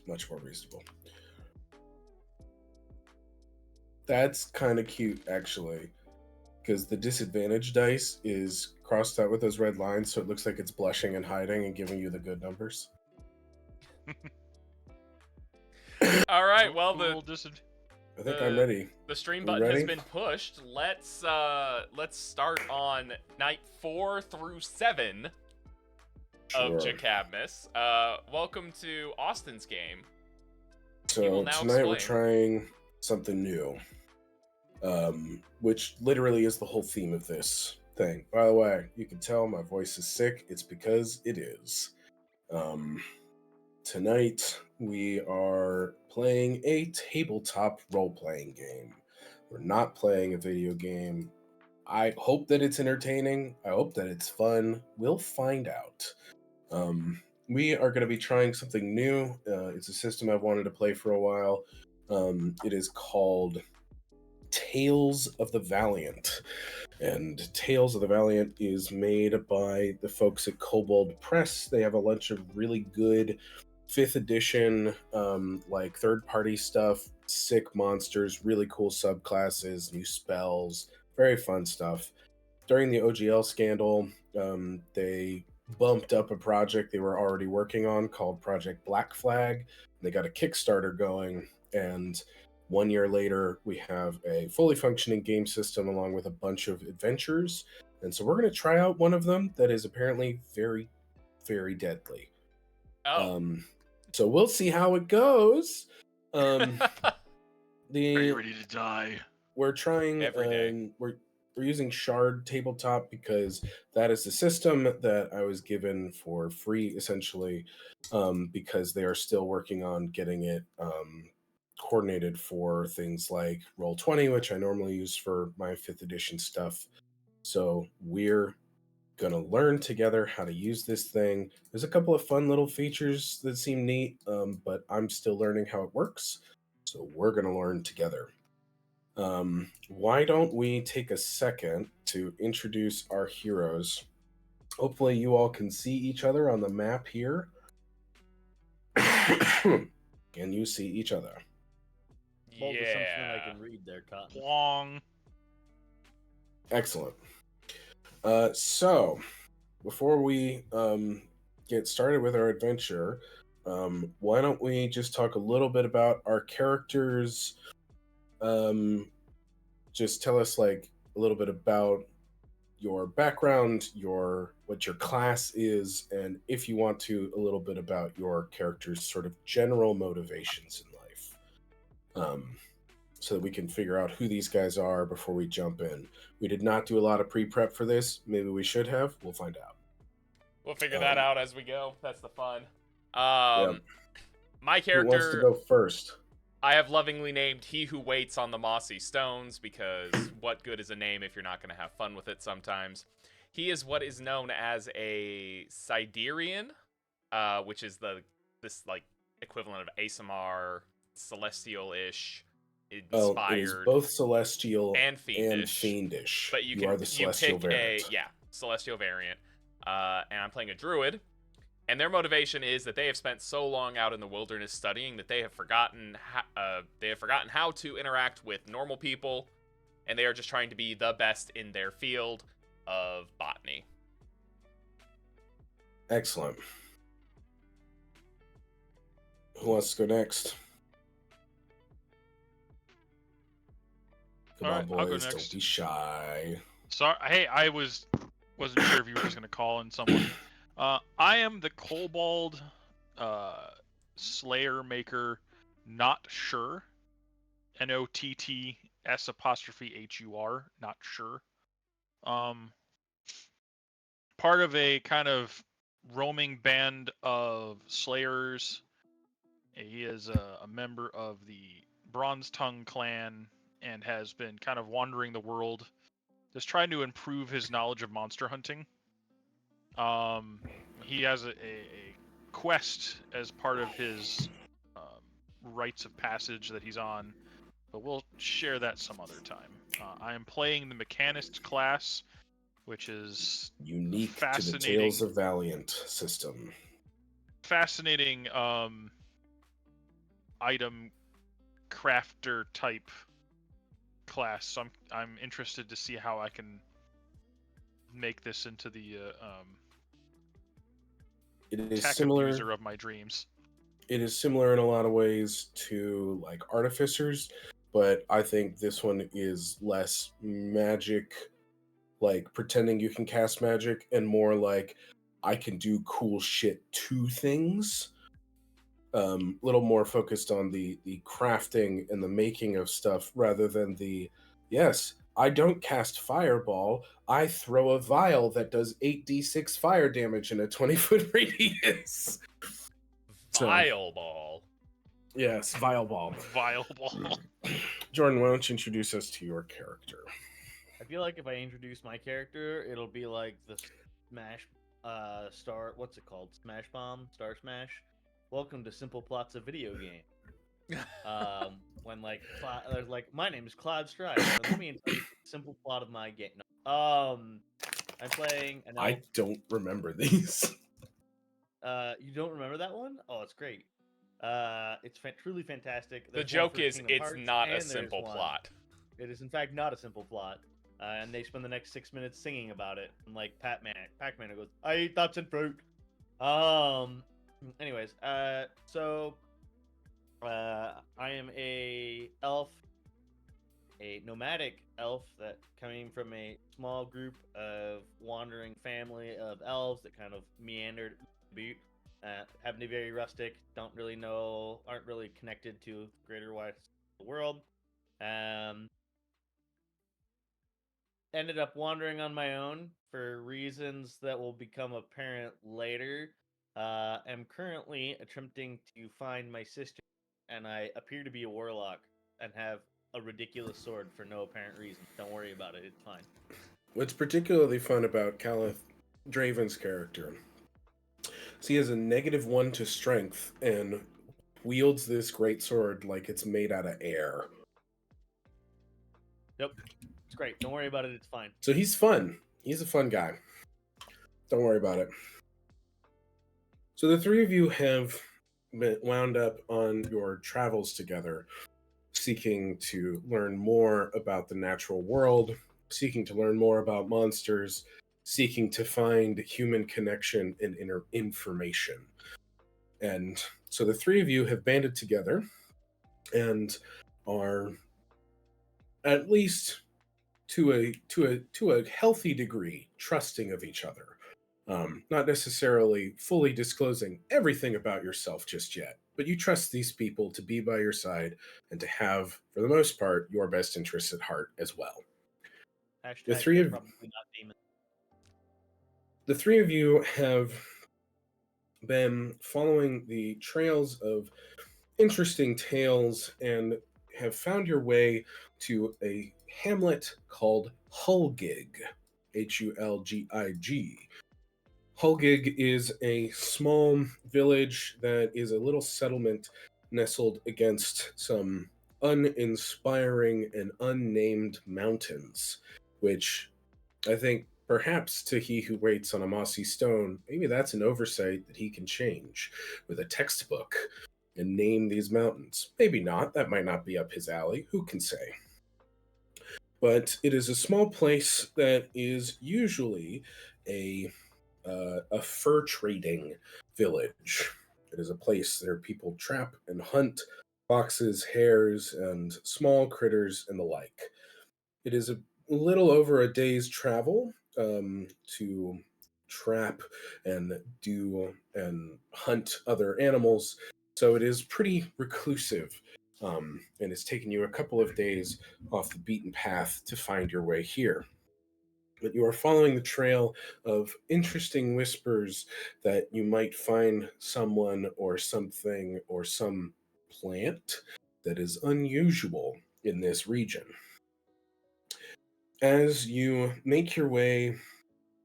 much more reasonable. That's kind of cute, actually, because the disadvantage dice is crossed out with those red lines, so it looks like it's blushing and hiding and giving you the good numbers. All right, well, I think I'm ready. The stream We button has ready? been pushed. Let's start on night 4 through 7 of Sure. JCABmas. Welcome to Austin's game. So tonight we're trying something new, which literally is the whole theme of this thing. By the way, you can tell my voice is sick. It's because it is. Tonight we are playing a tabletop role-playing game. We're not playing a video game. I hope that it's entertaining. I hope that it's fun. We'll find out. We are going to be trying something new. It's a system I've wanted to play for a while. It is called Tales of the Valiant. And Tales of the Valiant is made by the folks at Kobold Press. They have a bunch of really good 5th edition, like third-party stuff, sick monsters, really cool subclasses, new spells, very fun stuff. During the OGL scandal, they bumped up a project they were already working on called Project Black Flag. They got a Kickstarter going, and 1 year later, we have a fully functioning game system along with a bunch of adventures. And so we're going to try out one of them that is apparently very, very deadly. So we'll see how it goes. Are you ready to die? We're trying every day. We're using Shard Tabletop because that is the system that I was given for free, essentially, because they are still working on getting it coordinated for things like Roll20, which I normally use for my 5th edition stuff. So we're gonna learn together how to use this thing. There's a couple of fun little features that seem neat, but I'm still learning how it works. So we're gonna learn together. Why don't we take a second to introduce our heroes? Hopefully you all can see each other on the map here. Can you see each other? Bold assumption I can read there, Cotton. Long. Excellent. So, before we get started with our adventure, why don't we just talk a little bit about our characters? Just tell us like a little bit about your background, what your class is, and if you want to, a little bit about your character's sort of general motivations in life. So that we can figure out who these guys are before we jump in. We did not do a lot of pre-prep for this. Maybe we should have. We'll find out. We'll figure that out as we go. That's the fun. Yep. My character... Who wants to go first? I have lovingly named He Who Waits on the Mossy Stones, because what good is a name if you're not going to have fun with it sometimes? He is what is known as a Siderian, which is this like equivalent of ASMR, celestial-ish, inspired. It is both celestial and fiendish. But you are the celestial variant. celestial variant. And I'm playing a druid. And their motivation is that they have spent so long out in the wilderness studying that they have forgotten how to interact with normal people, and they are just trying to be the best in their field of botany. Excellent. Who wants to go next? Come on, boys, I'll go next. Don't be shy. Sorry, hey, I wasn't sure if you were just gonna call in someone. I am the Kobold Slayer Maker, not sure. NOTTS''HUR, not sure. Part of a kind of roaming band of Slayers. He is a member of the Bronze Tongue clan and has been kind of wandering the world, just trying to improve his knowledge of monster hunting. He has a quest as part of his rites of passage that he's on, but we'll share that some other time. I am playing the Mechanist class, which is unique to the Tales of Valiant system. Fascinating item crafter type class. So I'm interested to see how I can make this into the It is tech similar. abuser of my dreams. It is similar in a lot of ways to like Artificers, but I think this one is less magic, like pretending you can cast magic, and more like I can do cool shit to things. Little more focused on the crafting and the making of stuff rather than the yes. I don't cast fireball. I throw a vial that does 8d6 fire damage in a 20-foot radius. Vile ball. Yes, vial ball. Vile ball. Jordan, why don't you introduce us to your character? I feel like if I introduce my character, it'll be like the Smash Star. What's it called? Smash Bomb? Star Smash? Welcome to Simple Plots of Video Game. When like there's like, my name is Cloud Strive. And let me introduce the simple plot of my game. No. I'm playing an elf. I don't remember these. You don't remember that one? Oh, it's great. It's truly fantastic. The There's one joke for is Kingdom it's Hearts, not a and there's simple one. plot. It is in fact not a simple plot. And they spend the next 6 minutes singing about it. And like Pac-Man who goes, I eat nuts and fruit. Anyways, so I am a elf, a nomadic elf that coming from a small group of wandering family of elves that kind of meandered about. Happen to be very rustic, don't really know, aren't really connected to the greater wide world. Ended up wandering on my own for reasons that will become apparent later. Am currently attempting to find my sister, and I appear to be a warlock and have a ridiculous sword for no apparent reason. Don't worry about it, it's fine. What's particularly fun about Caliph Draven's character is he has a -1 to strength and wields this great sword like it's made out of air. Yep, it's great. Don't worry about it, it's fine. So he's fun. He's a fun guy. Don't worry about it. So the three of you have been wound up on your travels together, seeking to learn more about the natural world, seeking to learn more about monsters, seeking to find human connection and information. And so the three of you have banded together and are at least to a healthy degree trusting of each other. Not necessarily fully disclosing everything about yourself just yet, but you trust these people to be by your side and to have, for the most part, your best interests at heart as well. Hashtag The three they're of probably not demons. the three of you have been following the trails of interesting tales and have found your way to a hamlet called Hulgig, Hulgig. Hulgig is a small village that is a little settlement nestled against some uninspiring and unnamed mountains, which I think perhaps to he who waits on a mossy stone, maybe that's an oversight that he can change with a textbook and name these mountains. Maybe not. That might not be up his alley. Who can say? But it is a small place that is usually a fur trading village. It is a place where people trap and hunt foxes, hares, and small critters and the like. It is a little over a day's travel to trap and hunt other animals. So it is pretty reclusive, and it's taken you a couple of days off the beaten path to find your way here. But you are following the trail of interesting whispers that you might find someone or something or some plant that is unusual in this region. As you make your way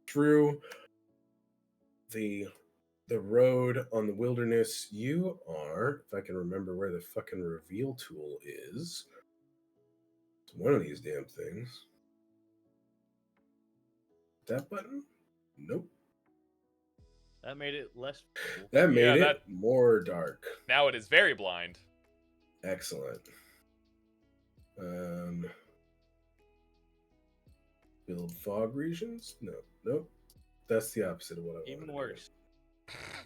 through the road on the wilderness, you are, if I can remember where the fucking reveal tool is, it's one of these damn things. That button? Nope. That made it less cool. That made Yeah, it more dark. Now it is very blind. Excellent. Build fog regions? No, nope. That's the opposite of what I wanted. Even worse.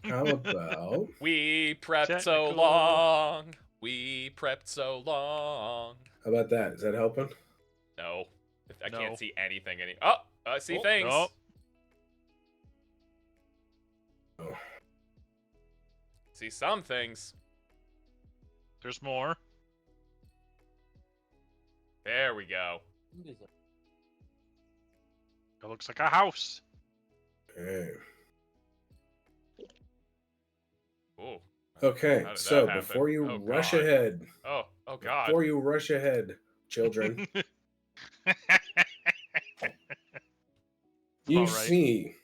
How about We prepped so Technical. long. We prepped so long. how about that? Is that helping? No. I No. can't see anything. Oh, I see Oh, things. no. Oh. See some things. There's more. There we go. It looks like a house. Okay. Ooh. Okay, How did so that happen? before you Oh, rush God. ahead, Oh God. before you rush ahead, children, you All right. see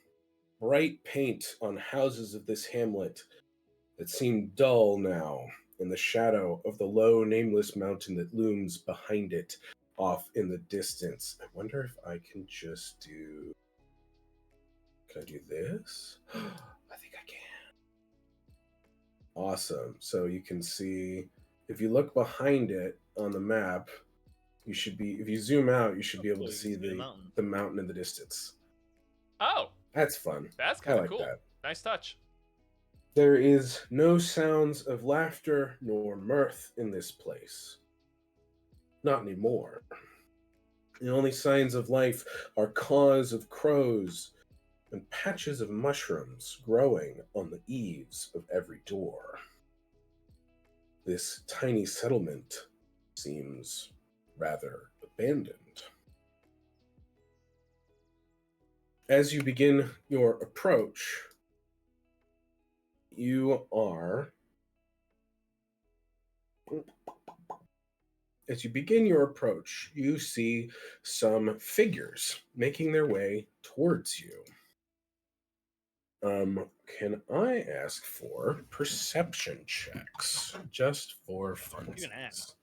bright paint on houses of this hamlet that seem dull now in the shadow of the low, nameless mountain that looms behind it off in the distance. I wonder if I can just do... Can I do this? I think I can. Awesome. So you can see, if you look behind it on the map, you should be, if you zoom out, you should be able to see the mountain in the distance. Oh, That's fun. that's I kind of like cool. that. Nice touch. There is no sounds of laughter nor mirth in this place. Not anymore. The only signs of life are caws of crows and patches of mushrooms growing on the eaves of every door. This tiny settlement seems rather abandoned. As you begin your approach, you see some figures making their way towards you. Can I ask for perception checks just for fun? You can ask.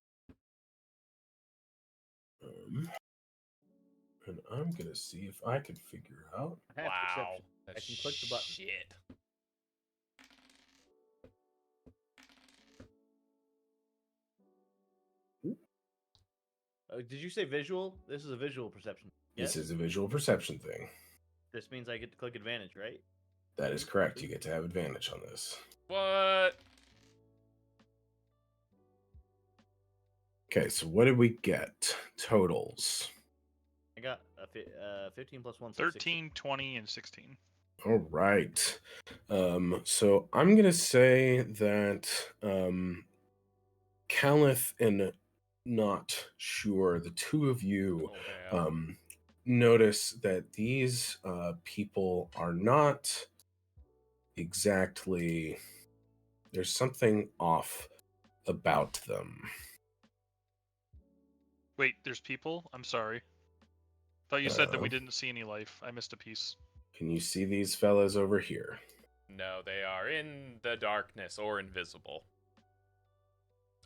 And I'm gonna see if I can figure out. I have Wow. perception. I can click the button. Shit. Did you say visual? This is a visual perception. Yes? This is a visual perception thing. This means I get to click advantage, right? That is correct. You get to have advantage on this. What? Okay, so what did we get? Totals. I got a 15 plus 1. 13, 20, and 16. All right. So I'm gonna say that Caliph and Not Sure, the two of you, Oh, notice that these people are not exactly. There's something off about them. Wait, there's people? I'm sorry. Thought you said that we didn't see any life. I missed a piece. Can you see these fellas over here? no, they are in the darkness or invisible.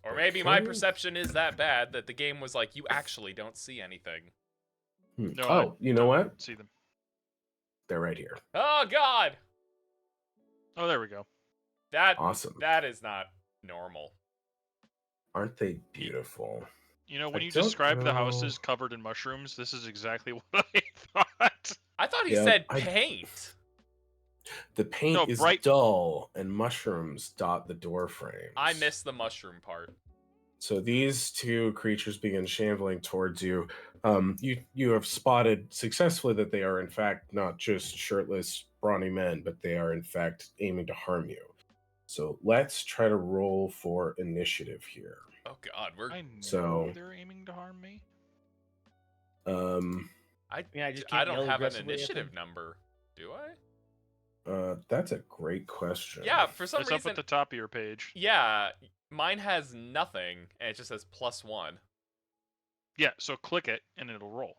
Or maybe my Okay. perception is that bad that the game was like, you actually don't see anything. No, Oh, you know what? See them. They're right here. Oh God! Oh, there we go. Awesome. That is not normal. Aren't they beautiful? You know, when I you don't described the know. houses covered in mushrooms, this is exactly what I thought. I thought he Yeah, said paint. The paint No, is bright- dull and mushrooms dot the door frames. I missed the mushroom part. So these two creatures begin shambling towards you. You have spotted successfully that they are in fact not just shirtless, brawny men, but they are in fact aiming to harm you. So let's try to roll for initiative here. Oh God, we're. I know So- they're aiming to harm me. I just can't don't yell have an aggressively at initiative them? number, do I? That's a great question. Yeah, for some It's reason. up at the top of your page. Yeah, mine has nothing, and it just says +1. Yeah, so click it and it'll roll.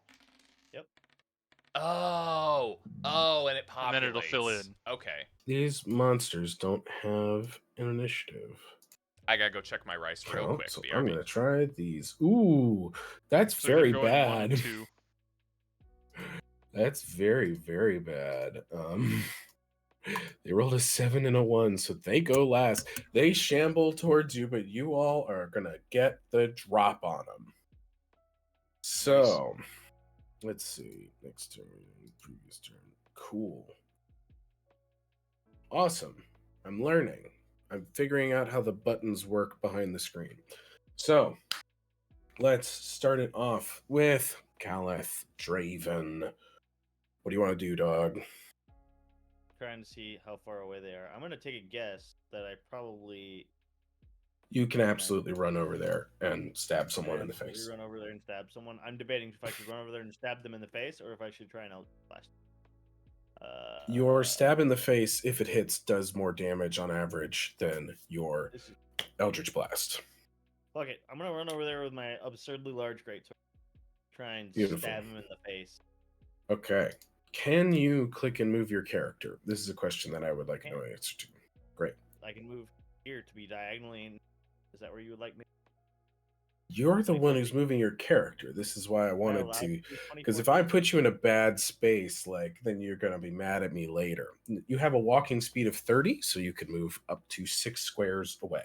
Oh, and it populates. And then it'll fill in. Okay, These monsters don't have an initiative. I gotta go check my rice real count, quick. so BRB. I'm gonna try these. Ooh, that's So you're very going 1 bad. and 2. That's very, very bad. They rolled a 7 and a 1, so they go last. They shamble towards you, but you all are gonna get the drop on them. So, let's see. Next turn, previous turn. Cool. Awesome. I'm learning. I'm figuring out how the buttons work behind the screen. So, let's start it off with Caleth Draven. What do you want to do, dog? Trying to see how far away they are. I'm gonna take a guess that I probably You can absolutely run over there and stab someone in the absolutely face. run over there and stab someone. I'm debating if I should run over there and stab them in the face, or if I should try and blast. Your stab in the face, if it hits, does more damage on average than your Eldritch Blast. Fuck it. I'm gonna run over there with my absurdly large greatsword. Try and Beautiful. stab him in the face. Okay. Can you click and move your character? This is a question that I would like to know the answer to. Great. I can move here to be diagonally. Is that where you would like me? You're the one who's moving your character. This is why I wanted to, because if I put you in a bad space, like, then you're going to be mad at me later. You have a walking speed of 30, so you can move up to 6 squares away.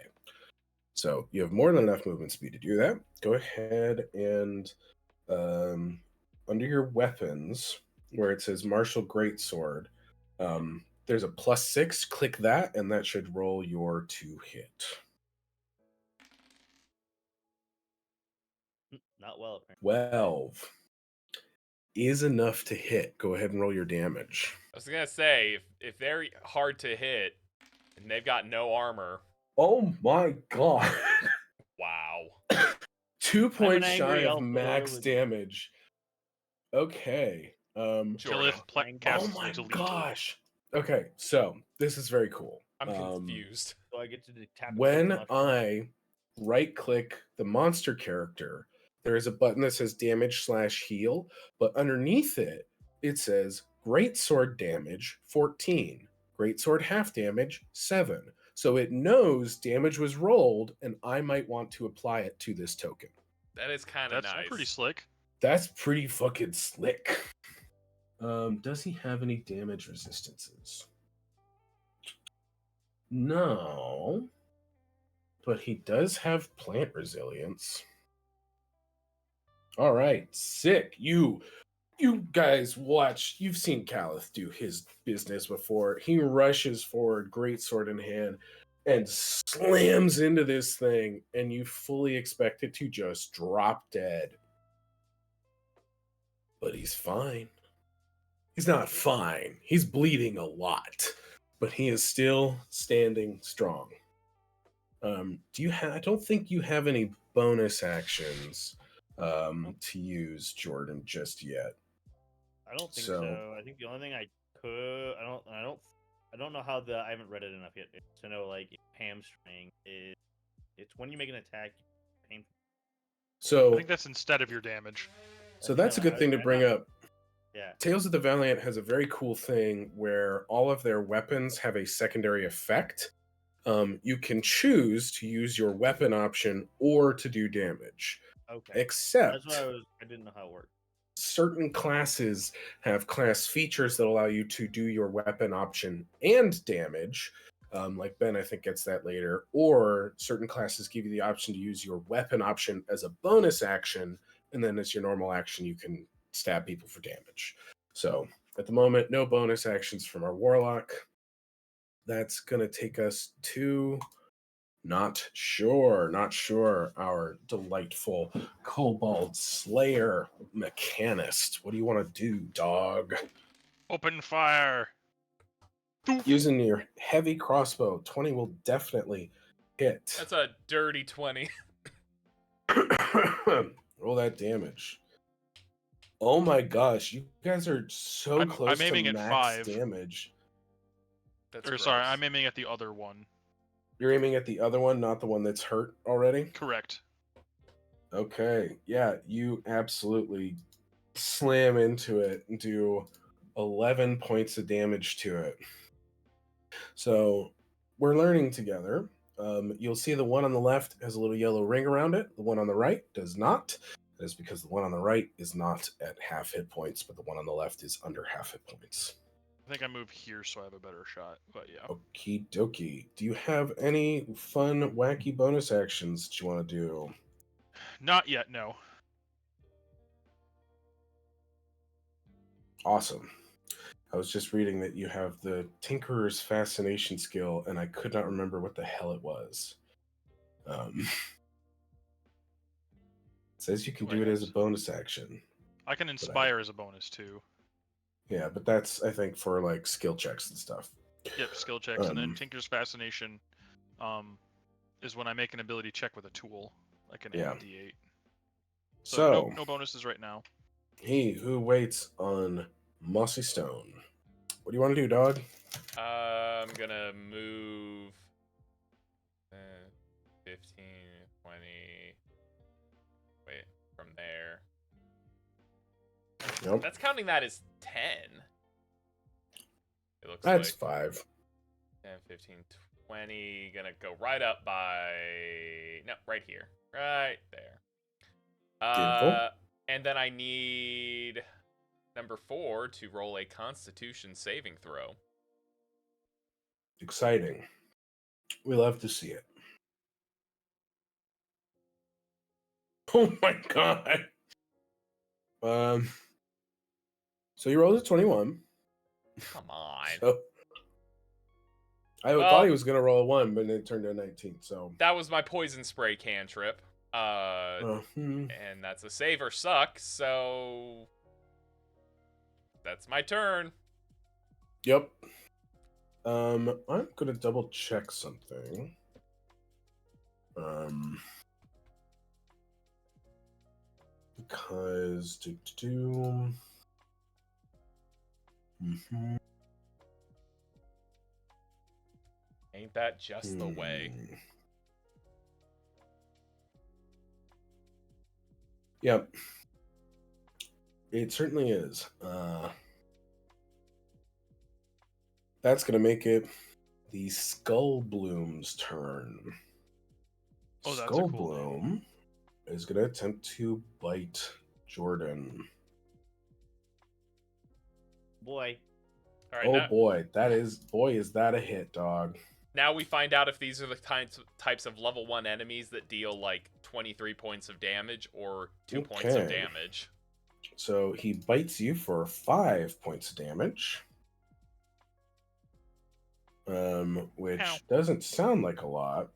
So you have more than enough movement speed to do that. Go ahead and under your weapons, where it says Martial Greatsword, there's a +6. Click that, and that should roll your to hit. Not well. 12 is enough to hit. Go ahead and roll your damage. I was gonna say, if they're hard to hit and they've got no armor. Oh my god! Wow. 2 points shy of max damage. Okay. Jordan. Oh my gosh. Okay, so this is very cool. I'm confused. So I get to tap when I right-click the monster character, there is a button that says damage/heal, but underneath it, it says greatsword damage 14, greatsword half damage 7. So it knows damage was rolled, and I might want to apply it to this token. That is kind of nice. That's pretty slick. That's pretty fucking slick. Does he have any damage resistances? No. But he does have plant resilience. All right, sick. You guys watch. You've seen Caleth do his business before. He rushes forward, greatsword in hand, and slams into this thing, and you fully expect it to just drop dead. But he's fine. He's not fine. He's bleeding a lot, but he is still standing strong. Do you have? I don't think you have any bonus actions to use, Jordan, just yet. I don't think so. I think the only thing I could, I don't know how I haven't read it enough yet to know, like, hamstring is, it's when you make an attack, pain. So I think that's instead of your damage. So that's a good thing to bring up. Yeah. Tales of the Valiant has a very cool thing where all of their weapons have a secondary effect. You can choose to use your weapon option or to do damage. Okay. Except that's what I didn't know how it worked. Certain classes have class features that allow you to do your weapon option and damage. Like Ben, I think, gets that later. Or certain classes give you the option to use your weapon option as a bonus action, and then as your normal action, you can stab people for damage. So at the moment, no bonus actions from our Warlock. That's going to take us to not sure, our delightful Kobold Slayer Mechanist. What do you want to do, dog? Open fire. Using your heavy crossbow, 20 will definitely hit. That's a dirty 20. Roll that damage. Oh my gosh, you guys are so close I'm aiming to at max 5. damage. Sorry, I'm aiming at the other one. You're aiming at the other one, not the one that's hurt already? Correct. Okay, yeah, you absolutely slam into it and do 11 points of damage to it. So we're learning together. You'll see the one on the left has a little yellow ring around it. The one on the right does not. That is because the one on the right is not at half hit points, but the one on the left is under half hit points. I think I move here so I have a better shot. But yeah. Okie dokie. Do you have any fun, wacky bonus actions that you want to do? Not yet, no. Awesome. I was just reading that you have the Tinkerer's Fascination skill, and I could not remember what the hell it was. It says you can do it as a bonus action. I can inspire as a bonus too. Yeah, but that's, I think, for like skill checks and stuff. Yep, skill checks, and then Tinker's Fascination is when I make an ability check with a tool, like an Yeah. D8. So no bonuses right now. He who waits on mossy stone. What do you want to do, dog? I'm gonna move 15, 20. Wait, from there. Nope. That's counting that as 10. It looks That's like 5. 10, 15, 20. Gonna go right up by... No, right here. Right there. Beautiful. And then I need number 4 to roll a Constitution saving throw. Exciting. We love to see it. Oh my god. So you rolled a 21. Come on. So I thought he was gonna roll a 1, but then it turned to a 19. So that was my poison spray cantrip. And that's a save or suck, so that's my turn. Yep. I'm gonna double check something. Because Ain't that just the way? Yep. It certainly is. That's going to make it the Skull Bloom's turn. Oh, that's Skull a cool Bloom is going to attempt to bite Jordan. Boy. All right, Oh now, boy, is that a hit, dog. Now we find out if these are the types of level 1 enemies that deal like 23 points of damage or 2 points of damage. So he bites you for 5 points of damage. Which doesn't sound like a lot,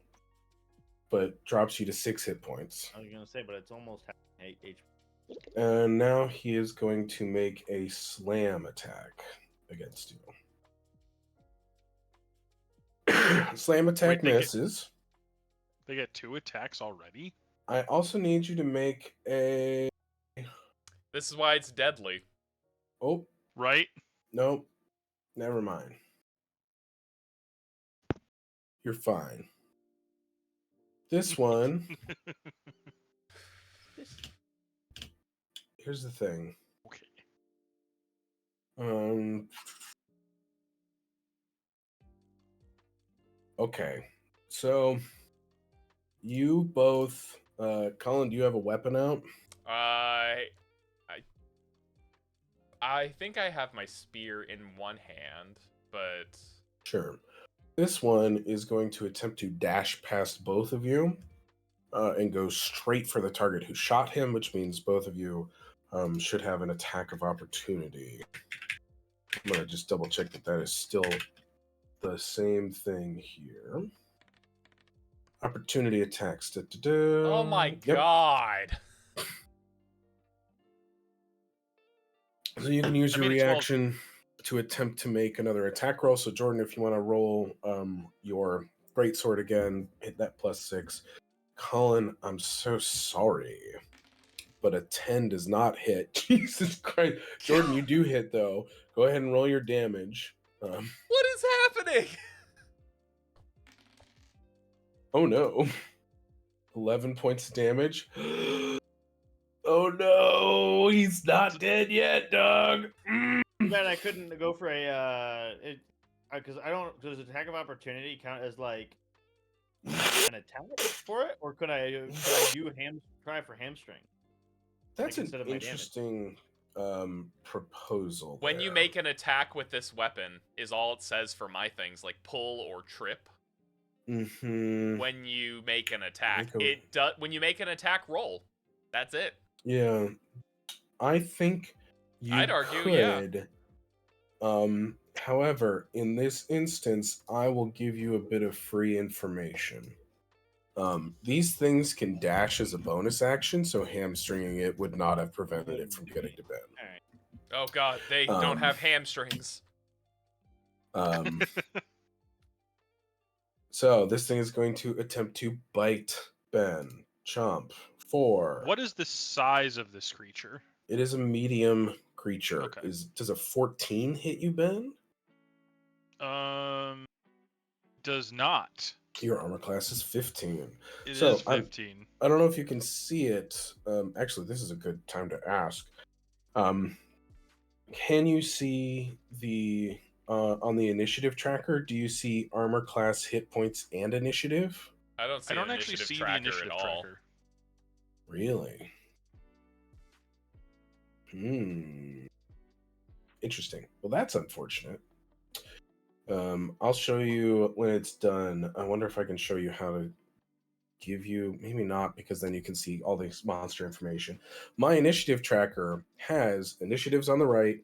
but drops you to 6 hit points. I was gonna say, but it's almost half HP. And now he is going to make a slam attack against you. Slam attack misses. They get 2 attacks already? I also need you to make a... This is why it's deadly. Oh. Right? Nope. Never mind. You're fine. This one... Here's the thing. Okay. Okay. So, you both... Colin, do you have a weapon out? I think I have my spear in one hand, but... Sure. This one is going to attempt to dash past both of you and go straight for the target who shot him, which means both of you should have an attack of opportunity. I'm going to just double check that that is still the same thing here. Opportunity attacks. Oh my god! So you can use your reaction to attempt to make another attack roll. So Jordan, if you want to roll your greatsword again, hit that +6. Colin, I'm so sorry, but a 10 does not hit. Jesus Christ. Jordan, you do hit, though. Go ahead and roll your damage. What is happening? Oh, no. 11 points of damage. Oh, no. He's not dead yet, dog. Man, I couldn't go for a... Because does attack of opportunity count as, like, an attack for it? Or could I try for hamstring? That's like, an interesting proposal. When you there. make an attack with this weapon, is all it says for my things, like pull or trip. Mm-hmm. When you make an attack, think it does. When you make an attack roll, that's it. Yeah, I think you I'd argue, yeah. could. However, in this instance, I will give you a bit of free information. These things can dash as a bonus action, so hamstringing it would not have prevented it from getting to Ben. All right. Oh god, they don't have hamstrings. So this thing is going to attempt to bite Ben. Chomp. 4. What is the size of this creature? It is a medium creature. Okay. Does a 14 hit you, Ben? Does not. Your armor class is 15. It So, is 15. I don't know if you can see it. Actually, this is a good time to ask. Can you see the on the initiative tracker? Do you see armor class, hit points, and initiative? I don't see I don't an actually initiative see the tracker initiative at all. tracker. Really? Interesting. Well, that's unfortunate. I'll show you when it's done. I wonder if I can show you how to give you, maybe not, because then you can see all this monster information. My initiative tracker has initiatives on the right,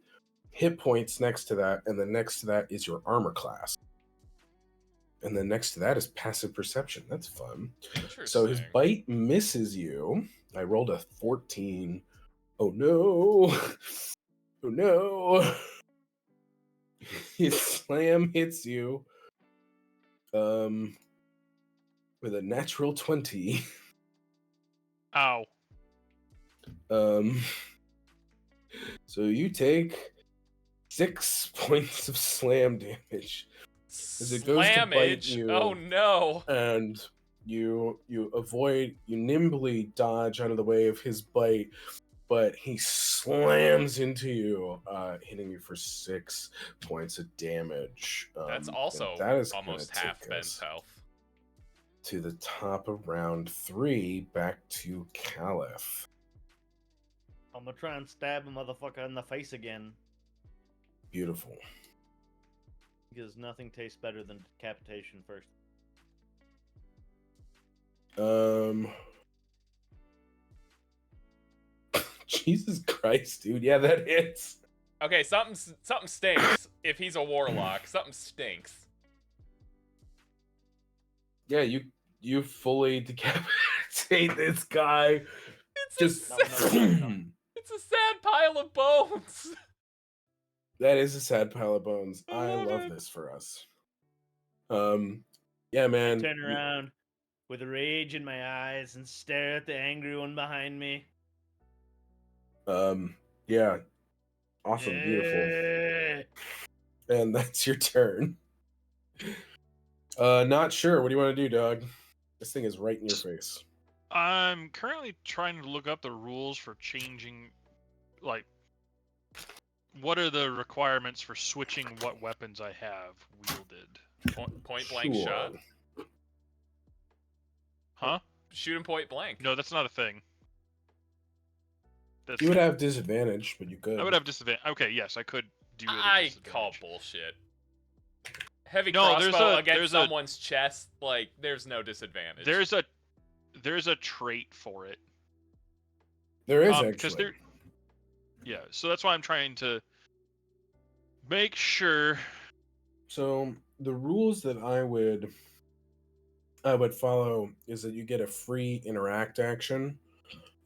hit points next to that, and then next to that is your armor class. And then next to that is passive perception. That's fun. So his bite misses you. I rolled a 14. Oh no. Oh no. His slam hits you with a natural 20. Ow. So you take 6 points of slam damage as it goes to bite you. Oh no. And you nimbly dodge out of the way of his bite, but he slams into you, hitting you for 6 points of damage. That's also that is almost half Ben's health. To the top of round 3, back to Caliph. I'm gonna try and stab a motherfucker in the face again. Beautiful. Because nothing tastes better than decapitation first. Jesus Christ, dude. Yeah, that hits. Okay, something stinks. If he's a warlock, something stinks. Yeah, you fully decapitate this guy. It's a sad pile of bones. That is a sad pile of bones. I love this for us. Yeah, man. I turn around with rage in my eyes and stare at the angry one behind me. Yeah. Awesome, beautiful. And that's your turn. Not sure. What do you want to do, Doug? This thing is right in your face. I'm currently trying to look up the rules for changing, like, what are the requirements for switching what weapons I have wielded? Point blank shot? Huh? Shoot him point blank. No, that's not a thing. You would have disadvantage, but you could. I would have disadvantage. Okay, yes, I could do it. I call bullshit. Heavy crossbow against someone's chest, like, there's no disadvantage. There's a trait for it. There is actually. Yeah, so that's why I'm trying to make sure. So the rules that I would follow is that you get a free interact action,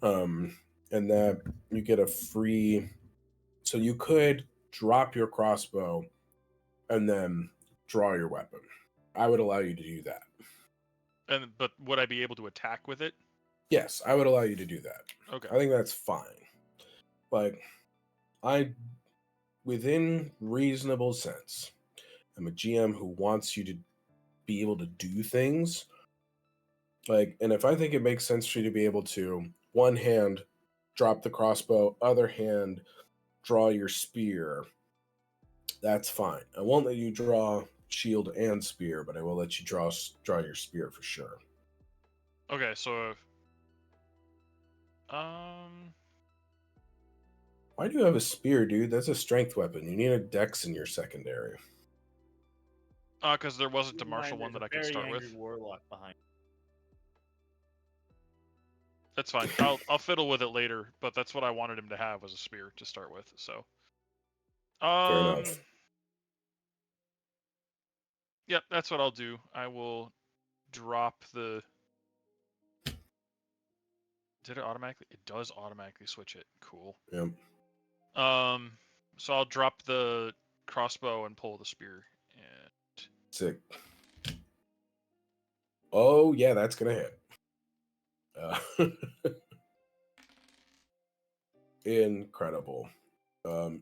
and that you get a free. So you could drop your crossbow, and then draw your weapon. I would allow you to do that. But would I be able to attack with it? Yes, I would allow you to do that. Okay. I think that's fine. Like, within reasonable sense, I'm a GM who wants you to be able to do things. Like, and if I think it makes sense for you to be able to, one hand, drop the crossbow, other hand, draw your spear, that's fine. I won't let you draw shield and spear, but I will let you draw your spear for sure. Okay, so Why do you have a spear, dude? That's a strength weapon. You need a dex in your secondary. Because there wasn't a Keep in mind, martial one there's that I a could very start angry with. warlock behind. That's fine. I'll fiddle with it later, but that's what I wanted him to have was a spear to start with. So, Fair enough. Yep, that's what I'll do. I will drop the. Did it automatically? It does automatically switch it. Cool. Yep. So I'll drop the crossbow and pull the spear. And Sick. Oh yeah, that's gonna hit. Incredible.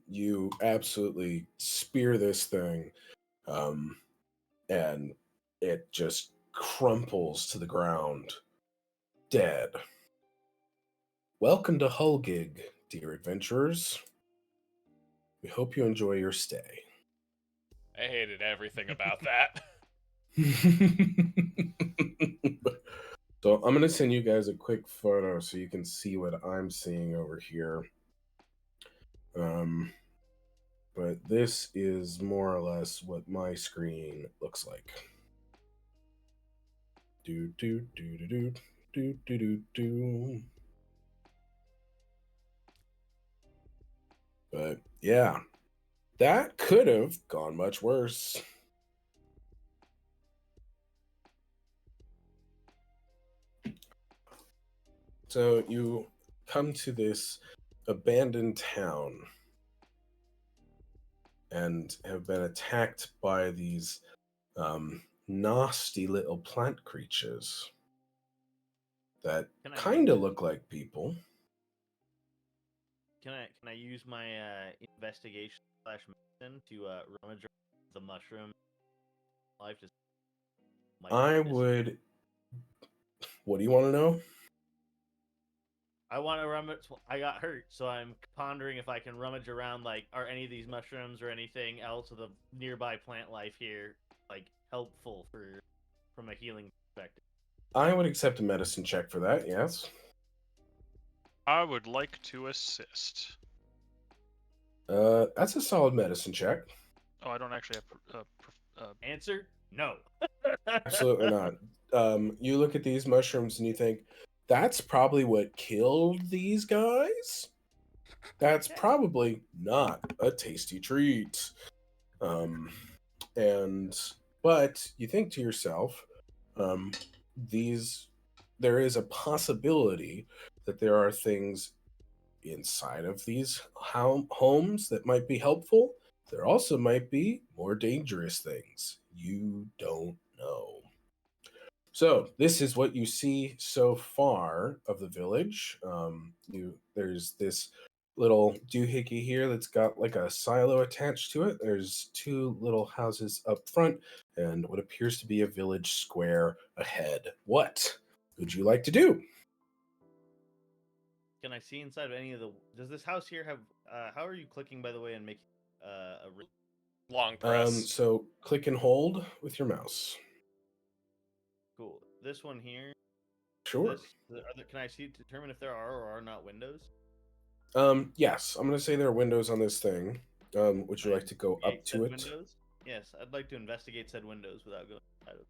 You absolutely spear this thing, and it just crumples to the ground, dead. Welcome to Hulgig, dear adventurers. We hope you enjoy your stay. I hated everything about that. So I'm going to send you guys a quick photo so you can see what I'm seeing over here. But this is more or less what my screen looks like. Do do do do do do do do do. But yeah, that could have gone much worse. So you come to this abandoned town and have been attacked by these nasty little plant creatures that kind of look like people. Can I use my investigation / medicine to rummage around the mushroom life? I would. What do you want to know? I want to rummage. I got hurt, so I'm pondering if I can rummage around. Like, are any of these mushrooms or anything else of the nearby plant life here like helpful from a healing perspective? I would accept a medicine check for that. Yes. I would like to assist. That's a solid medicine check. Oh, I don't actually have. Answer: no. Absolutely not. You look at these mushrooms and you think, that's probably what killed these guys? That's probably not a tasty treat. But you think to yourself, there is a possibility that there are things inside of these homes that might be helpful. There also might be more dangerous things. You don't know. So this is what you see so far of the village. There's this little doohickey here that's got like a silo attached to it. There's two little houses up front and what appears to be a village square ahead. What would you like to do? Can I see inside of any of the? Does this house here have? How are you clicking, by the way, and making long press? So click and hold with your mouse. Cool. This one here. Sure. Can I see determine if there are or are not windows? Yes, I'm gonna say there are windows on this thing. Would you like to go up to it? Windows? Yes, I'd like to investigate said windows without going inside of them.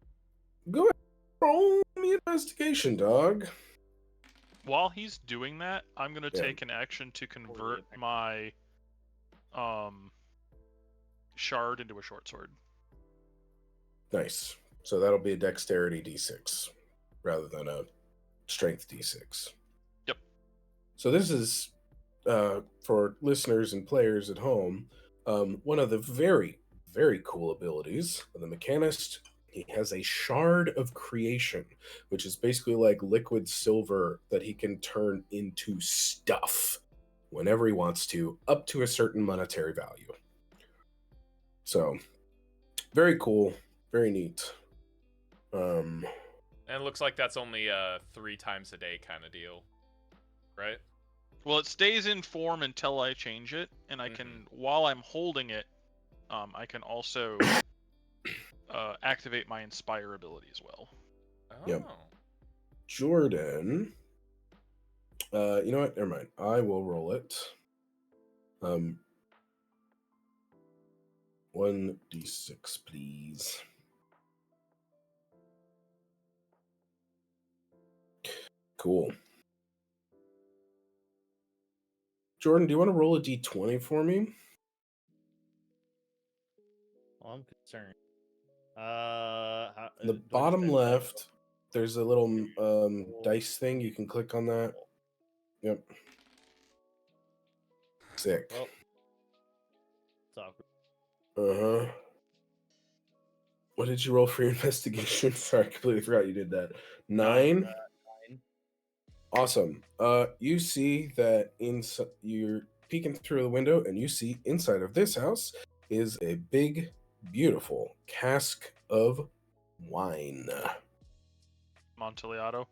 Go ahead. Roll me investigation, dog. While he's doing that, I'm gonna take an action to convert my shard into a short sword. Nice. So that'll be a dexterity d6 rather than a strength d6. Yep. So this is, for listeners and players at home, one of the very, very cool abilities of the Mechanist. He has a shard of creation, which is basically like liquid silver that he can turn into stuff whenever he wants to, up to a certain monetary value. So, very cool, very neat. And it looks like that's only 3 times a day kind of deal, right? Well, it stays in form until I change it, and I can, while I'm holding it, I can also activate my Inspire ability as well. Oh. Yep. Jordan, you know what? Never mind. I will roll it. 1d6, please. Cool. Jordan, do you want to roll a d20 for me? Well, I'm concerned. The bottom left, there's a little dice thing. You can click on that. Yep. Sick. Well, it's awkward. Uh-huh. What did you roll for your investigation? Sorry, I completely forgot you did that. 9? 9. Awesome. You see that you're peeking through the window, and you see inside of this house is a big, beautiful cask of wine. Amontillado.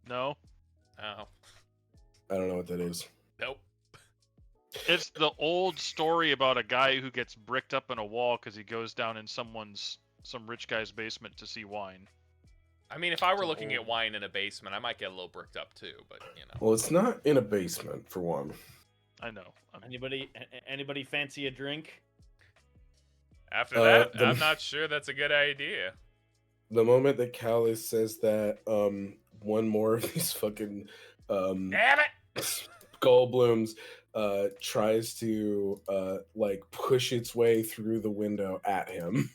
No. Oh. I don't know what that is. Nope. It's the old story about a guy who gets bricked up in a wall because he goes down in some rich guy's basement to see wine. I mean, if I were looking at wine in a basement, I might get a little bricked up too, but, you know. Well, it's not in a basement, for one. I know. Anybody fancy a drink? After that, I'm not sure that's a good idea. The moment that Callis says that, one more of these fucking Damn it! Goldblums tries to like push its way through the window at him.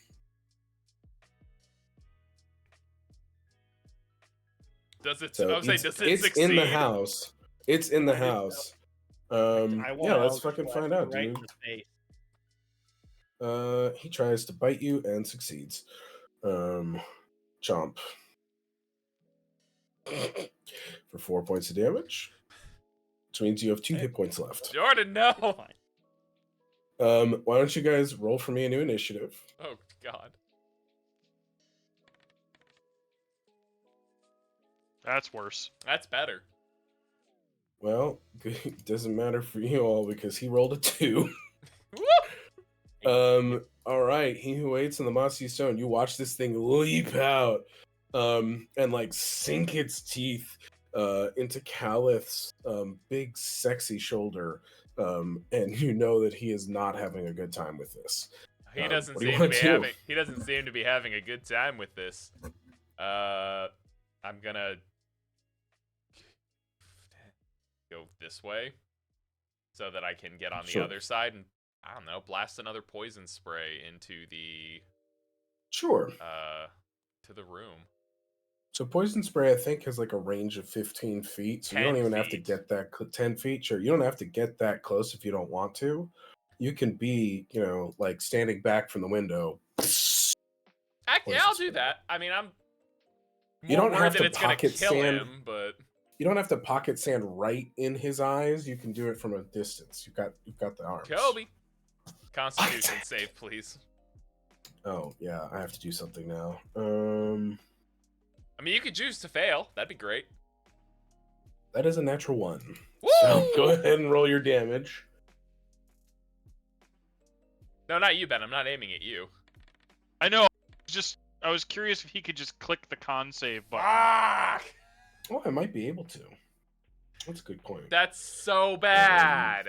Does it? So I was saying, does it it's succeed? in the house. It's in the house. Yeah, let's fucking find out, right dude. in the face. He tries to bite you and succeeds. Chomp. For 4 points of damage. Which means you have 2 hit points left. Jordan, no! Fine. Why don't you guys roll for me a new initiative? Oh, God. That's worse. That's better. Well, it doesn't matter for you all because he rolled a 2. Woo! All right. He who waits on the mossy stone. You watch this thing leap out, and like sink its teeth into Calith's big, sexy shoulder, and you know that he is not having a good time with this. He doesn't what do you seem to wanna be do? having. He doesn't seem to be having a good time with this. I'm gonna go this way so that I can get on the Sure. other side and, I don't know, blast another poison spray into the Sure. to the room. So poison spray, I think, has like a range of 15 feet. So you 10 don't even have to feet. get that 10 feet. Sure, you don't have to get that close if you don't want to. You can be, like standing back from the window. Yeah, I'll do that. I mean, I'm You don't more have worried that to it's gonna pocket kill sand. him, but You don't have to pocket sand right in his eyes. You can do it from a distance. You've got the arms. Kobe, Constitution save, please. Oh yeah, I have to do something now. I mean, you could choose to fail. That'd be great. That is a natural 1. Woo! So go ahead and roll your damage. No, not you, Ben. I'm not aiming at you. I know. I was curious if he could just click the con save button. Fuck! Oh, I might be able to. That's a good point. That's so bad.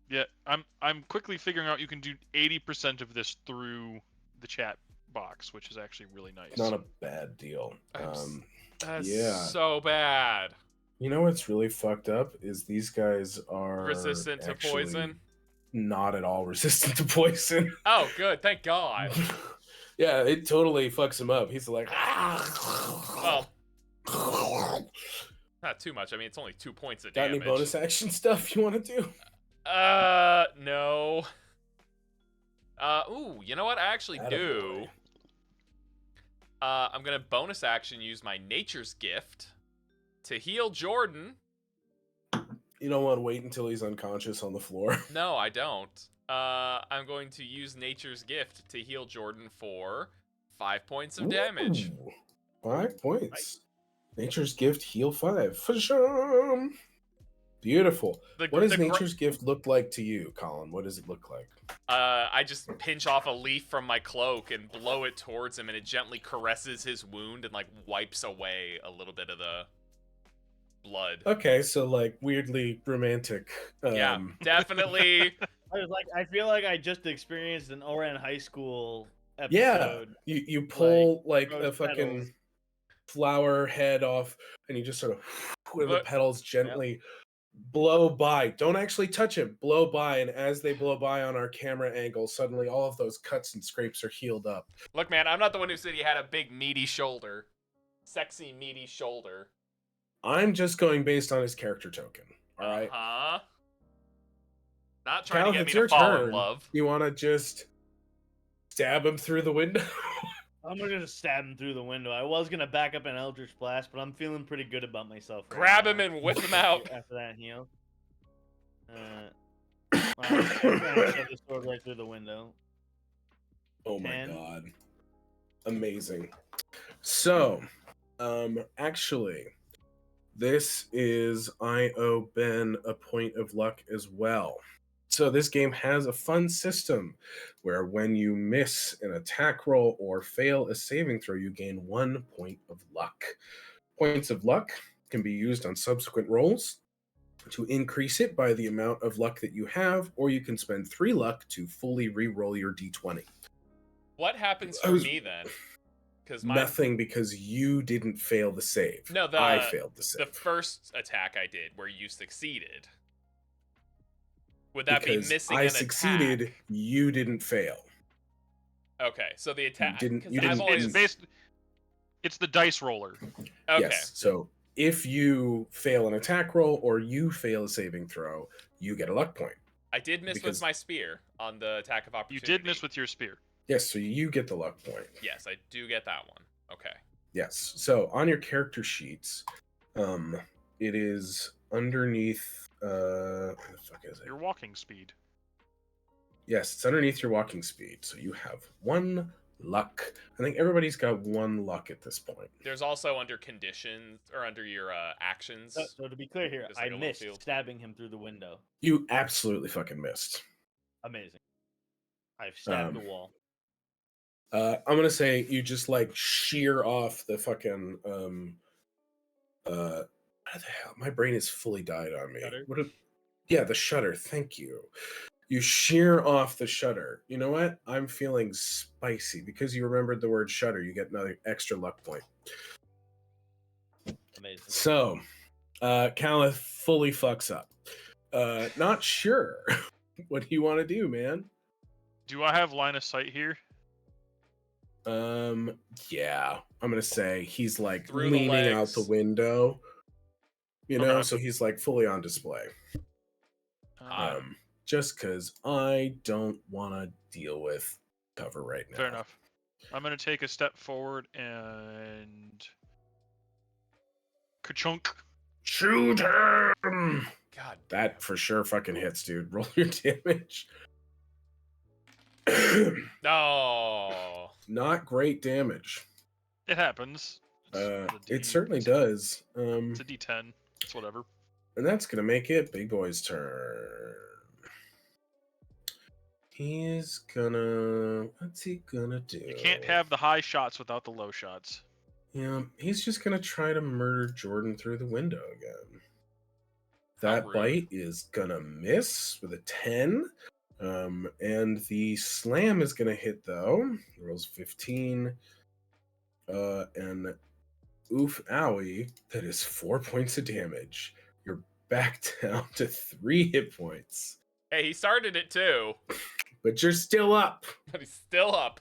Yeah, I'm quickly figuring out you can do 80% of this through the chat box, which is actually really nice. Not a bad deal. That's yeah. so bad. You know what's really fucked up is these guys are Resistant to actually poison? Not at all resistant to poison. Oh, good. Thank God. Yeah, it totally fucks him up. He's like, Well, not too much. I mean, it's only 2 points of got damage. any bonus action stuff you want to do? No. Ooh, you know what? I actually do. Attaboy. I'm gonna bonus action use my Nature's Gift to heal Jordan. You don't want to wait until he's unconscious on the floor. No, I don't. I'm going to use Nature's Gift to heal Jordan for 5 points of damage. Ooh, 5 points. Nature's Gift, heal 5. For beautiful. What does Nature's Gift look like to you, Colin? What does it look like? I just pinch off a leaf from my cloak and blow it towards him, and it gently caresses his wound and like wipes away a little bit of the blood. Okay, so like weirdly romantic. Yeah, definitely. I feel like I just experienced an Oran High School Yeah, episode. you pull like rose a fucking petals. flower head off, and you just sort of with the Look- petals gently blow by. Don't actually touch it. Blow by, and as they blow by on our camera angle, suddenly all of those cuts and scrapes are healed up. Look, man, I'm not the one who said he had a big meaty shoulder. Sexy meaty shoulder. I'm just going based on his character token. All right. Uh-huh. Not trying Cal, to get it's me your to fall in turn. love. You want to just stab him through the window? I'm gonna stab him through the window. I was gonna back up an Eldritch Blast, but I'm feeling pretty good about myself. Right Grab now. him and whip him out. After that heal. I'm just gonna shove the sword right through the window. Oh my 10. god. Amazing. So, actually, this is I owe Ben a point of luck as well. So this game has a fun system where when you miss an attack roll or fail a saving throw, you gain 1 point of luck. Points of luck can be used on subsequent rolls to increase it by the amount of luck that you have, or you can spend 3 luck to fully re-roll your d20. What happens for me then? Because Nothing, because you didn't fail the save. No, I failed the save. The first attack I did where you succeeded. Would that because be missing I an succeeded, attack? you didn't fail. Okay, so the attack. didn't- 'cause you I've didn't- always... It's the dice roller. Okay. Yes. So if you fail an attack roll or you fail a saving throw, you get a luck point. I did miss because- with my spear on the attack of You opportunity. did miss with your spear. Yes, so you get the luck point. Yes, I do get that one. Okay. Yes. So on your character sheets, it is underneath where the fuck is it? Your walking speed. Yes, it's underneath your walking speed. So you have 1 luck. I think everybody's got 1 luck at this point. There's also under conditions, or under your actions. So to be clear here, Just like I a little missed field. stabbing him through the window. You absolutely fucking missed. Amazing. I've stabbed the Um, wall. I'm gonna say you just like shear off the fucking what the hell? My brain is fully died on me. Shutter? Yeah, the shutter. Thank you. You shear off the shutter. You know what? I'm feeling spicy because you remembered the word shutter. You get another extra luck point. Amazing. So, Caliph fully fucks up. Not sure. What do you want to do, man? Do I have line of sight here? Yeah. I'm gonna say he's like Through the leaning out legs. the window. You know, Okay. so he's like fully on display. Ah. Just because I don't want to deal with cover right now. Fair enough. I'm gonna take a step forward and ka-chunk. Shoot him! God. That for sure fucking hits, dude. Roll your damage. No. Not great damage. It happens. It's a It D- certainly it's a- does. It's a D10. It's whatever. And that's gonna make it Big Boy's turn. He's gonna. What's he gonna do? You can't have the high shots without the low shots. Yeah, he's just gonna try to murder Jordan through the window again. That rude. bite is gonna miss with a 10. And the slam is gonna hit though. He rolls 15. And oof owie, that is 4 points of damage. You're back down to 3 hit points. Hey, he started it too, But you're still up. but he's still up.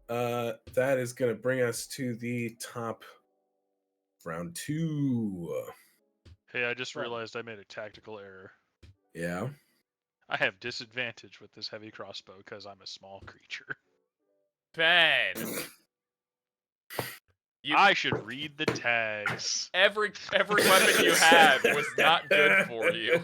That is gonna bring us to the top round 2. Hey, I just Well- realized I made a tactical error. Yeah. I have disadvantage with this heavy crossbow because I'm a small creature. Ben. You, I should read the tags. every weapon you had was not good for you.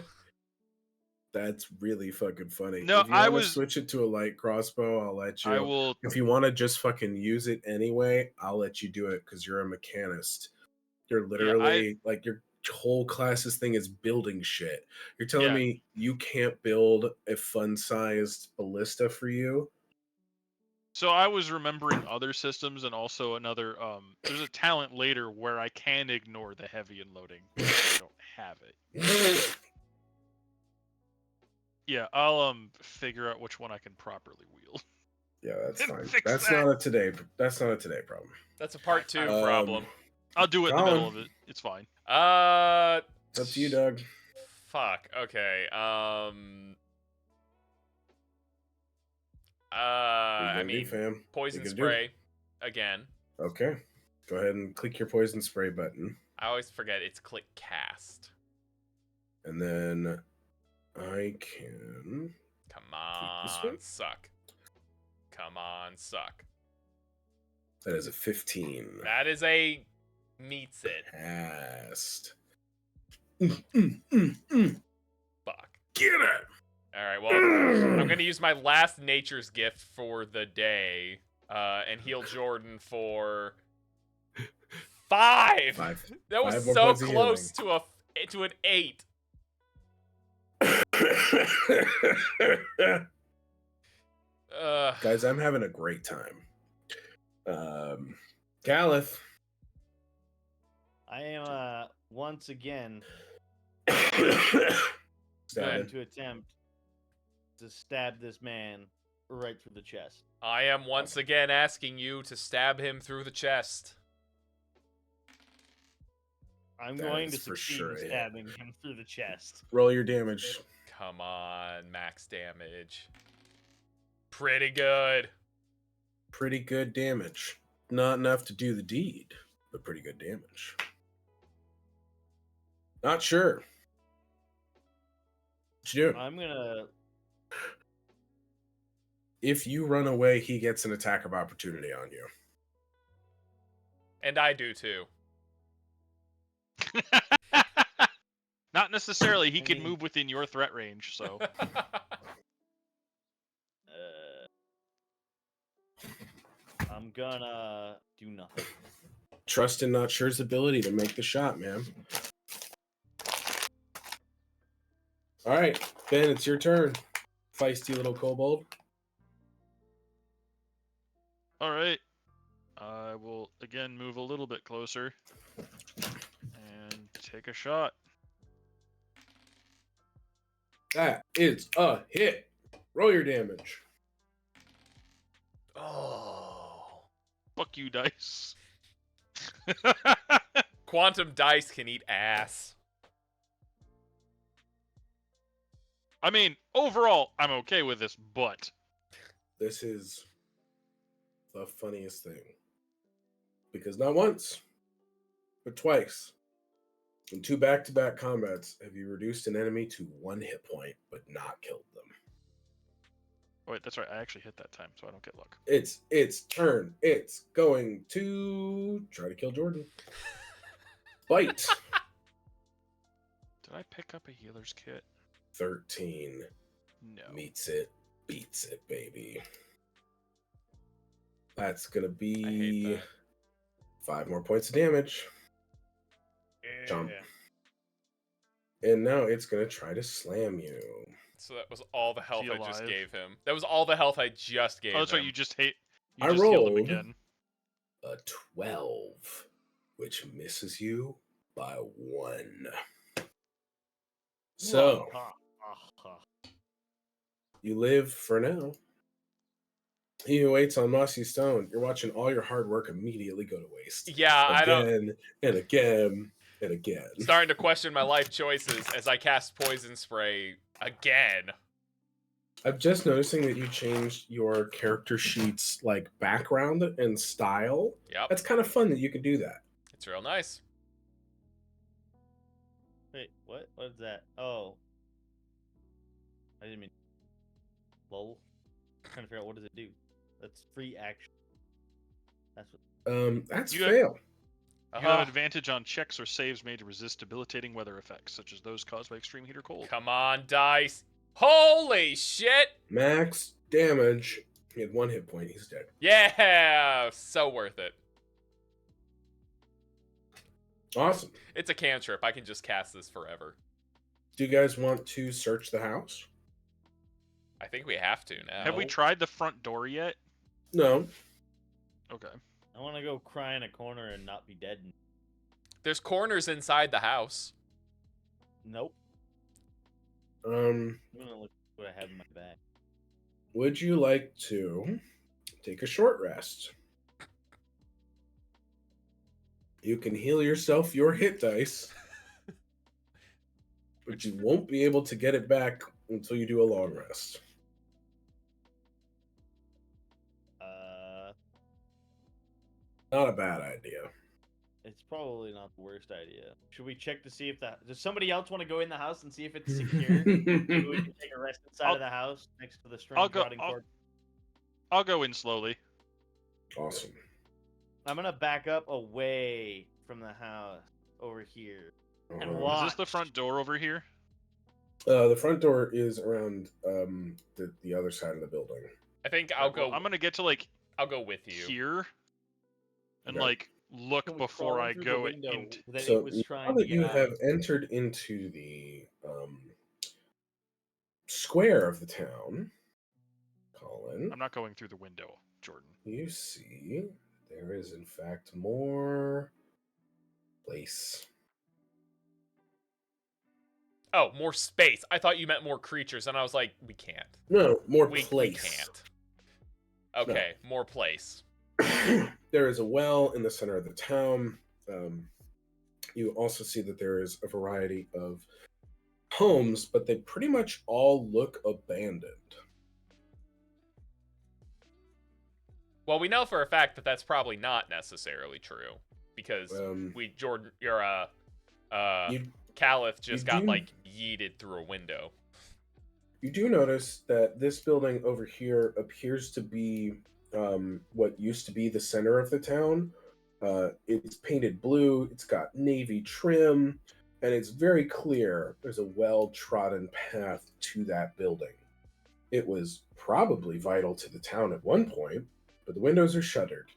That's really fucking funny. No, if you I wanna was- switch it to a light crossbow, I'll let you. I will. If you want to just fucking use it anyway, I'll let you do it because you're a mechanist. You're literally like your whole class's thing is building shit. You're telling Yeah. me you can't build a fun-sized ballista for you? So I was remembering other systems and also another. There's a talent later where I can ignore the heavy and loading. I don't have it. Yeah, I'll figure out which one I can properly wield. Yeah, that's And fine. fix That's that. not a today. That's not a today problem. That's a part 2 Um, problem. I'll do it in the Colin. middle of it. It's fine. It's up to you, Doug. Fuck. Okay. What are you I gonna do, mean, fam? poison What you gonna spray again. do? Okay. Go ahead and click your poison spray button, I always forget it's click cast. and then I can. Come this way? on, suck. Come on, suck. That is a 15. That is a meets it. Passed. Fuck. Get it! Alright, well, I'm going to use my last nature's gift for the day and heal Jordan for 5! 5. That was 5 more so points of close to an 8. Guys, I'm having a great time. Galeth. I am once again Stab going it. to attempt to stab this man right through the chest. I am once again asking you to stab him through the chest. I'm That going to is for succeed sure in a hit. stabbing him through the chest. Roll your damage. Come on, max damage. Pretty good. Pretty good damage. Not enough to do the deed, but pretty good damage. Not sure. What you doing? I'm gonna. If you run away, he gets an attack of opportunity on you. And I do too. Not necessarily. He I can mean- move within your threat range, so. I'm gonna do nothing. Trust in Not Sure's ability to make the shot, man. All right, Ben, it's your turn. Feisty little kobold. All right. I will again move a little bit closer and take a shot. That is a hit. Roll your damage. Oh. Fuck you, dice. Quantum dice can eat ass. I mean, overall, I'm okay with this, but This is the funniest thing. Because not once, but twice, in 2 back-to-back combats, have you reduced an enemy to 1 hit point, but not killed them. wait, that's right. I actually hit that time, so I don't get luck. It's turn. It's going to try to kill Jordan. Bite. Did I pick up a healer's kit? 13. No. Meets it. Beats it, baby. That's going to I hate be that. 5 more points of damage. Jump. Yeah. And now it's going to try to slam you. So that was all the health Is he I just alive? gave him. That was all the health I just gave him. Oh, that's right. You just hate. You I just healed him rolled. again. A 12, which misses you by 1. So, you live for now. He who waits on mossy stone. You're watching all your hard work immediately go to waste. Yeah, I don't. Again and again and again. Starting to question my life choices as I cast poison spray again. I'm just noticing that you changed your character sheet's like background and style. Yep, That's kind of fun that you could do that. it's real nice. Wait, what? What is that? Oh. I didn't mean. Lol. I'm trying to figure out what does it do. That's free action. That's what. That's You got- fail. You have advantage on checks or saves made to resist debilitating weather effects, such as those caused by extreme heat or cold. Come on, dice. Holy shit! Max damage. He had 1 hit point. He's dead. Yeah, so worth it. Awesome. It's a cantrip. I can just cast this forever. Do you guys want to search the house? I think we have to now. Have we tried the front door yet? No. Okay. I want to go cry in a corner and not be dead. There's corners inside the house. Nope. Um, I'm gonna look what I have in my bag. would you like to take a short rest? You can heal yourself your hit dice, but you won't be able to get it back until you do a long rest. Not a bad idea. It's probably not the worst idea. Should we check to see if that? Does somebody else want to go in the house and see if it's secure? Maybe we can take a rest inside of the house next to the strange rotting corpse. I'll go in slowly. Awesome. I'm gonna back up away from the house over here and watch. Is this the front door over here? The front door is around the other side of the building. I think I'll go. I'm gonna get to like. I'll go with you. Here. And Okay. like look before I go into. So now that you have entered into the square of the town, Colin, I'm not going through the window, Jordan. you see there is in fact more place. Oh, more space. I thought you meant more creatures, and I was like, we can't. No, more We place. can't. Okay, more place. There is a well in the center of the town. You also see that there is a variety of homes, but they pretty much all look abandoned. Well, we know for a fact that that's probably not necessarily true because Jordan, Caliph just got like yeeted through a window. You do notice that this building over here appears to be what used to be the center of the town. It's painted blue, it's got navy trim, and it's very clear there's a well-trodden path to that building. It was probably vital to the town at one point, but the windows are shuttered.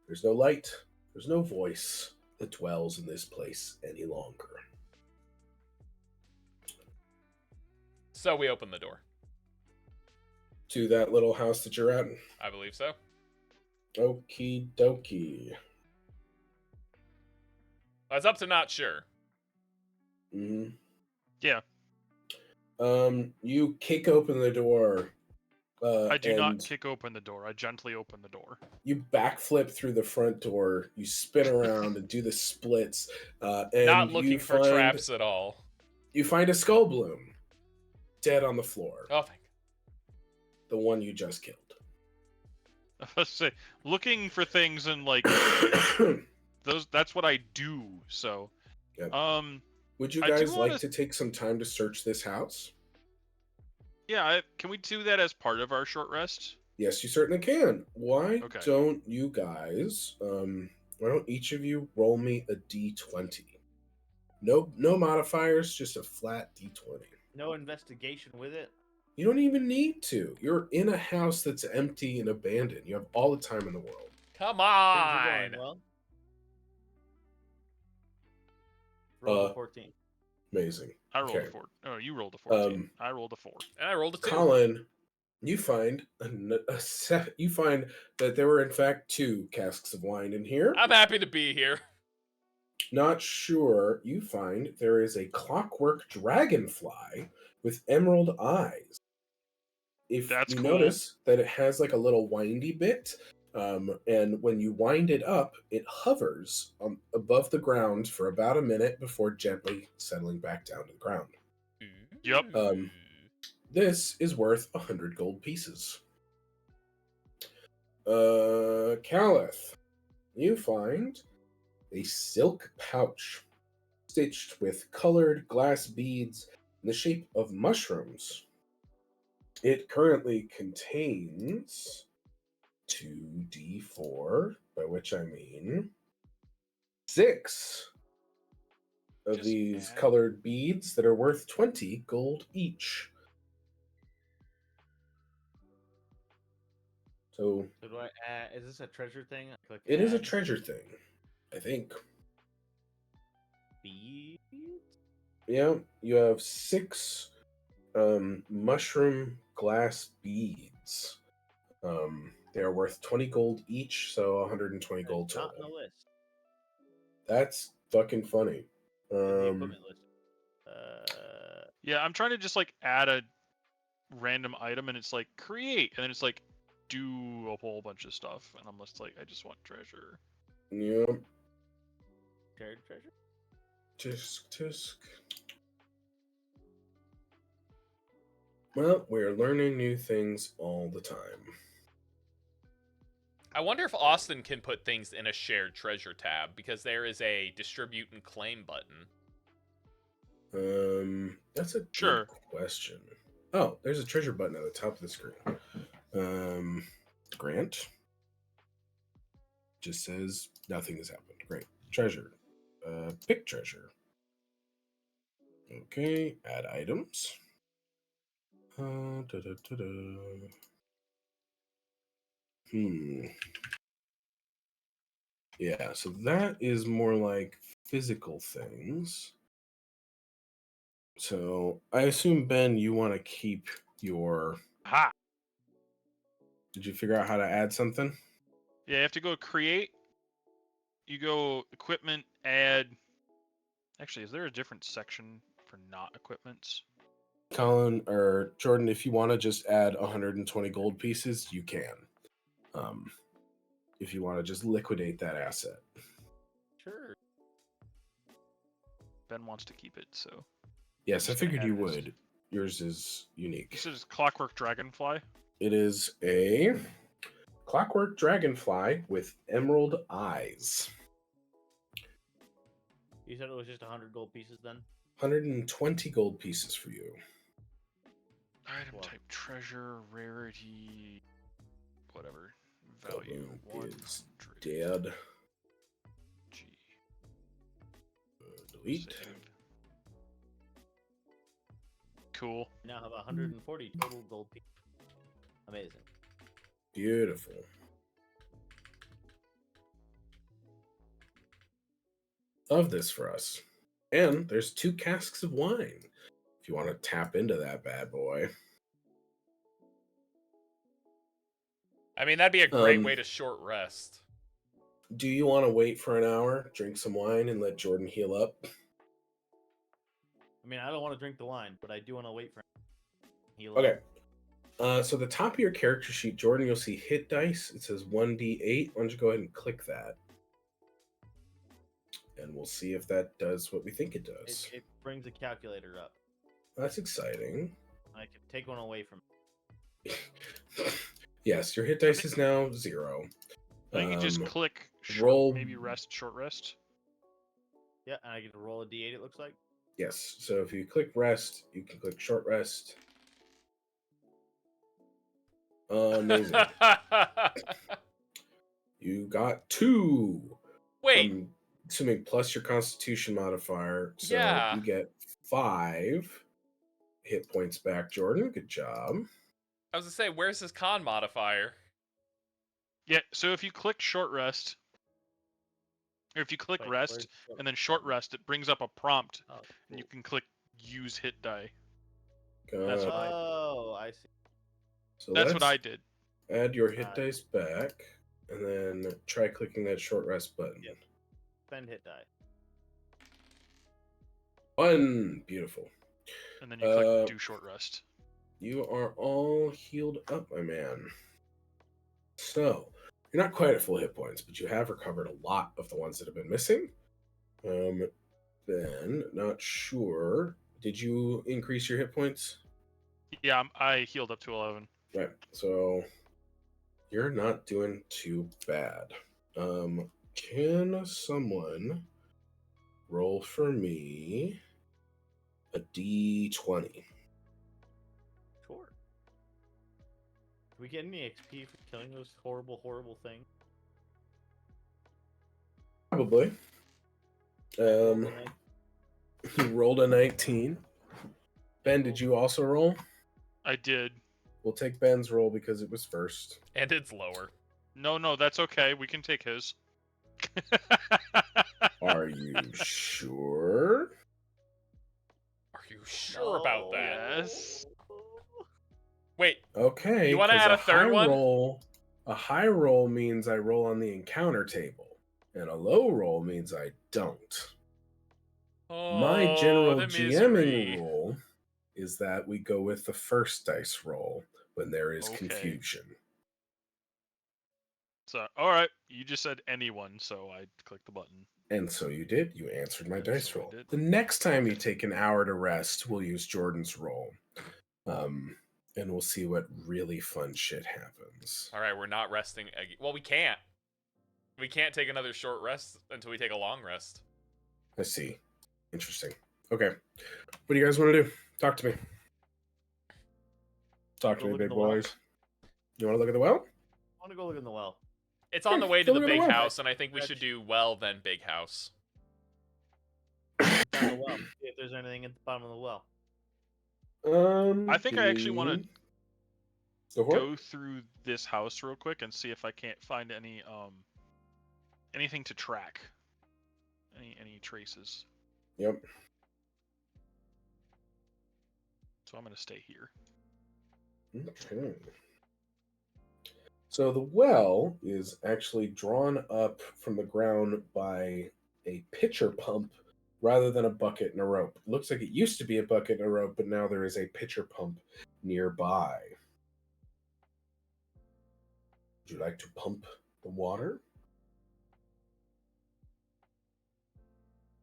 There's no light, there's no voice that dwells in this place any longer. So we open the door. To that little house that you're at? I believe so. Okie dokie. I was up to not sure. Mm-hmm. Yeah. You kick open the door. I do not kick open the door. I gently open the door. You backflip through the front door. You spin around and do the splits. And not looking for traps at all. You find a skull bloom, dead on the floor. Oh, thank God. The one you just killed. I was say, looking for things and like that's what I do. So, yep. Would you guys like to take some time to search this house? Yeah, can we do that as part of our short rest? Yes, you certainly can. Why don't you guys? Why don't each of you roll me a d20? No modifiers, just a flat d20. No investigation with it. You don't even need to. You're in a house that's empty and abandoned. You have all the time in the world. Come on. Well. Roll 14. Amazing. I rolled a 4. Oh, you rolled a 14. I rolled a 4. And I rolled a 2. Colin, you find you find that there were in fact 2 casks of wine in here. I'm happy to be here. Not sure. You find there is a clockwork dragonfly with emerald eyes. If That's you cool. notice that it has like a little windy bit, and when you wind it up, it hovers above the ground for about a minute before gently settling back down to the ground. Yep. This is worth 100 gold pieces. Caliph, you find a silk pouch stitched with colored glass beads in the shape of mushrooms. It currently contains 2d4, by which I mean 6 of these colored beads that are worth 20 gold each. So do I add, is this a treasure thing? It is a treasure thing, I think. Beads? Yeah, you have 6 mushroom glass beads They are worth 20 gold each, so 120 gold Not in the total. list. That's fucking funny. In the equipment list. Yeah, I'm trying to just like add a random item, and it's like create, and then it's like do a whole bunch of stuff, and I'm just like, I just want treasure. Yep. Shared treasure? Tisk. Well, we're learning new things all the time. I wonder if Austin can put things in a shared treasure tab, because there is a distribute and claim button. That's a Sure. good question. Oh, there's a treasure button at the top of the screen. Grant. Just says nothing has happened. Great. Treasure. Pick treasure. Okay, add items. Yeah, so that is more like physical things. So I assume, Ben, you want to keep your... Ha! Did you figure out how to add something? Yeah, you have to go create. You go equipment, add. Actually, is there a different section for not equipments? Colin or Jordan, if you want to just add 120 gold pieces, you can. If you want to just liquidate that asset. Sure. Ben wants to keep it, so. Yes, I Just gonna figured add you it as- would. Yours is unique. This is Clockwork Dragonfly. It is a clockwork dragonfly with emerald eyes. You said it was just 100 gold pieces then? 120 gold pieces for you. Item Wow. type treasure, rarity, whatever. Value Colin is 100. dead. G. Delete. Save. Cool. You now have 140 total gold pieces. Amazing. Beautiful. Love this for us. And there's 2 casks of wine. If you want to tap into that bad boy. I mean, that'd be a great way to short rest. Do you want to wait for an hour, drink some wine, and let Jordan heal up? I mean, I don't want to drink the wine, but I do want to wait for him. Heal Okay. up. So the top of your character sheet, Jordan, you'll see hit dice. It says 1d8. Why don't you go ahead and click that? And we'll see if that does what we think it does. It brings the calculator up. That's exciting. I can take one away from Yes, your hit dice is now 0. I think you just click roll- maybe rest, short rest. Yeah, and I get to roll a d8, it looks like. Yes, so if you click rest, you can click short rest. Amazing. You got 2. Wait, I'm assuming plus your constitution modifier. So Yeah. you get 5 hit points back, Jordan. Good job. I was gonna say, where's his con modifier? Yeah, so if you click short rest, or if you click Wait, rest where's- and then short rest, it brings up a prompt, Oh, and you cool. can click use hit die. Good. That's what I- Oh, I see. So That's what let's I did. add your hit Alright. dice back, and then try clicking that short rest button. Yep. Spend hit die. 1. Beautiful. And then you click Uh, do short rest. You are all healed up, my man. So, you're not quite at full hit points, but you have recovered a lot of the ones that have been missing. Then, not sure. Did you increase your hit points? Yeah, I healed up to 11. Right. So, you're not doing too bad. Can someone roll for me a d20? Sure. Do we get any XP for killing those horrible, horrible things? Probably. You rolled a 19. Ben, did you also roll? I did. We'll take Ben's roll because it was first. And it's lower. No, that's okay. We can take his. Are you sure? Are you sure about that? Yes. Wait, Okay. You wanna 'cause add a third high one? Roll A high roll means I roll on the encounter table, and a low roll means I don't. My Oh, general the GMing misery. rule is that we go with the first dice roll when there is Okay. confusion. So, all right, you just said anyone, so I clicked the button. And so you did. You answered my And dice so I roll. did. The next time you Okay. take an hour to rest, we'll use Jordan's roll. And we'll see what really fun shit happens. All right, we're not resting. Well, we can't. We can't take another short rest until we take a long rest. I see. Interesting. Okay. What do you guys want to do? Talk to me. Talk to Go me, look at big the well. boys. You want to look at the well? I want to go look in the well. It's on the way to Go the look at the big well. house, and I think we should do well then big house. Down the well. See if there's anything at the bottom of the well. I think I actually want to to go through this house real quick and see if I can't find any anything to track. Any traces. Yep. So I'm gonna stay here. Okay. So the well is actually drawn up from the ground by a pitcher pump rather than a bucket and a rope. It looks like it used to be a bucket and a rope, but now there is a pitcher pump nearby. Would you like to pump the water?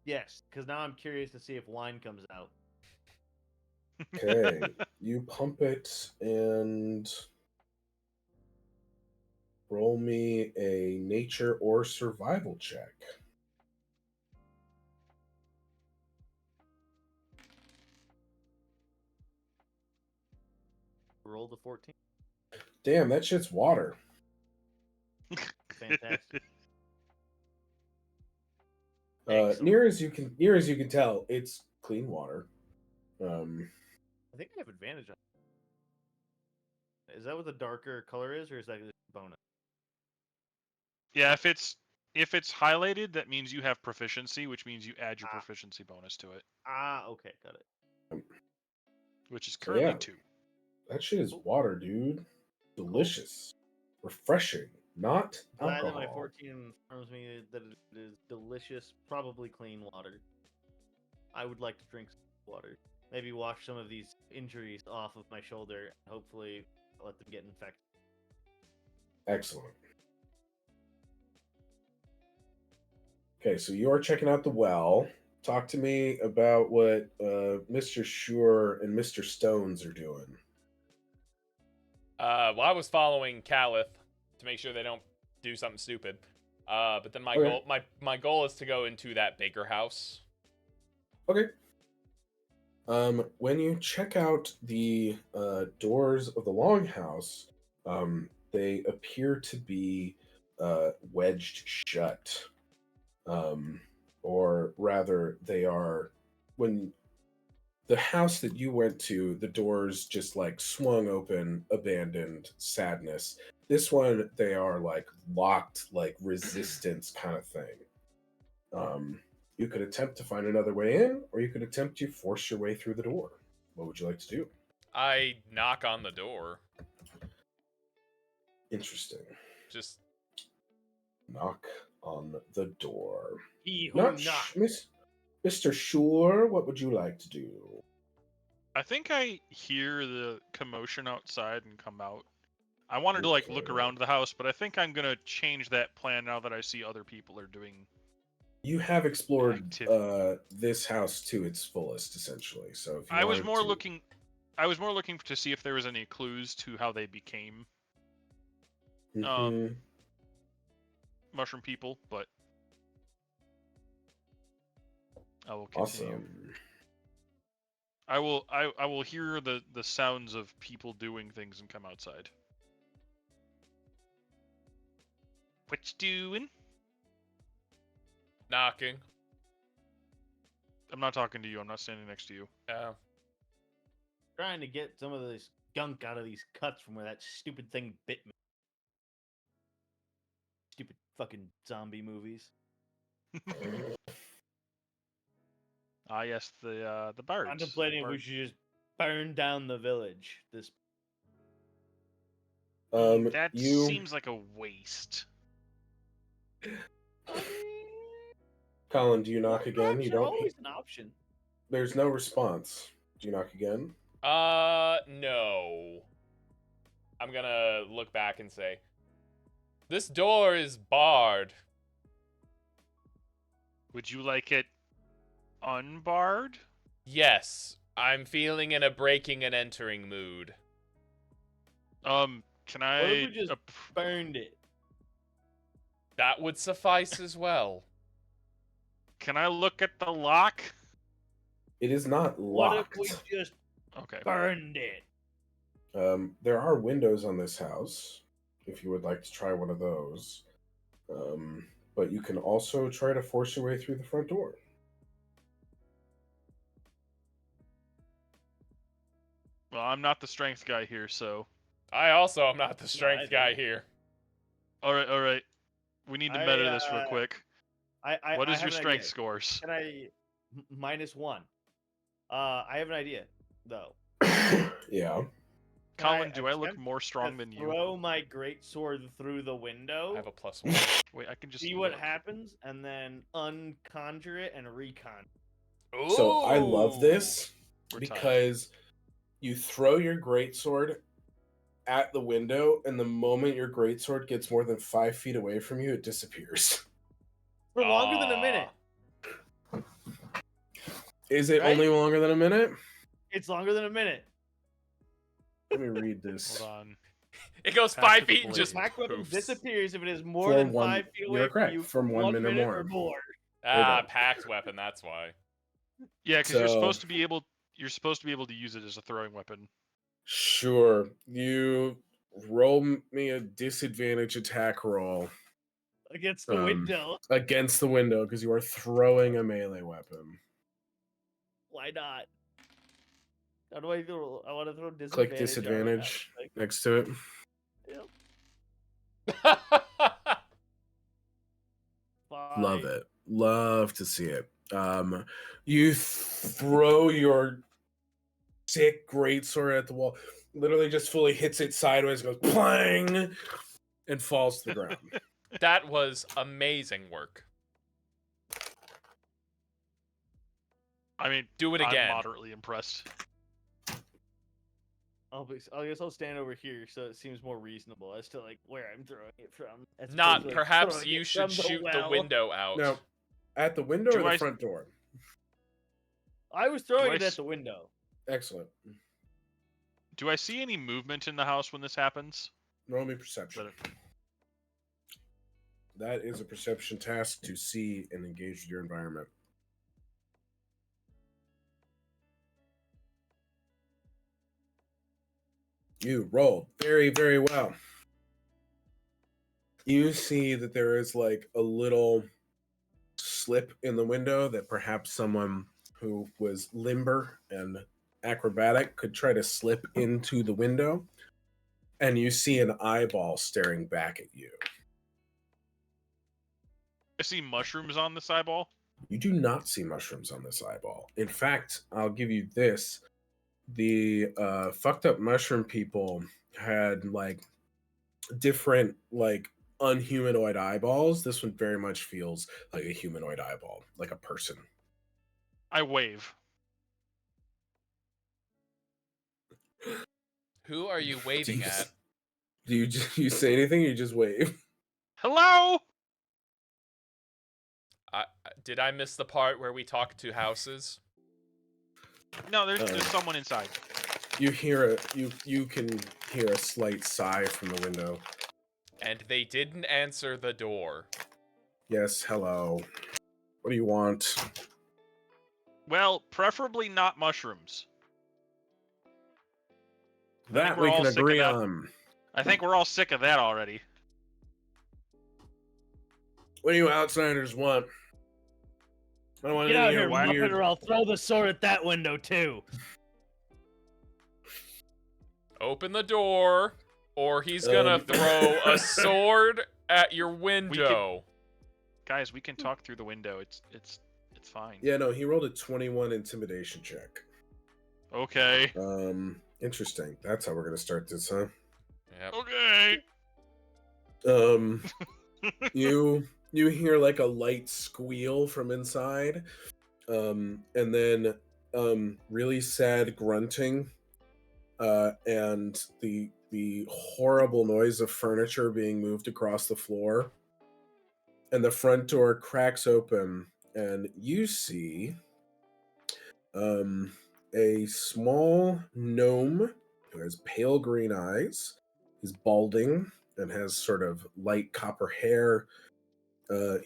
Yes, because now I'm curious to see if wine comes out. Okay. You pump it and roll me a nature or survival check. Roll the 14. Damn, that shit's water. Fantastic. Near as you can tell, it's clean water. I think I have advantage on it. Is that what the darker color is, or is that just a bonus? Yeah, if it's highlighted, that means you have proficiency, which means you add your proficiency bonus to it, Okay, got it. which is So, currently yeah. 2. That shit is water, dude. Delicious. Refreshing. Not Glad that my alcohol. 14 informs me that it is delicious, probably clean water. I would like to drink some water. Maybe wash some of these injuries off of my shoulder, and hopefully let them get infected. Excellent. Okay, so you are checking out the well. Talk to me about what Mr. Shure and Mr. Stones are doing. Well, I was following Caliph to make sure they don't do something stupid. But then my goal is to go into that baker house. Okay. When you check out the doors of the longhouse, they appear to be wedged shut. Or rather, they are, when the house that you went to, the doors just like swung open, abandoned, sadness. This one, they are like locked, like resistance kind of thing. You could attempt to find another way in, or you could attempt to force your way through the door. What would you like to do? I knock on the door. Interesting. Just Knock on the door. He who Not knocks. Mr. Shure, what would you like to do? I think I hear the commotion outside and come out. I wanted to like look Okay. around the house, but I think I'm gonna change that plan now that I see other people are doing. You have explored Activity. this house to its fullest, essentially. So if you I was wanted more to... looking to see if there was any clues to how they became Mhm. mushroom people, but I will continue. Awesome. I will hear the sounds of people doing things and come outside. What you doing? knocking. I'm not talking to you. I'm not standing next to you. Trying to get some of this gunk out of these cuts from where that stupid thing bit me. Stupid fucking zombie movies. Ah, yes, the birds. Contemplating if we should just burn down the village. This That you seems like a waste. Colin, do you knock again? You don't. Always an option. There's no response. Do you knock again? No. I'm gonna look back and say, this door is barred. Would you like it unbarred? Yes, I'm feeling in a breaking and entering mood. Can What I? if we just burned it? That would suffice as well. Can I look at the lock? It is not What locked. if we just Okay. burned it? There are windows on this house, if you would like to try one of those. But you can also try to force your way through the front door. Well, I'm not the strength guy here, so. I also am not the strength either. guy here. All right. We need to meta this real quick. What is your strength scores? Can I -1? I have an idea though. Yeah. Colin, do I look attempt more strong to than you? Throw my greatsword through the window. I have a +1. Wait, I can just See what look. happens, and then unconjure it and recon. So I love this We're because you throw your greatsword at the window, and the moment your greatsword gets more than 5 feet away from you, it disappears. For longer than a minute. Is it Right? only longer than a minute? It's longer than a minute. Let me read this. Hold on. It goes Pass 5 to the feet and blade. just Black weapon poofs. disappears if it is more For than one- 5 feet you're away from correct, you from 1 minute more. or more. Packed weapon, that's why. Yeah, because you're So- supposed to be able. You're supposed to be able to use it as a throwing weapon. Sure. You roll me a disadvantage attack roll Against the window. against the window because you are throwing a melee weapon. Why not? How do I throw? I want to throw disadvantage. Click disadvantage next to it. Love it. Love to see it. You throw your sick greatsword at the wall. Literally just fully hits it sideways, goes plang, and falls to the ground. That was amazing work. I mean, Do it again. I'm moderately impressed. I guess I'll stand over here so it seems more reasonable as to like where I'm throwing it from. as Not, opposed to, like, perhaps throwing you it should from the shoot the well. window out. Now, at the window Do or the I- front door? I was throwing Do I it s- at the window. Excellent. Do I see any movement in the house when this happens? Roll me perception. That is a perception task to see and engage with your environment. You rolled very, very well. You see that there is like a little slip in the window that perhaps someone who was limber and acrobatic could try to slip into the window. And you see an eyeball staring back at you. I see mushrooms on this eyeball. You do not see mushrooms on this eyeball. In fact, I'll give you this. The fucked up mushroom people had like different like unhumanoid eyeballs. This one very much feels like a humanoid eyeball, like a person. I wave. Who are you waving at? Do you say anything or you just wave? Hello? Did I miss the part where we talked to houses? No, there's someone inside. You hear you can hear a slight sigh from the window. And they didn't answer the door. Yes, hello. What do you want? Well, preferably not mushrooms. That we're we all can sick of agree that. on. I think we're all sick of that already. What do you outsiders want? I don't want Get any out of here, your Muppet, weird... or I'll throw the sword at that window too. Open the door, or he's gonna throw a sword at your window. Guys, we can talk through the window. It's fine. Yeah, no, he rolled a 21 intimidation check. Okay. Interesting. That's how we're gonna start this, huh? Yep. Okay. You hear like a light squeal from inside, and then really sad grunting, and the horrible noise of furniture being moved across the floor, and the front door cracks open, and you see a small gnome who has pale green eyes. He's balding and has sort of light copper hair.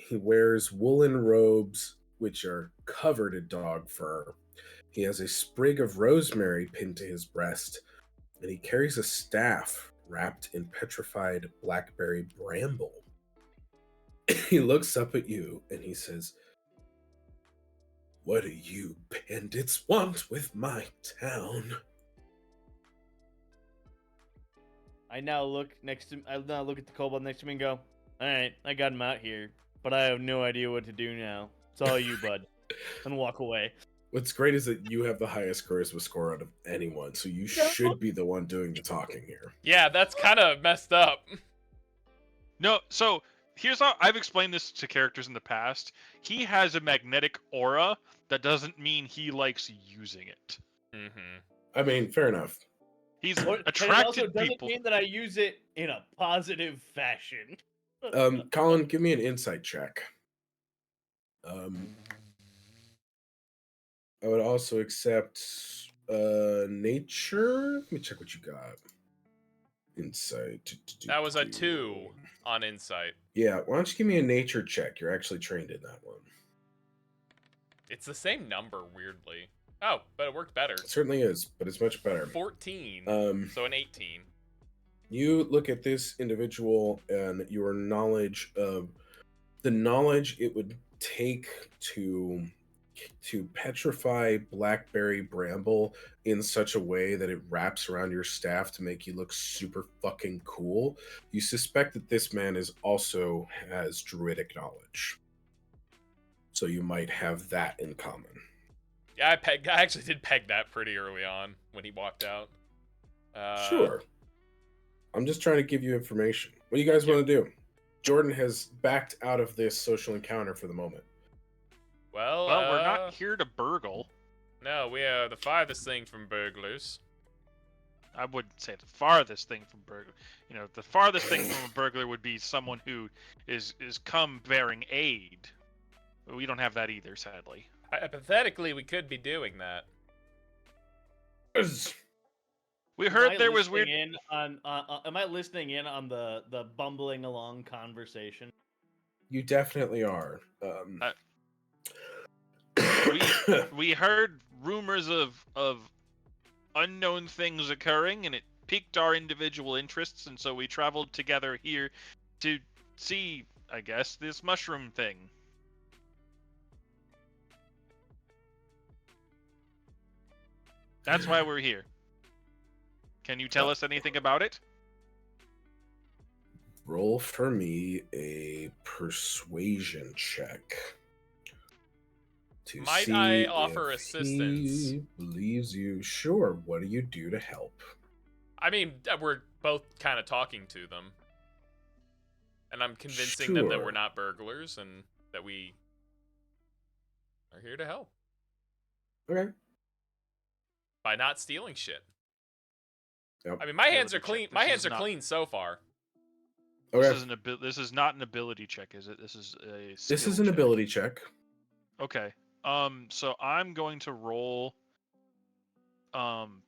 He wears woolen robes, which are covered in dog fur. He has a sprig of rosemary pinned to his breast, and he carries a staff wrapped in petrified blackberry bramble. He looks up at you and he says, "What do you bandits want with my town?" I now look at the kobold next to me and go, "All right, I got him out here, but I have no idea what to do now. It's all you, bud," and walk away. What's great is that you have the highest charisma score out of anyone, so you should be the one doing the talking here. Yeah, that's kind of messed up. No, so here's how I've explained this to characters in the past. He has a magnetic aura. That doesn't mean he likes using it. Mm-hmm. I mean, fair enough. He's But it also attracted doesn't people. mean that I use it in a positive fashion. Colin, give me an insight check. I would also accept nature. Let me check what you got. Insight. That was a 2 on insight. Yeah, why don't you give me a nature check? You're actually trained in that one. It's the same number, weirdly. Oh, but it worked better. It certainly is, but it's much better. 14. So an 18. You look at this individual and your knowledge of the knowledge it would take to petrify blackberry bramble in such a way that it wraps around your staff to make you look super fucking cool. You suspect that this man also has druidic knowledge. So you might have that in common. Yeah, I actually did peg that pretty early on when he walked out. Sure. I'm just trying to give you information. What do you guys want to do? Jordan has backed out of this social encounter for the moment. Well, we're not here to burgle. No, we are the farthest thing from burglars. I wouldn't say the farthest thing from burglar. You know, the farthest thing from a burglar would be someone who is come bearing aid. We don't have that either, sadly. Hypothetically, we could be doing that. We heard there was weird. Am I listening in on the bumbling along conversation? You definitely are. We heard rumors of unknown things occurring, and it piqued our individual interests, and so we traveled together here to see, I guess, this mushroom thing. That's why we're here. Can you tell us anything about it? Roll for me a persuasion check. Might I offer assistance? He believes you. Sure. What do you do to help? I mean, we're both kind of talking to them. And I'm convincing them that we're not burglars and that we are here to help. Okay. By not stealing shit. Yep. I mean, my hands are clean. My hands are clean so far. Okay. This is not an ability check, is it? This is a skill This is an check. ability check. Okay. So I'm going to roll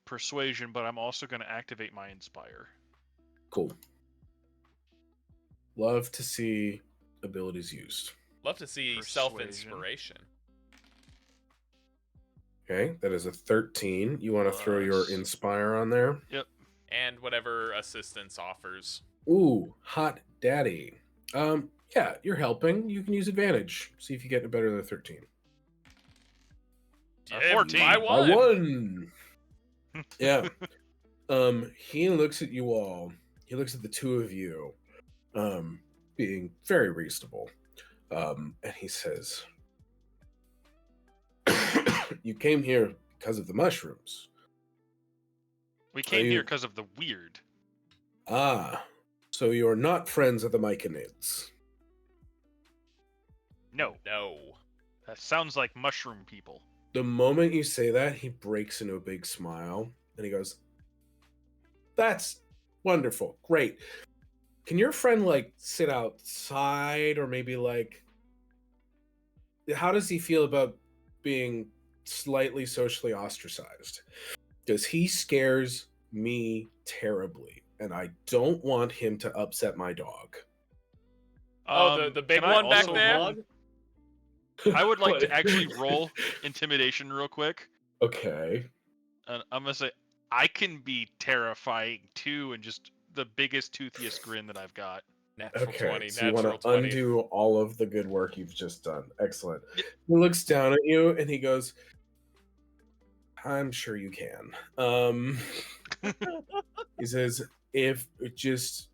persuasion, but I'm also going to activate my inspire. Cool. Love to see abilities used. Love to see self-inspiration. Okay, that is a 13. You want to throw your inspire on there? Yep. And whatever assistance offers. Ooh, hot daddy. Yeah, you're helping. You can use advantage. See if you get a better than a 13. 14. I won. I won. Yeah. He looks at you all. He looks at the two of you, being very reasonable. And he says, "You came here because of the mushrooms." We came here because of the weird. Ah, so you're not friends of the Myconids. No, No. that sounds like mushroom people. The moment you say that, he breaks into a big smile, and he goes, "That's wonderful. Great. Can your friend, like, sit outside, or maybe, like, how does he feel about being slightly socially ostracized? Because he scares me terribly, and I don't want him to upset my dog." Oh, the big can I one back also there? roll- I would like to What? actually roll intimidation real quick. Okay. And I'm gonna say I can be terrifying too, and just the biggest toothiest grin that I've got. Natural Okay, 20, so you natural want to 20. undo all of the good work you've just done. Excellent. Y- He looks down at you and he goes, "I'm sure you can." He says, "If it just..."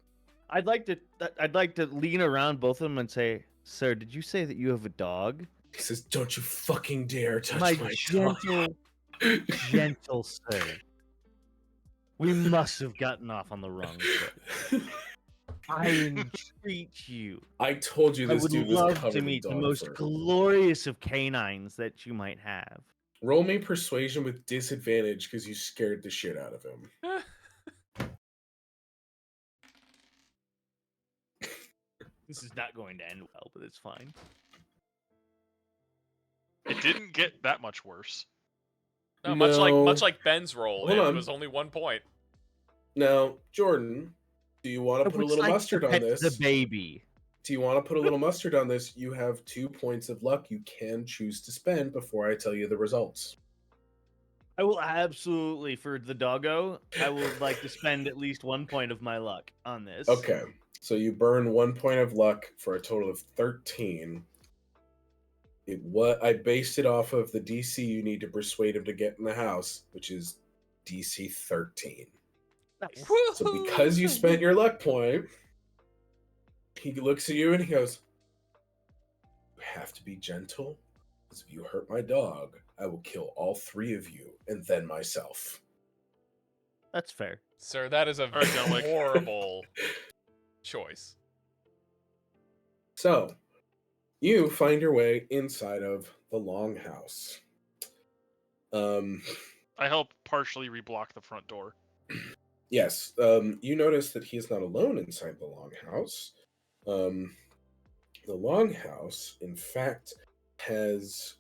I'd like to lean around both of them and say, "Sir, did you say that you have a dog?" He says, "Don't you fucking dare touch My my gentle, gentle sir. We must have gotten off on the wrong foot. I entreat you. I told you I this would dude was love covered to in meet the dog most fur. glorious of canines that you might have." Roll me persuasion with disadvantage because you scared the shit out of him. This is not going to end well, but it's fine. It didn't get that much worse. No, No. much like Ben's roll, Hold it on. was only 1 point. Now, Jordan, do you want I to put a would little like to mustard on pet this? the baby. Do you want to put a little mustard on this? You have 2 points of luck you can choose to spend before I tell you the results. I will absolutely, for the doggo, I would like to spend at least 1 point of my luck on this. Okay, so you burn 1 point of luck for a total of 13. I based it off of the DC you need to persuade him to get in the house, which is DC 13. Nice. So because you spent your luck point, he looks at you and he goes, "You have to be gentle, because if you hurt my dog, I will kill all 3 of you and then myself." That's fair. Sir, that is a All right, John Wick. horrible choice. So, you find your way inside of the longhouse. I help partially reblock the front door. Yes, you notice that he is not alone inside the longhouse. The longhouse, in fact, has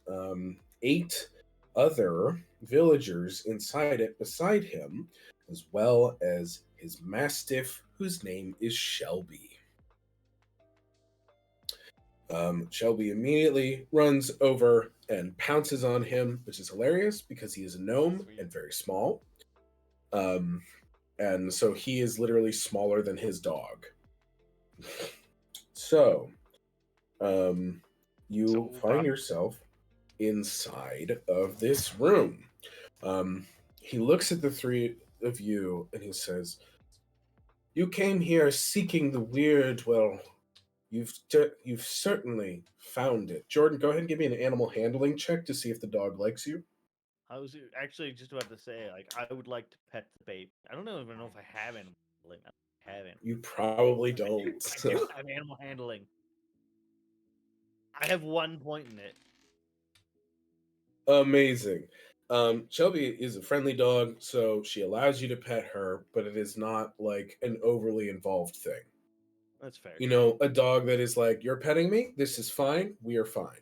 8 other villagers inside it beside him, as well as his mastiff, whose name is Shelby. Shelby immediately runs over and pounces on him, which is hilarious because he is a gnome Sweet. and very small. And so he is literally smaller than his dog. So, you So, find yourself inside of this room. He looks at the 3 of you and he says, "You came here seeking the weird. Well, you've certainly found it." Jordan, go ahead and give me an animal handling check to see if the dog likes you. I was actually just about to say, like, I would like to pet the baby. I don't even know if I have animal handling. I haven't. You probably don't. I do have animal handling. I have 1 point in it. Amazing. Shelby is a friendly dog, so she allows you to pet her, but it is not like an overly involved thing. That's fair. You know, a dog that is like, "You're petting me, this is fine, we are fine."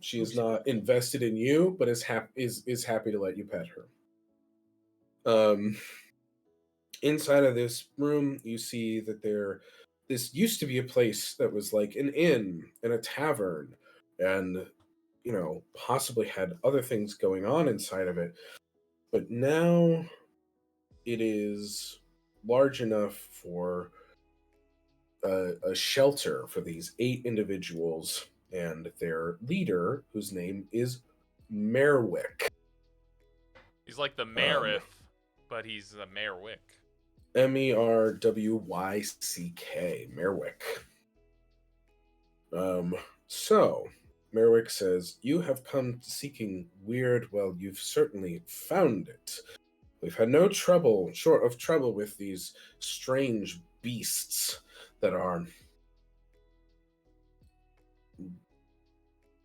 She is not invested in you, but is happy to let you pet her. Inside of this room, you see that this used to be a place that was like an inn and a tavern, and possibly had other things going on inside of it. But now it is large enough for a shelter for these 8 individuals and their leader, whose name is Merwick. He's like the Merith, but he's a Merwick. Merwyck. Merwick. So Merwick says, "You have come seeking weird. Well, you've certainly found it. We've had no trouble, short of trouble, with these strange beasts that are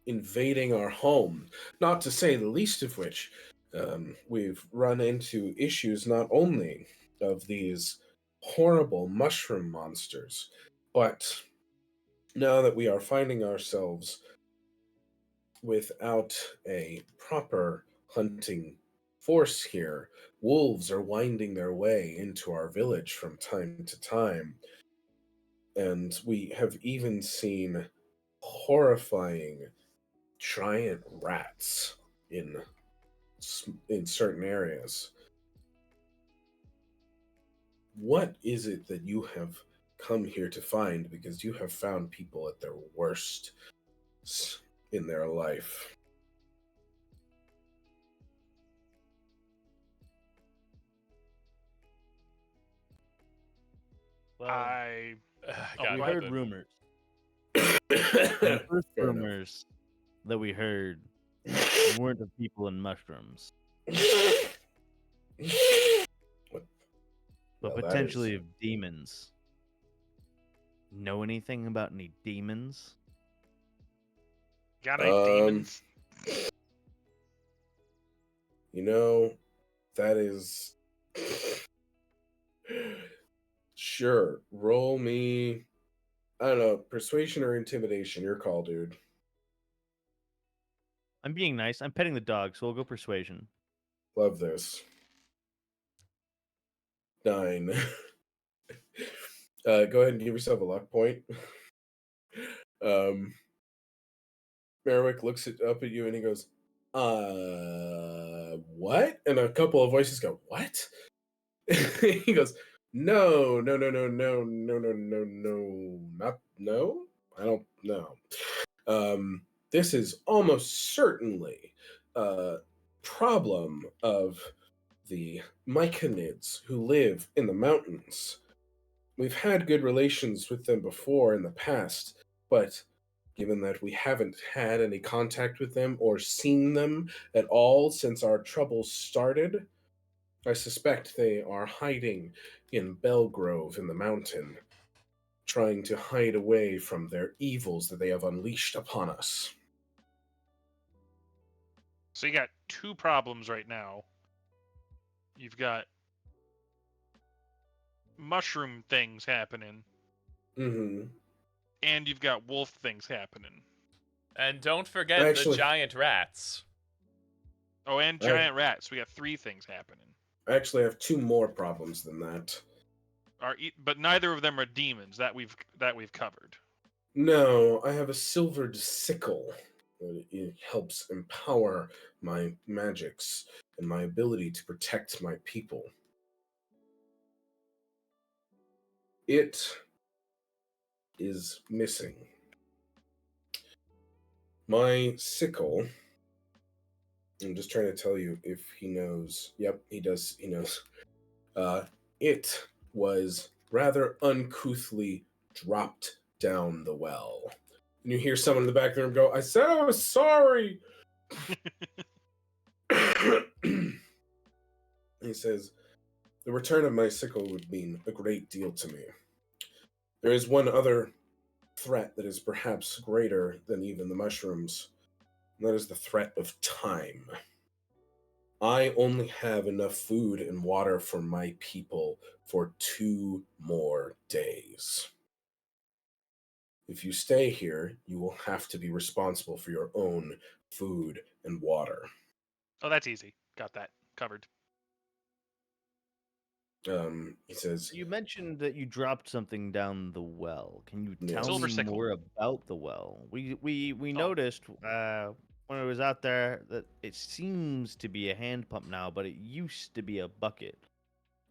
invading our home. Not to say the least of which, we've run into issues not only of these horrible mushroom monsters, but now that we are finding ourselves without a proper hunting force here, wolves are winding their way into our village from time to time. And we have even seen horrifying giant rats in certain areas. What is it that you have come here to find? Because you have found people at their worst in their life. Well, I God, we go heard ahead. rumors. Fair The first enough. rumors that we heard weren't of people and mushrooms, What? but Well, that potentially is- of demons. Know anything about any demons? Got any Um, demons? You know, that is. Sure, roll me. I don't know, persuasion or intimidation. Your call, dude. I'm being nice. I'm petting the dog, so we'll go persuasion. Love this. 9. Go ahead and give yourself a luck point. Merrick looks up at you and he goes, what? And a couple of voices go, what? He goes, no, no, no, no, no, no, no, no, no, not, no? I don't know. This is almost certainly a problem of the myconids who live in the mountains. We've had good relations with them before in the past, but given that we haven't had any contact with them or seen them at all since our troubles started, I suspect they are hiding in Belgrove in the mountain, trying to hide away from their evils that they have unleashed upon us. So you got two problems right now. You've got mushroom things happening, Mm-hmm. and you've got wolf things happening. And don't forget Actually- the giant rats. Oh, and giant rats. We got three things happening. I actually have 2 more problems than that. But neither of them are demons that we've covered. No, I have a silvered sickle. It helps empower my magics and my ability to protect my people. It is missing. My sickle, I'm just trying to tell you if he knows. Yep, he does. He knows. It was rather uncouthly dropped down the well. And you hear someone in the back of the room go, I said I was sorry. He says, the return of my sickle would mean a great deal to me. There is one other threat that is perhaps greater than even the mushrooms, and that is the threat of time. I only have enough food and water for my people for 2 more days. If you stay here, you will have to be responsible for your own food and water. Oh, that's easy. Got that covered. He says, You mentioned that you dropped something down the well. Can you Yeah. tell Silver me sickle. more about the well? We Oh. noticed when I was out there that it seems to be a hand pump now, but it used to be a bucket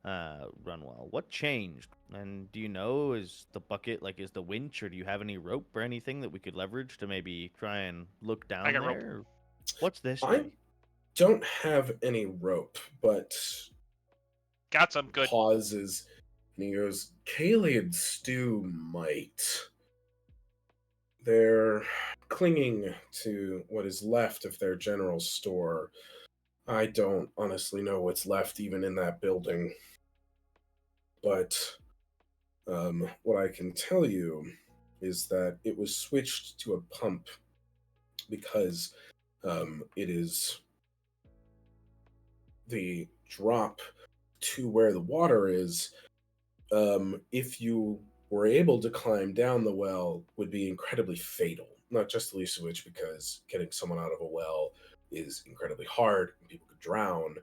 run well. What changed? And do you know, is the bucket is the winch, or do you have any rope or anything that we could leverage to maybe try and look down got rope. there? What's this? I don't have any rope, but Got some good. pauses and he goes, Kaled stew might. They're clinging to what is left of their general store. I don't honestly know what's left even in that building. But what I can tell you is that it was switched to a pump because it is the drop to where the water is. If you were able to climb down the well, would be incredibly fatal. Not just the least of which because getting someone out of a well is incredibly hard and people could drown.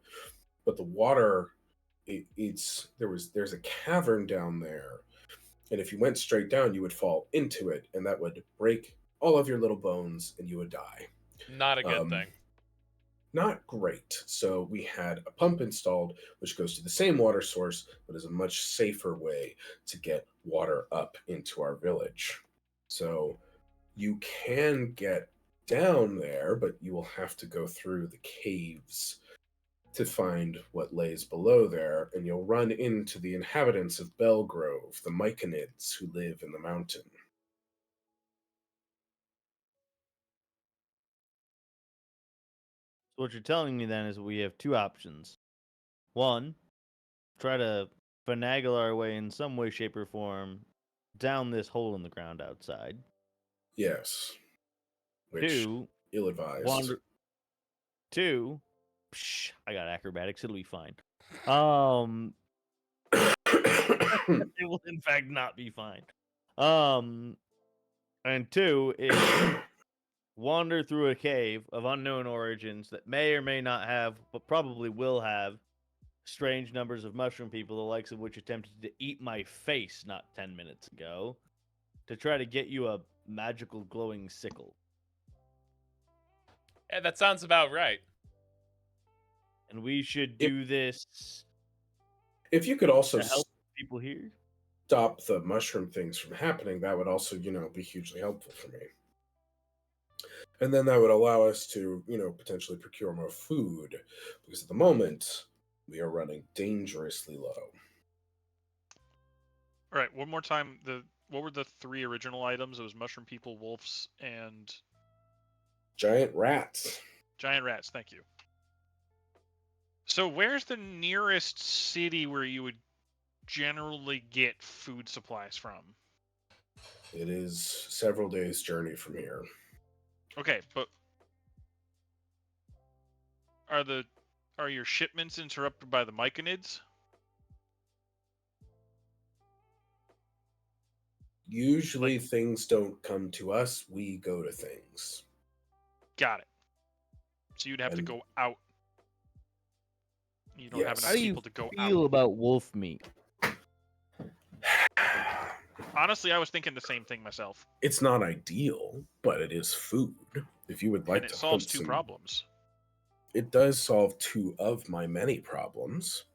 But the water, there's a cavern down there, and if you went straight down, you would fall into it, and that would break all of your little bones, and you would die. Not a good Um, thing. Not great. So we had a pump installed, which goes to the same water source, but is a much safer way to get water up into our village. So you can get down there, but you will have to go through the caves to find what lays below there, and you'll run into the inhabitants of Belgrove, the Myconids who live in the mountain. So what you're telling me then is we have two options. One, try to finagle our way in some way, shape, or form down this hole in the ground outside. Yes. Which, Two, ill-advised. wander. Two, I got acrobatics. It'll be fine. It will in fact not be fine. And two is wander through a cave of unknown origins that may or may not have, but probably will have, strange numbers of mushroom people, the likes of which attempted to eat my face not 10 minutes ago, to try to get you a magical glowing sickle. Yeah, that sounds about right. And we should do this If you could also to help people here. stop the mushroom things from happening, that would also, be hugely helpful for me. And then that would allow us to, potentially procure more food, because at the moment we are running dangerously low. All right, one more time. What were the three original items? It was mushroom people, wolves, and Giant rats. giant rats. Thank you. So where's the nearest city where you would generally get food supplies from? It is several days' journey from here. Okay, but are your shipments interrupted by the Myconids? Usually things don't come to us, we go to things. Got it. So you'd have to And- go out. You don't have Yes. enough How do you people to go feel out. about wolf meat? Honestly, I was thinking the same thing myself. It's not ideal, but it is food. If you would like And it to solves hunt two some, problems. it does solve two of my many problems.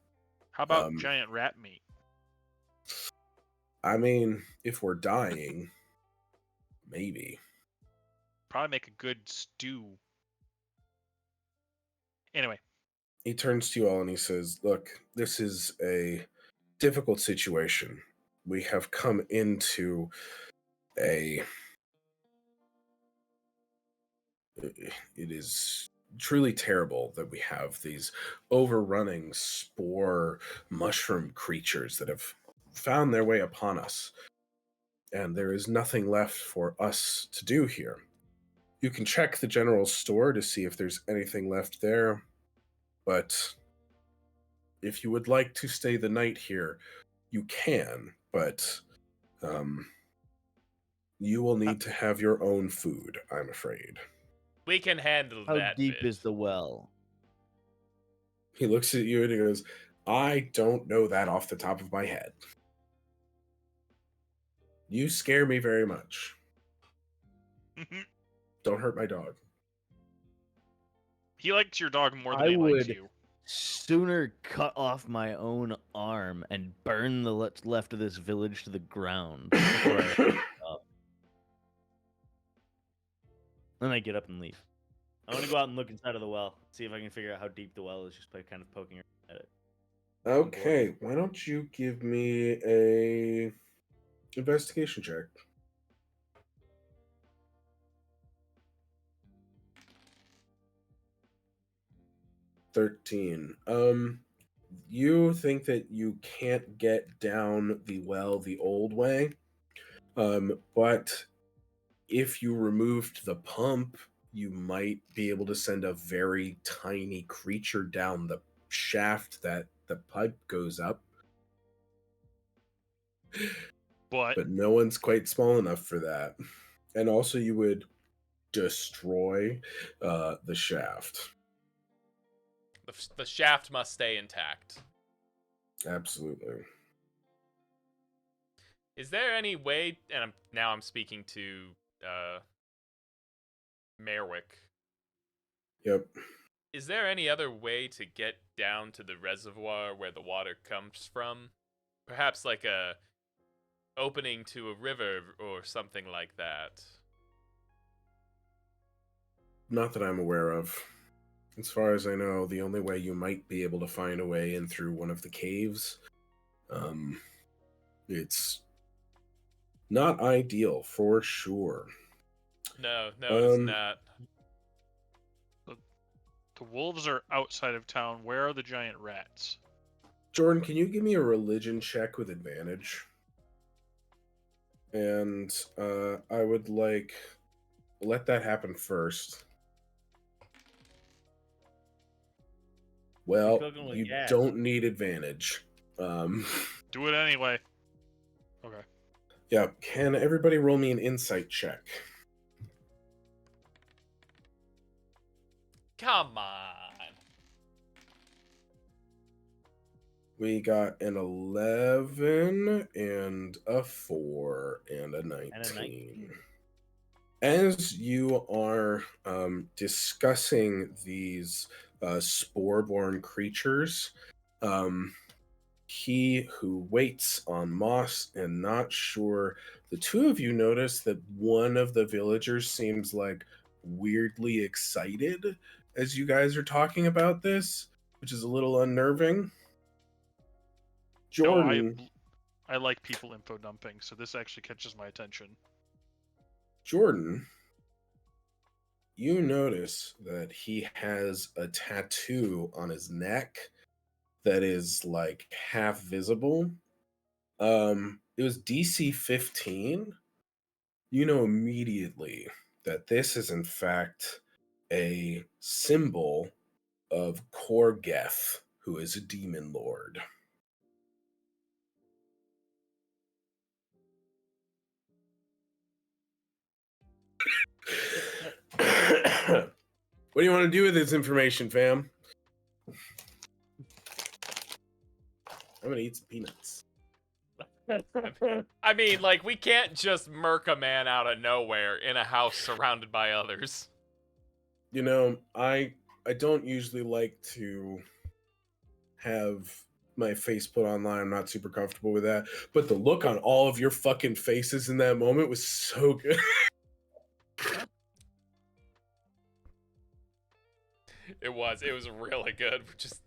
How about giant rat meat? I mean, if we're dying, maybe. Probably make a good stew. Anyway. He turns to you all and he says, "Look, this is a difficult situation. We have come into it is truly terrible that we have these overrunning spore mushroom creatures that have found their way upon us. And there is nothing left for us to do here. You can check the general store to see if there's anything left there, but if you would like to stay the night here, you can, but you will need to have your own food, I'm afraid." We can handle How that. deep Viv. is the well? He looks at you and he goes, "I don't know that off the top of my head. You scare me very much. Don't hurt my dog." He likes your dog more than I he likes would you. sooner cut off my own arm and burn the left of this village to the ground before I up. Then I get up and leave. I want to go out and look inside of the well, see if I can figure out how deep the well is, just by kind of poking at it. Okay, why don't you give me a investigation check? 13. You think that you can't get down the well the old way, but if you removed the pump, you might be able to send a very tiny creature down the shaft that the pipe goes up. But No one's quite small enough for that. And also, you would destroy the shaft. The shaft must stay intact. Absolutely. Is there any way, and now I'm speaking to Merwick. Yep. Is there any other way to get down to the reservoir where the water comes from? Perhaps like a opening to a river or something like that. Not that I'm aware of. As far as I know, the only way you might be able to find a way in through one of the caves, it's not ideal for sure. No, it's not. The wolves are outside of town. Where are the giant rats? Jordan, can you give me a religion check with advantage? And I would let that happen first. Well, cooking with you gas. don't need advantage. Do it anyway. Okay. Yeah, can everybody roll me an insight check? Come on. We got an 11 and a 4 and a 19. And a 19. As you are discussing these spore-borne creatures, he who waits on moss and not sure, the two of you notice that one of the villagers seems like weirdly excited as you guys are talking about this, which is a little unnerving. Jordan, No, I like people info dumping, so this actually catches my attention. Jordan, you notice that he has a tattoo on his neck that is like half visible. It was DC 15. You know immediately that this is in fact a symbol of Korgeth, who is a demon lord. What do you want to do with this information, fam? I'm gonna eat some peanuts. I mean, like, we can't just murk a man out of nowhere in a house surrounded by others. You know, I don't usually like to have my face put online. I'm not super comfortable with that. But the look on all of your fucking faces in that moment was so good. It was really good. Just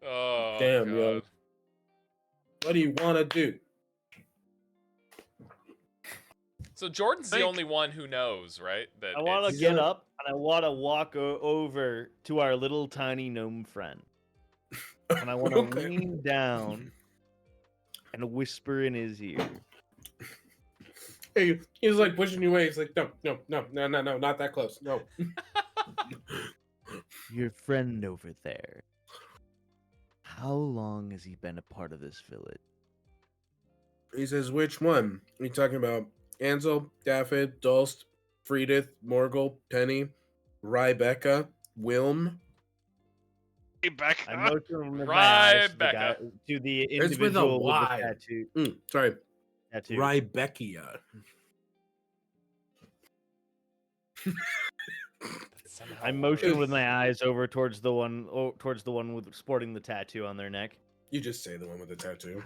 oh, damn, God. yo. What do you want to do? So Jordan's the only one who knows, right? That I want to it's- get up and I want to walk over to our little tiny gnome friend. And I want to Okay. lean down and whisper in his ear. Hey, he's like pushing you away. He's like, no, not that close. No. Your friend over there. How long has he been a part of this village? He says, which one? Are you talking about Ansel, Daffod, Dulst, Friedith, Morgul, Penny, Rybecca, Wilm? Rebecca. I motion with my eyes to the, Rebecca. to the It's with a individual with the Y. tattoo. Sorry, tattoo. Rybeckia. I motion with my eyes over towards the one with sporting the tattoo on their neck. You just say the one with the tattoo.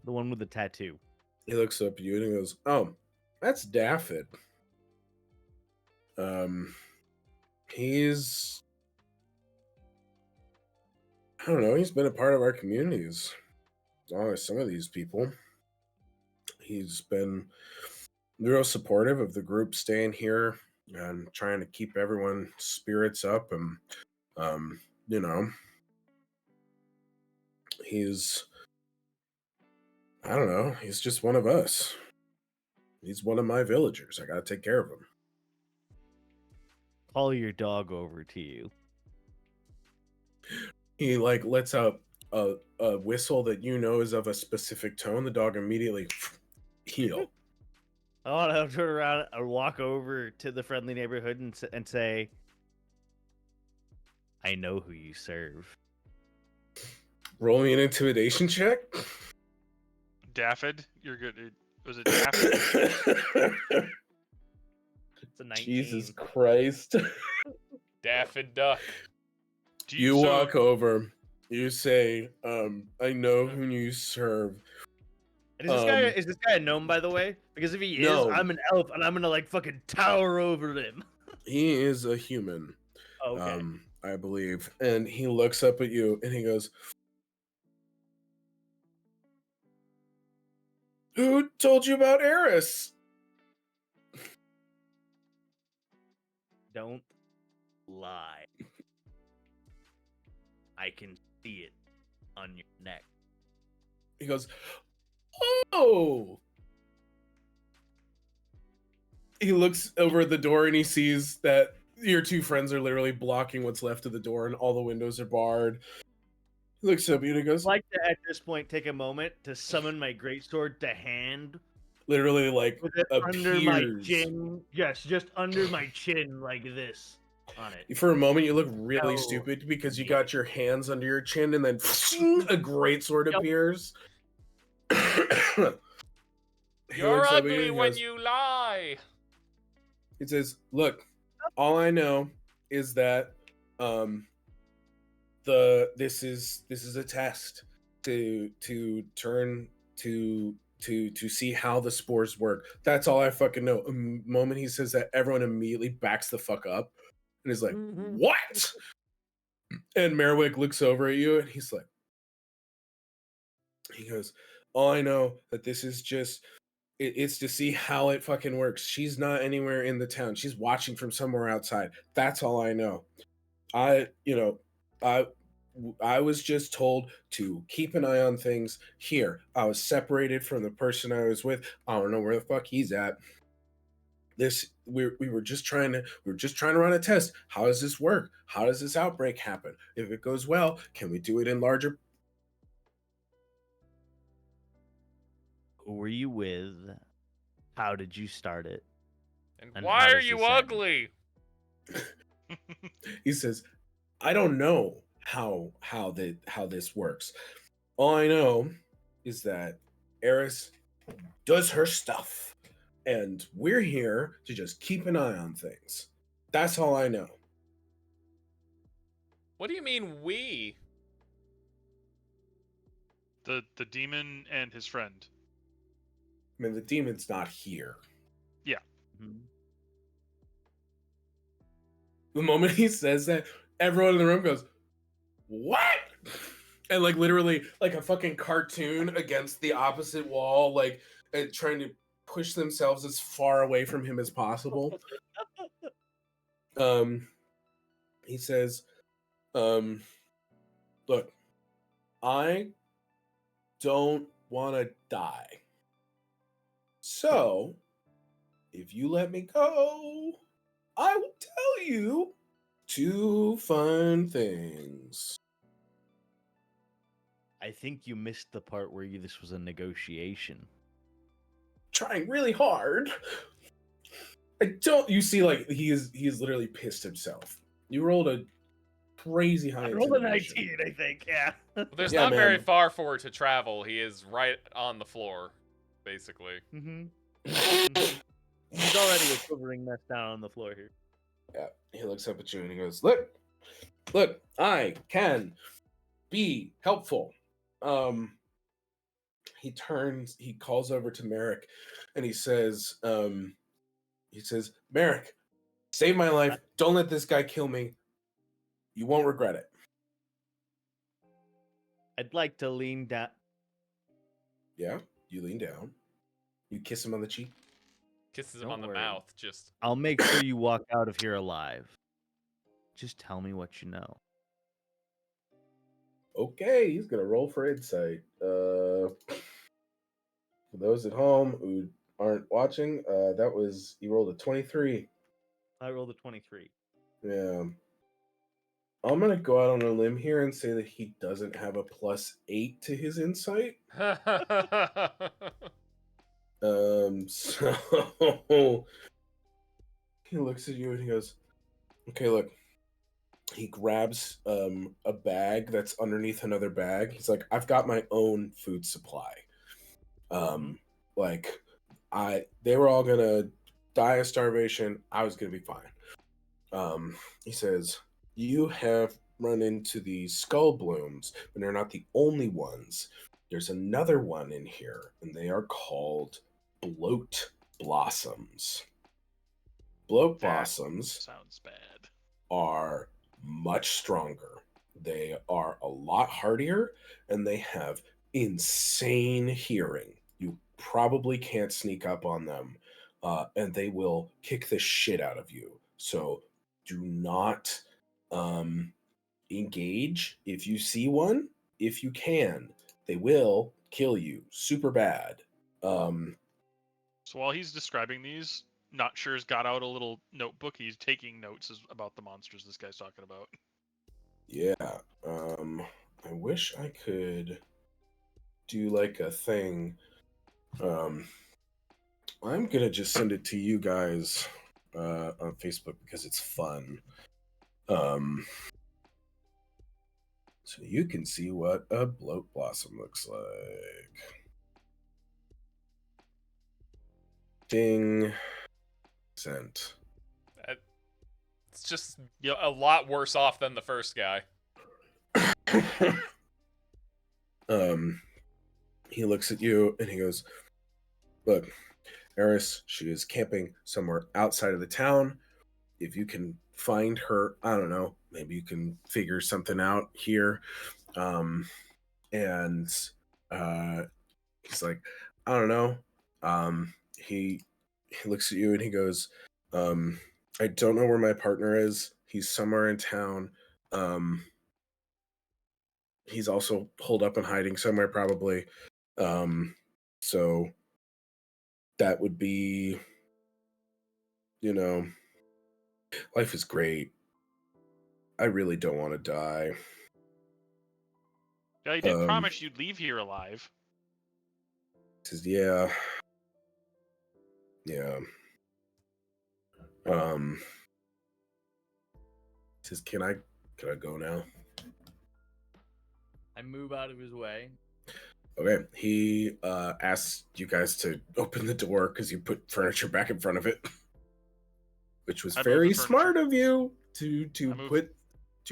The one with the tattoo. He looks up at you and he goes, "Oh, that's Daffod. He's, I don't know, he's been a part of our communities as long as some of these people. He's been real supportive of the group staying here and trying to keep everyone's spirits up. And you know, he's, I don't know, he's just one of us. He's one of my villagers. I gotta take care of him. Call your dog over to you. He like lets out a whistle that you know is of a specific tone. The dog immediately heel. I want to turn around and walk over to the friendly neighborhood and say, I know who you serve. Roll me an intimidation check. Daffod, you're good. Was it Daffod? It's a 19. Jesus Christ. Daffod Duck. You walk over. You say, I know who you serve. And is this guy a gnome, by the way? Because if he is, No. I'm an elf, and I'm gonna like fucking tower over him. He is a human. Okay. I believe. And he looks up at you and he goes, who told you about Eris? Don't lie. I can see it on your neck. He goes, oh. He looks over at the door and he sees that your two friends are literally blocking what's left of the door and all the windows are barred. He looks up at you and he goes, I'd like to, at this point, take a moment to summon my greatsword to hand. literally like With it appears. under my chin. Yes, just under my chin like this on it. For a moment, you look really Oh, stupid because you yeah. got your hands under your chin and then a greatsword Yep. appears. He You're looks up at you ugly and when goes- you lie. He says, look, all I know is that this is a test to turn to see how the spores work. That's all I fucking know. The moment he says that, everyone immediately backs the fuck up and is like, what? And Merriwick looks over at you and he goes, all I know that this is just it's to see how it fucking works. She's not anywhere in the town. She's watching from somewhere outside. That's all I know. I was just told to keep an eye on things here. I was separated from the person I was with. I don't know where the fuck he's at. We were just trying to run a test. How does this work? How does this outbreak happen? If it goes well, can we do it in larger? Who were you with? How did you start it? And And why how are does you this end? ugly? He says, I don't know how this works. All I know is that Eris does her stuff, and we're here to just keep an eye on things. That's all I know. What do you mean we? The demon and his friend. I mean, the demon's not here. Mhm. The moment he says that, everyone in the room goes, what? And like literally like a fucking cartoon against the opposite wall, like trying to push themselves as far away from him as possible. He says, look, I don't want to die. So, if you let me go, I will tell you 2 fun things. I think you missed the part where this was a negotiation. Trying really hard. You see, like, he is literally pissed himself. You rolled a crazy high I rolled a intimidation. 19, I think. Yeah. Well, there's Yeah, not very man. far for it to travel. He is right on the floor, basically. Mm-hmm. He's already a quivering mess down on the floor here. Yeah, he looks up at you and he goes, look, I can be helpful. He calls over to Merrick and he says, Merrick, save my life. Don't let this guy kill me. You won't regret it. I'd like to lean down. Yeah, you lean down. You kiss him on the cheek. Kisses him Don't on the worry. mouth. Just I'll make sure you walk out of here alive. Just tell me what you know. Okay, he's gonna roll for insight. For those at home who aren't watching, he rolled a 23. I rolled a 23. Yeah. I'm gonna go out on a limb here and say that he doesn't have a +8 to his insight. So he looks at you and he goes, "Okay, look." He grabs a bag that's underneath another bag. He's like, "I've got my own food supply. Like, they were all gonna die of starvation. I was gonna be fine." He says, "You have run into the skull blooms, but they're not the only ones. There's another one in here, and they are called bloat blossoms. Bloat That blossoms sounds bad. are much stronger. They are a lot hardier, and they have insane hearing. You probably can't sneak up on them, and they will kick the shit out of you. So do not engage if you see one. If you can, they will kill you super bad." So while he's describing these, Not Sure's got out a little notebook. He's taking notes about the monsters this guy's talking about. Yeah. I wish I could do like a thing. I'm gonna just send it to you guys on Facebook because it's fun. So you can see what a bloat blossom looks like. Ding. Sent. it's just a lot worse off than the first guy. He looks at you and he goes, "Look, Eris, she is camping somewhere outside of the town. If you can find her, I don't know, maybe you can figure something out here." And he's like, "I don't know." He looks at you and he goes, "I don't know where my partner is. He's somewhere in town. He's also holed up and hiding somewhere probably. So that would be, life is great. I really don't want to die." Yeah, you did promise you'd leave here alive. Says, "Yeah. Says, can I go now?" I move out of his way. Okay. He asks you guys to open the door because you put furniture back in front of it, which was very smart of you to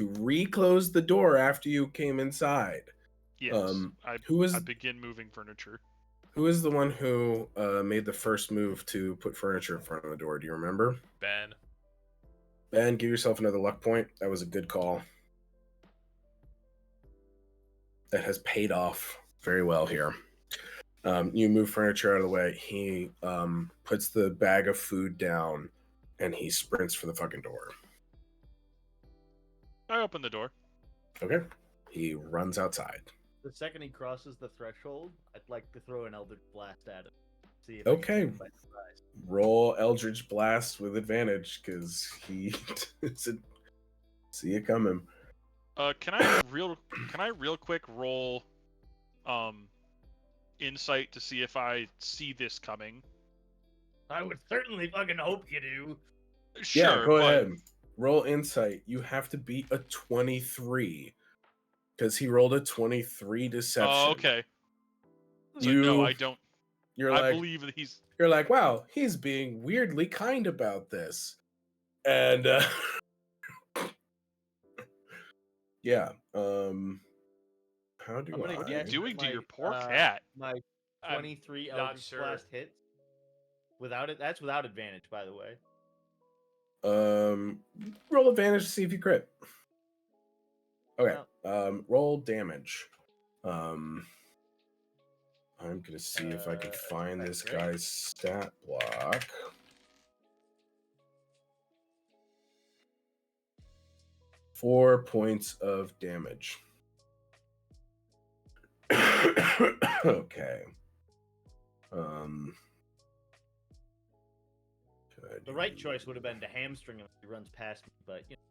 reclose the door after you came inside. Yes, I begin moving furniture. Who is the one who made the first move to put furniture in front of the door? Do you remember? Ben, give yourself another luck point. That was a good call. That has paid off very well here. You move furniture out of the way. He puts the bag of food down, and he sprints for the fucking door. I open the door. Okay. He runs outside. The second he crosses the threshold, I'd like to throw an Eldritch Blast at him. See if Okay. Roll Eldritch Blast with advantage because he doesn't see it coming. Can I real quick roll insight to see if I see this coming? I would certainly fucking hope you do. Sure. Yeah, go ahead. Roll insight. You have to beat a 23 because he rolled a 23 deception. Oh, okay. So no, I don't. I believe that he's. You're like, wow, he's being weirdly kind about this, and yeah. How do I'm gonna guess doing to your poor cat? My 23 Eldritch Blast hits. Without it, that's without advantage, by the way. Roll advantage to see if you crit. Okay. No. Roll damage. I'm gonna see if I can find this guy's stat block. 4 points of damage. Okay. The right choice would have been to hamstring him if he runs past me, but you know,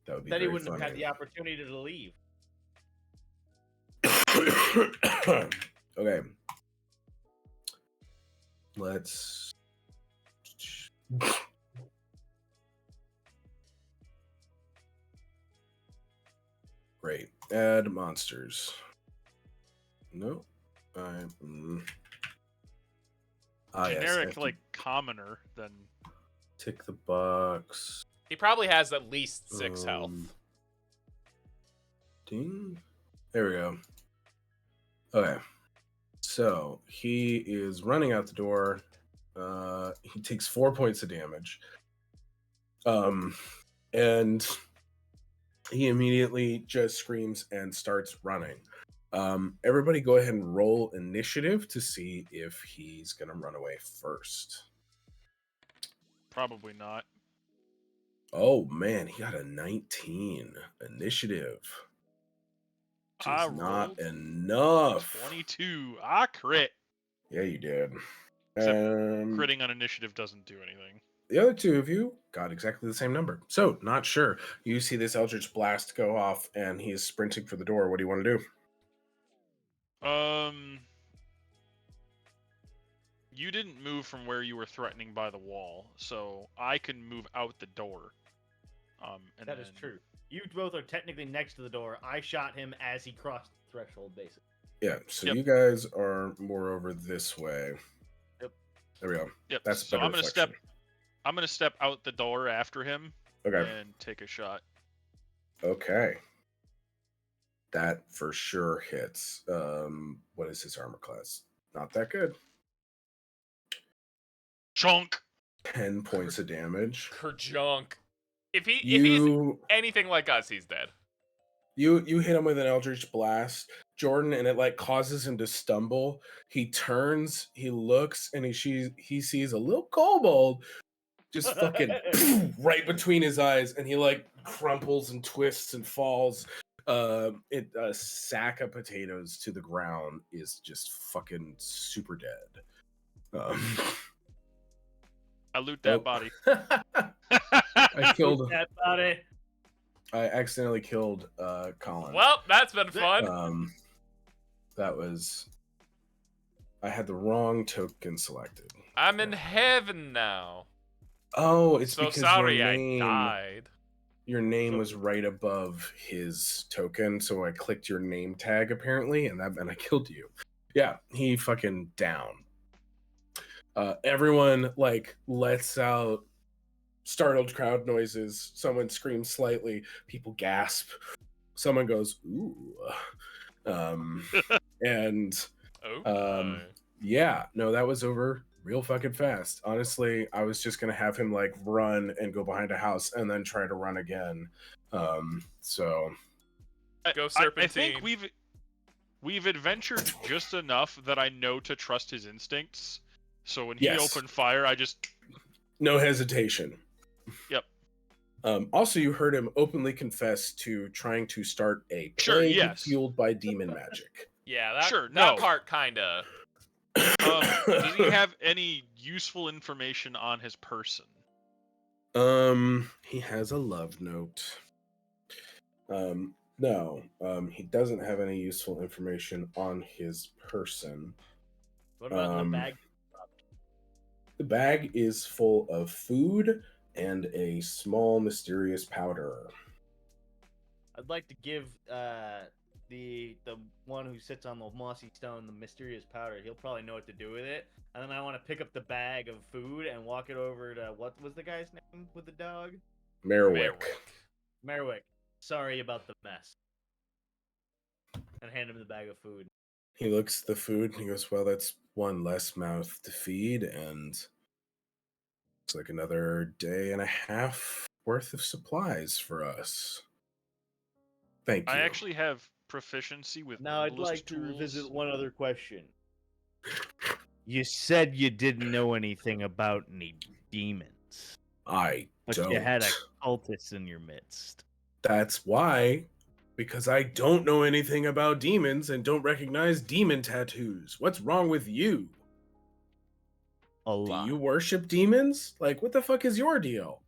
That would be then he very wouldn't have had funny. the opportunity to leave. Okay. Let's. Great. Add monsters. No. Generic, yes, like commoner, then tick the box. He probably has at least 6 health. Ding. There we go. Okay. So he is running out the door. He takes 4 points of damage. And he immediately just screams and starts running. Everybody go ahead and roll initiative to see if he's gonna run away first. probably not. Oh man, he got a 19 initiative. I Just not rolled enough. 22. I crit. Yeah, you did. Except critting on initiative doesn't do anything. The other two of you got exactly the same number. So, not sure. You see this Eldritch Blast go off, and he is sprinting for the door. What do you want to do? You didn't move from where you were threatening by the wall, so I can move out the door. And That is true. You both are technically next to the door. I shot him as he crossed the threshold, basically. Yeah, so Yep. you guys are more over this way. Yep. There we go. Yep. That's So better I'm gonna reflection. I'm gonna step out the door after him Okay. and take a shot. Okay. That for sure hits. What is his armor class? Not that good. Chunk. 10 points of damage. Kerjunk. If he's You anything like us, he's dead. you hit him with an Eldritch Blast, Jordan, and it like causes him to stumble. He turns, he looks, and he sees a little kobold just fucking right between his eyes, and he like crumples and twists and falls. A sack of potatoes to the ground is just fucking super dead. I loot that body. I killed. That body. I accidentally killed Colin. Well, that's been fun. That was. I had the wrong token selected. I'm in heaven now. Oh, it's So because sorry your name, I died. Your name was right above his token, so I clicked your name tag apparently, and that meant I killed you. Yeah, he fucking down. Everyone like lets out startled crowd noises. Someone screams slightly. People gasp. Someone goes, "Ooh," and Oh. yeah, no, that was over real fucking fast. Honestly, I was just gonna have him like run and go behind a house and then try to run again. So Go Serpentine. I think we've adventured just enough that I know to trust his instincts. So when he opened fire, I just no hesitation. Yep. Also, you heard him openly confess to trying to start a plague fueled by demon magic. Yeah, that part kinda. Does he have any useful information on his person? He has a love note. No, he doesn't have any useful information on his person. What about the bag? The bag is full of food and a small mysterious powder. I'd like to give the one who sits on the mossy stone the mysterious powder. He'll probably know what to do with it. And then I want to pick up the bag of food and walk it over to what was the guy's name with the dog? Merriwick. Sorry about the mess. And hand him the bag of food. He looks at the food and he goes, "Well, that's one less mouth to feed, and it's like another day and a half worth of supplies for us. Thank you." I actually have proficiency with Now I'd littlest like to tools. revisit one other question. You said you didn't know anything about any demons, I but don't. you had a cultist in your midst. That's why, because I don't know anything about demons and don't recognize demon tattoos. What's wrong with you? A Do lot. you worship demons? Like, what the fuck is your deal?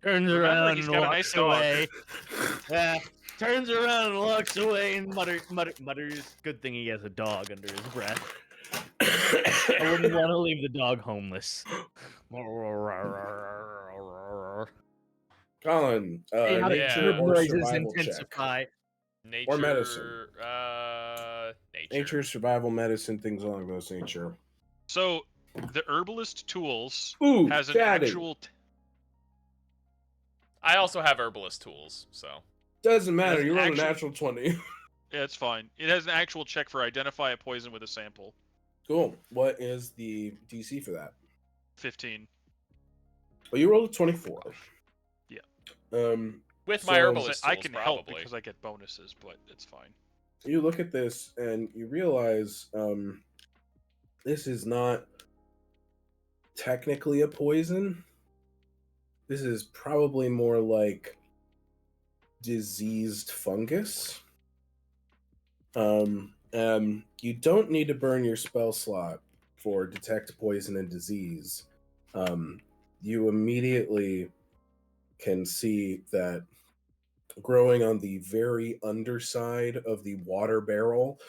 Turns Remember, around he's and got a walks nice dog. away. Yeah. Turns around and walks away and mutters. Good thing he has a dog under his breath. I wouldn't want to leave the dog homeless. Colin, See how the nature Yeah. or noises survival check? intensify. Nature. Or medicine. Nature. Nature, survival, medicine, things along those nature. So the herbalist tools Ooh, has an chatting. actual. I also have herbalist tools, so. Doesn't matter. That's You rolled a actual- natural 20. Yeah, it's fine. It has an actual check for identify a poison with a sample. Cool. What is the DC for that? 15. Well, you rolled a 24. Yeah. With my So- herbalist I tools, can help probably. because I get bonuses, but it's fine. You look at this and you realize this is not technically a poison. This is probably more like diseased fungus. You don't need to burn your spell slot for detect poison and disease. You immediately can see that growing on the very underside of the water barrel,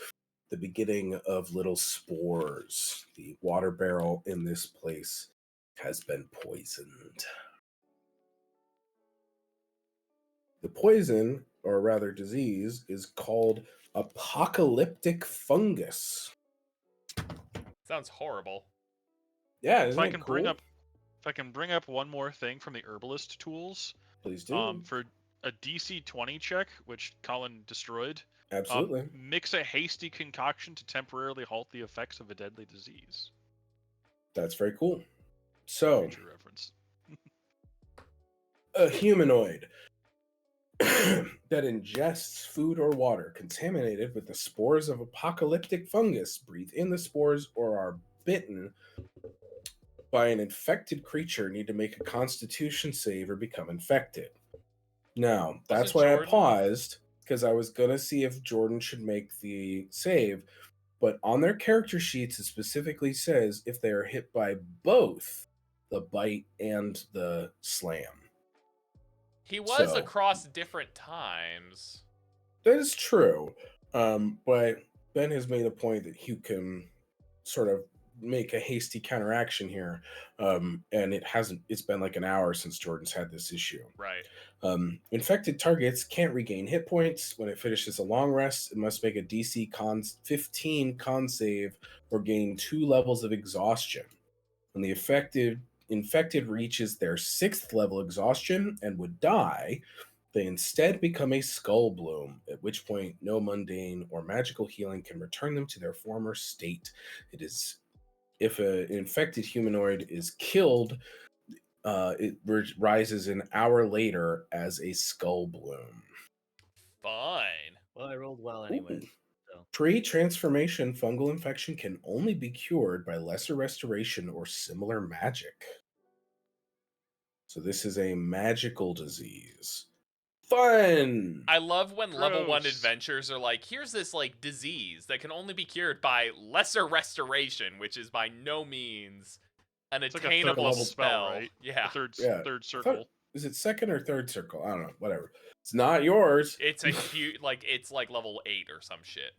the beginning of little spores. The water barrel in this place has been poisoned. The poison, or rather disease, is called apocalyptic fungus. Sounds horrible. Yeah, If isn't I it can cool? bring up one more thing from the herbalist tools, Please do. for a DC 20 check, which Colin destroyed. Absolutely. Mix a hasty concoction to temporarily halt the effects of a deadly disease. That's very cool. So, Future reference. a humanoid that ingests food or water contaminated with the spores of apocalyptic fungus breathe in the spores or are bitten by an infected creature need to make a constitution save or become infected. Now, that's why Jordan- I paused, because I was going to see if Jordan should make the save, but on their character sheets it specifically says if they are hit by both the bite and the slam. He was So- across different times. That is true. But Ben has made a point that you can sort of make a hasty counteraction here. And it's been like an hour since Jordan's had this issue. Right. Infected targets can't regain hit points. When it finishes a long rest, it must make a DC 15 con save or gain 2 levels of exhaustion. When the infected reaches their 6th level exhaustion and would die, they instead become a skull bloom, at which point no mundane or magical healing can return them to their former state. It is if an infected humanoid is killed, it rises an hour later as a skull bloom. Fine. Well, I rolled well anyways. So. Pre-transformation fungal infection can only be cured by lesser restoration or similar magic. So this is a magical disease. Fun! I love when level 1 Gross. adventures are like, here's this like disease that can only be cured by lesser restoration, which is by no means an It's like a attainable third level spell. right? Yeah. The Yeah. third circle. Is it second or third circle? I don't know. Whatever. It's not yours. It's a huge it's like level 8 or some shit.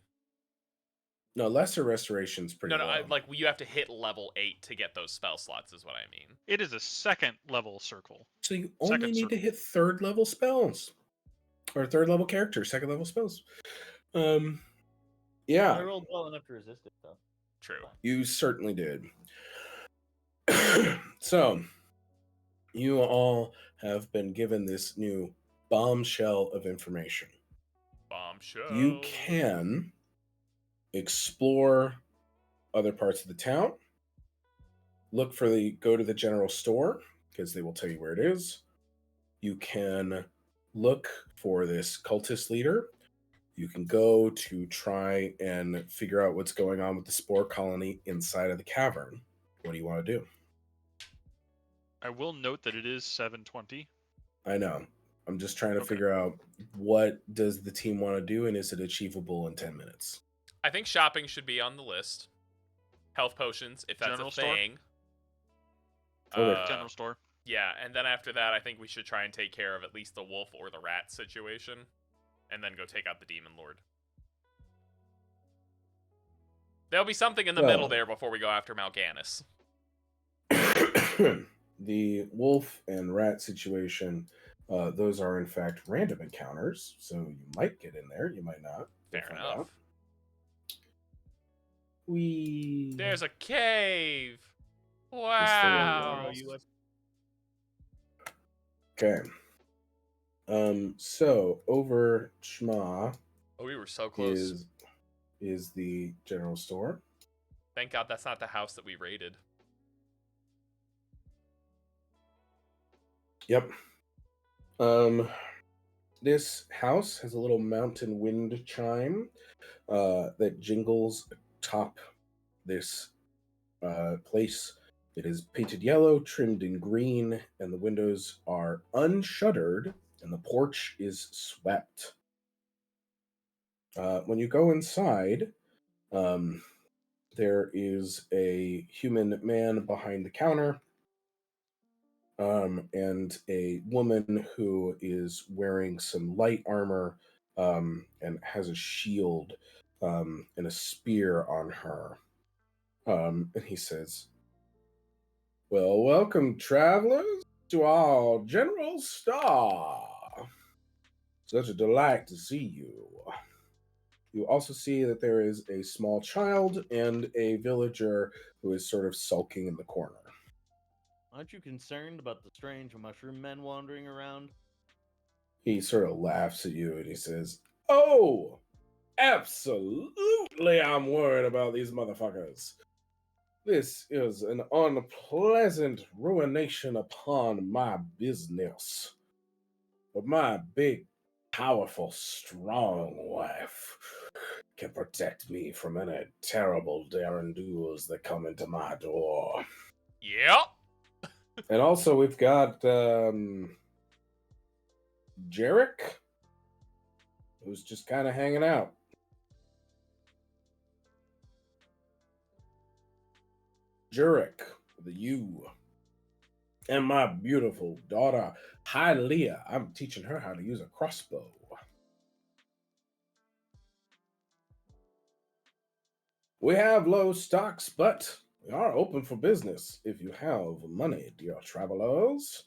No, lesser restoration's pretty No, low. you have to hit level 8 to get those spell slots is what I mean. It is a second level circle. So you only second need to circle. hit 3rd level spells. Or 3rd level characters, 2nd level spells. I Yeah, rolled well enough to resist it, though. True. you certainly did. So, you all have been given this new bombshell of information. Bombshell. You can explore other parts of the town. Go to the general store, because they will tell you where it is. You can look for this cultist leader. You can go to try and figure out what's going on with the spore colony inside of the cavern. What do you want to do? I will note that it is 7:20. I know. I'm just trying to Okay. figure out what does the team want to do, and is it achievable in 10 minutes? I think shopping should be on the list. Health potions, if that's General a store? thing. Okay. General store. Yeah, and then after that, I think we should try and take care of at least the wolf or the rat situation, and then go take out the demon lord. There'll be something in the middle there before we go after Mal'Ganis. The wolf and rat situation, those are in fact random encounters, so you might get in there, you might not. We'll Fair find enough. out. There's a cave. full of Wow. walls. Okay. So over Shma Oh, we were so close. is the general store. Thank God that's not the house that we raided. Yep. This house has a little mountain wind chime that jingles atop this place. It is painted yellow, trimmed in green, and the windows are unshuttered, and the porch is swept. When you go inside, there is a human man behind the counter, and a woman who is wearing some light armor and has a shield and a spear on her. And he says, "Well, welcome, travelers, to our General Star. Such a delight to see you." You also see that there is a small child and a villager who is sort of sulking in the corner. Aren't you concerned about the strange mushroom men wandering around? He sort of laughs at you and he says, "Oh, absolutely, I'm worried about these motherfuckers. This is an unpleasant ruination upon my business. But my big, powerful, strong wife can protect me from any terrible Darandus that come into my door." Yep. And also, we've got Jarek, who's just kind of hanging out. Jarek, the U. And my beautiful daughter, Hylia. I'm teaching her how to use a crossbow. We have low stocks, but we are open for business if you have money, dear travelers.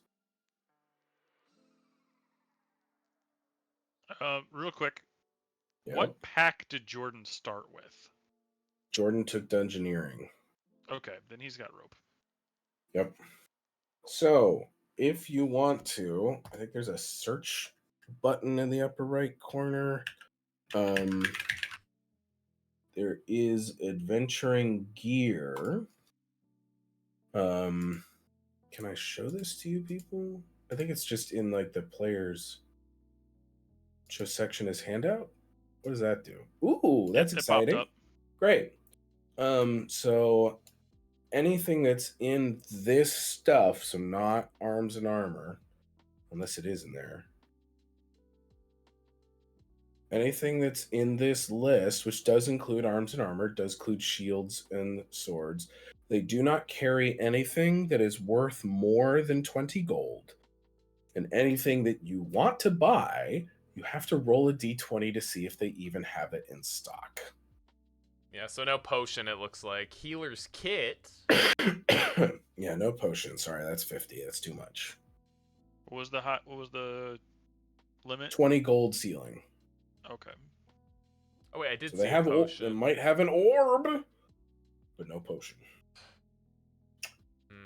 Real quick, Yep. what pack did Jordan start with? Jordan took dungeoneering. Okay, then he's got rope. Yep. So, if you want to, I think there's a search button in the upper right corner. There is adventuring gear. Can I show this to you people? I think it's just in like the players show section as handout. What does that do? Ooh, that's It exciting. popped up. Great. So anything that's in this stuff, so not arms and armor, unless it is in there. Anything that's in this list, which does include arms and armor, does include shields and swords, they do not carry anything that is worth more than 20 gold. And anything that you want to buy, you have to roll a d20 to see if they even have it in stock. Yeah, so no potion, it looks like. Healer's kit. Yeah, no potion. Sorry, that's 50. That's too much. What was the limit? 20 gold ceiling. Okay. Oh wait, I did So see they have a potion. they might have an orb, but no potion.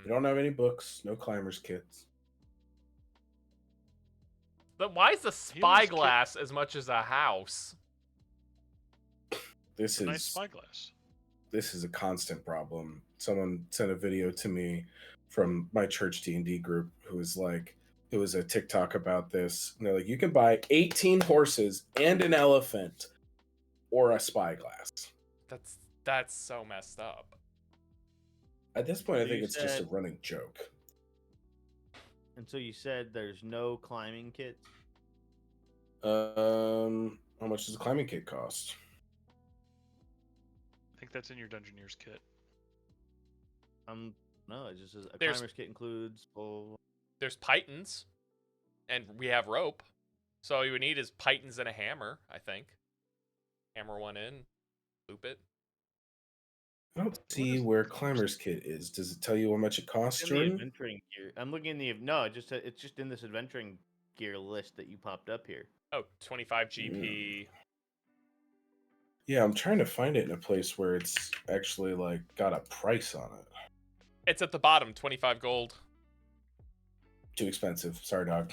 They don't have any books, no climber's kits. But why is the spyglass as much as a house? This is Nice spyglass. This is a constant problem. Someone sent a video to me from my church D&D group who was like, it was a TikTok about this. And they're like, you can buy 18 horses and an elephant or a spyglass. That's so messed up. At this point, I So think you it's just a said- running joke. And so you said there's no climbing kits? How much does a climbing kit cost? I think that's in your Dungeoneer's kit. No, it just says a There's- climber's kit includes. There's pythons, and we have rope. So all you would need is pythons and a hammer, I think. Hammer one in, loop it. I don't see where climber's kit is. Does it tell you how much it costs, In the Jordan? adventuring gear. I'm looking in the no. It's just in this adventuring gear list that you popped up here. Oh, 25 GP. Yeah, I'm trying to find it in a place where it's actually like got a price on it. It's at the bottom, 25 gold. Too expensive. Sorry, dog.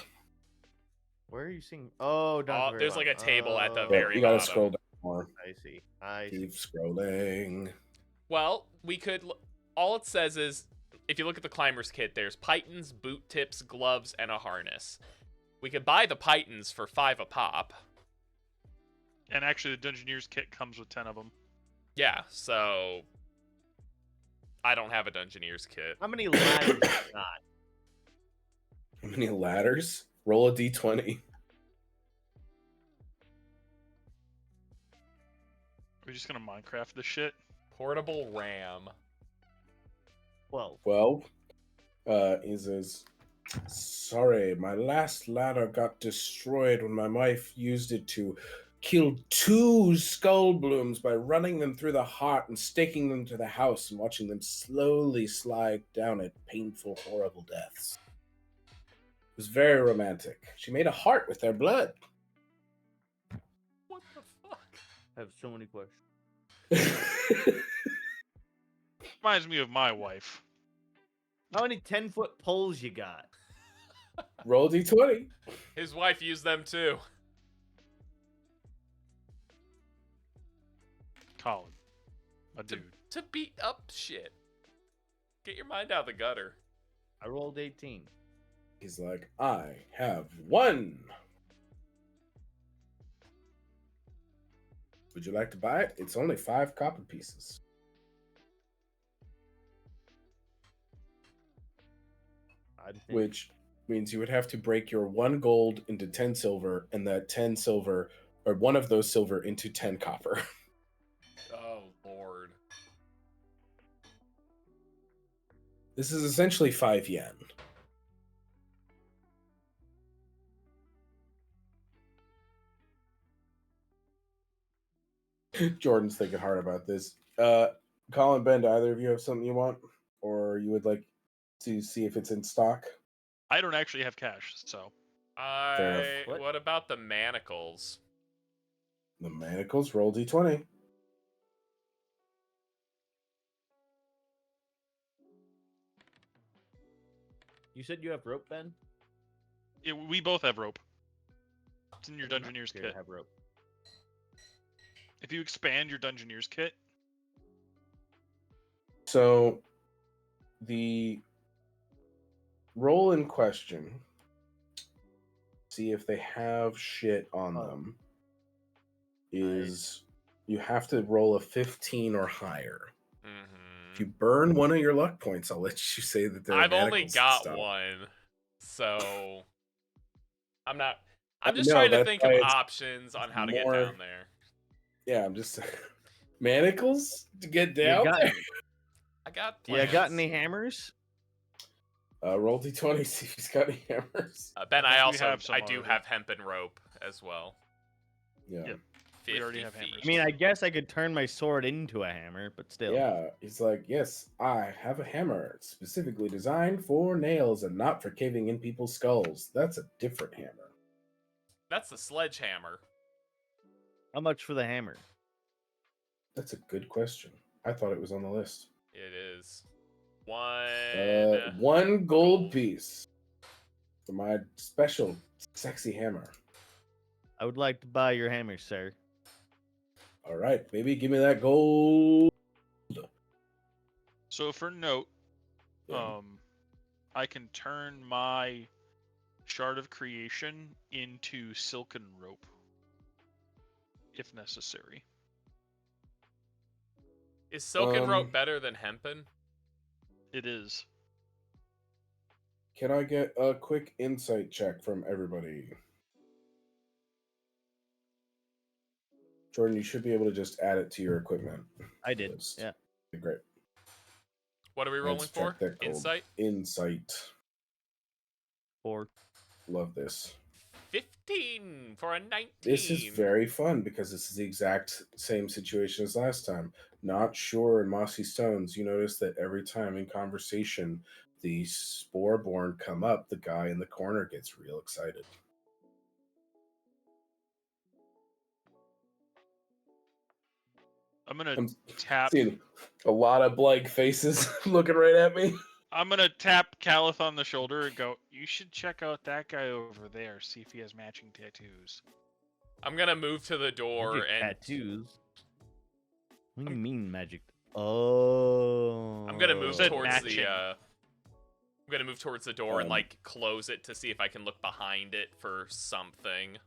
Where are you seeing? Oh, down at the very There's like a bottom. table at the Oh, very You gotta bottom. scroll down more. I see. I see. Keep scrolling. Well, we could. All it says is, if you look at the climber's kit, there's pythons, boot tips, gloves, and a harness. We could buy the pythons for 5 a pop. And actually, the Dungeoneer's kit comes with 10 of them. Yeah, so I don't have a Dungeoneer's kit. How many ladders you got? How many ladders? Roll a d20. We're just gonna Minecraft this shit. Portable RAM. 12. Well, he says, sorry, my last ladder got destroyed when my wife used it to kill 2 skull blooms by running them through the heart and staking them to the house and watching them slowly slide down at painful, horrible deaths. It was very romantic. She made a heart with their blood. What the fuck? I have so many questions. Reminds me of my wife. How many 10-foot poles you got? Roll d20. His wife used them too. Colin. A To, dude. to beat up shit. Get your mind out of the gutter. I rolled 18. He's like, I have 1. Would you like to buy it? It's only 5 copper pieces. Which means you would have to break your 1 gold into 10 silver, and that 10 silver, or 1 of those silver into 10 copper. Oh, Lord. This is essentially 5 yen. Jordan's thinking hard about this. Colin, Ben, do either of you have something you want? Or you would like to see if it's in stock? I don't actually have cash, so. Fair enough. What about the manacles? The manacles, roll d20. You said you have rope, Ben? We both have rope. It's in your Dungeoneer's Here, kit. I have rope. If you expand your Dungeoneer's kit, So, the roll in question, see if they have shit on them, is you have to roll a 15 or higher. If you burn one of your luck points, I'll let you say that they're I've only manacles and got stuff. 1, so I'm not. I'm just No, trying to that's think why of it's options on how to get more- down there. Yeah, I'm just manacles to get You down got- there. I got. You got plans. any hammers? Roll d20, see if he's got any hammers. Ben, I I think we have some I do already. have hempen rope as well. Yeah. Yep. We already have 50 hammers. I mean, I guess I could turn my sword into a hammer, but still. Yeah, he's like, yes, I have a hammer specifically designed for nails and not for caving in people's skulls. That's a different hammer. That's the sledgehammer. How much for the hammer? That's a good question. I thought it was on the list. It is 1 gold piece for my special sexy hammer. I would like to buy your hammer, sir. All right, baby, give me that gold. so for note, Yeah. I can turn my Shard of Creation into Silken Rope, if necessary. Is silken rope better than hempen? It is. Can I get a quick insight check from everybody? Jordan, you should be able to just add it to your equipment I did. list. Yeah. Okay, great. What are we rolling Let's for? check that code. Insight? Insight. 4. Love this. 15 for a 19. This is very fun because this is the exact same situation as last time. Not sure in Mossy Stones, you notice that every time in conversation the Sporeborn come up, the guy in the corner gets real excited. I'm gonna I'm tap. seeing a lot of blank faces looking right at me. I'm gonna tap Caliph on the shoulder and go, "You should check out that guy over there. See if he has matching tattoos." I'm gonna move to the door Magic and tattoos. What do you mean magic? Oh. I'm gonna move Said towards matching. the I'm gonna move towards the door and Um, like close it to see if I can look behind it for something.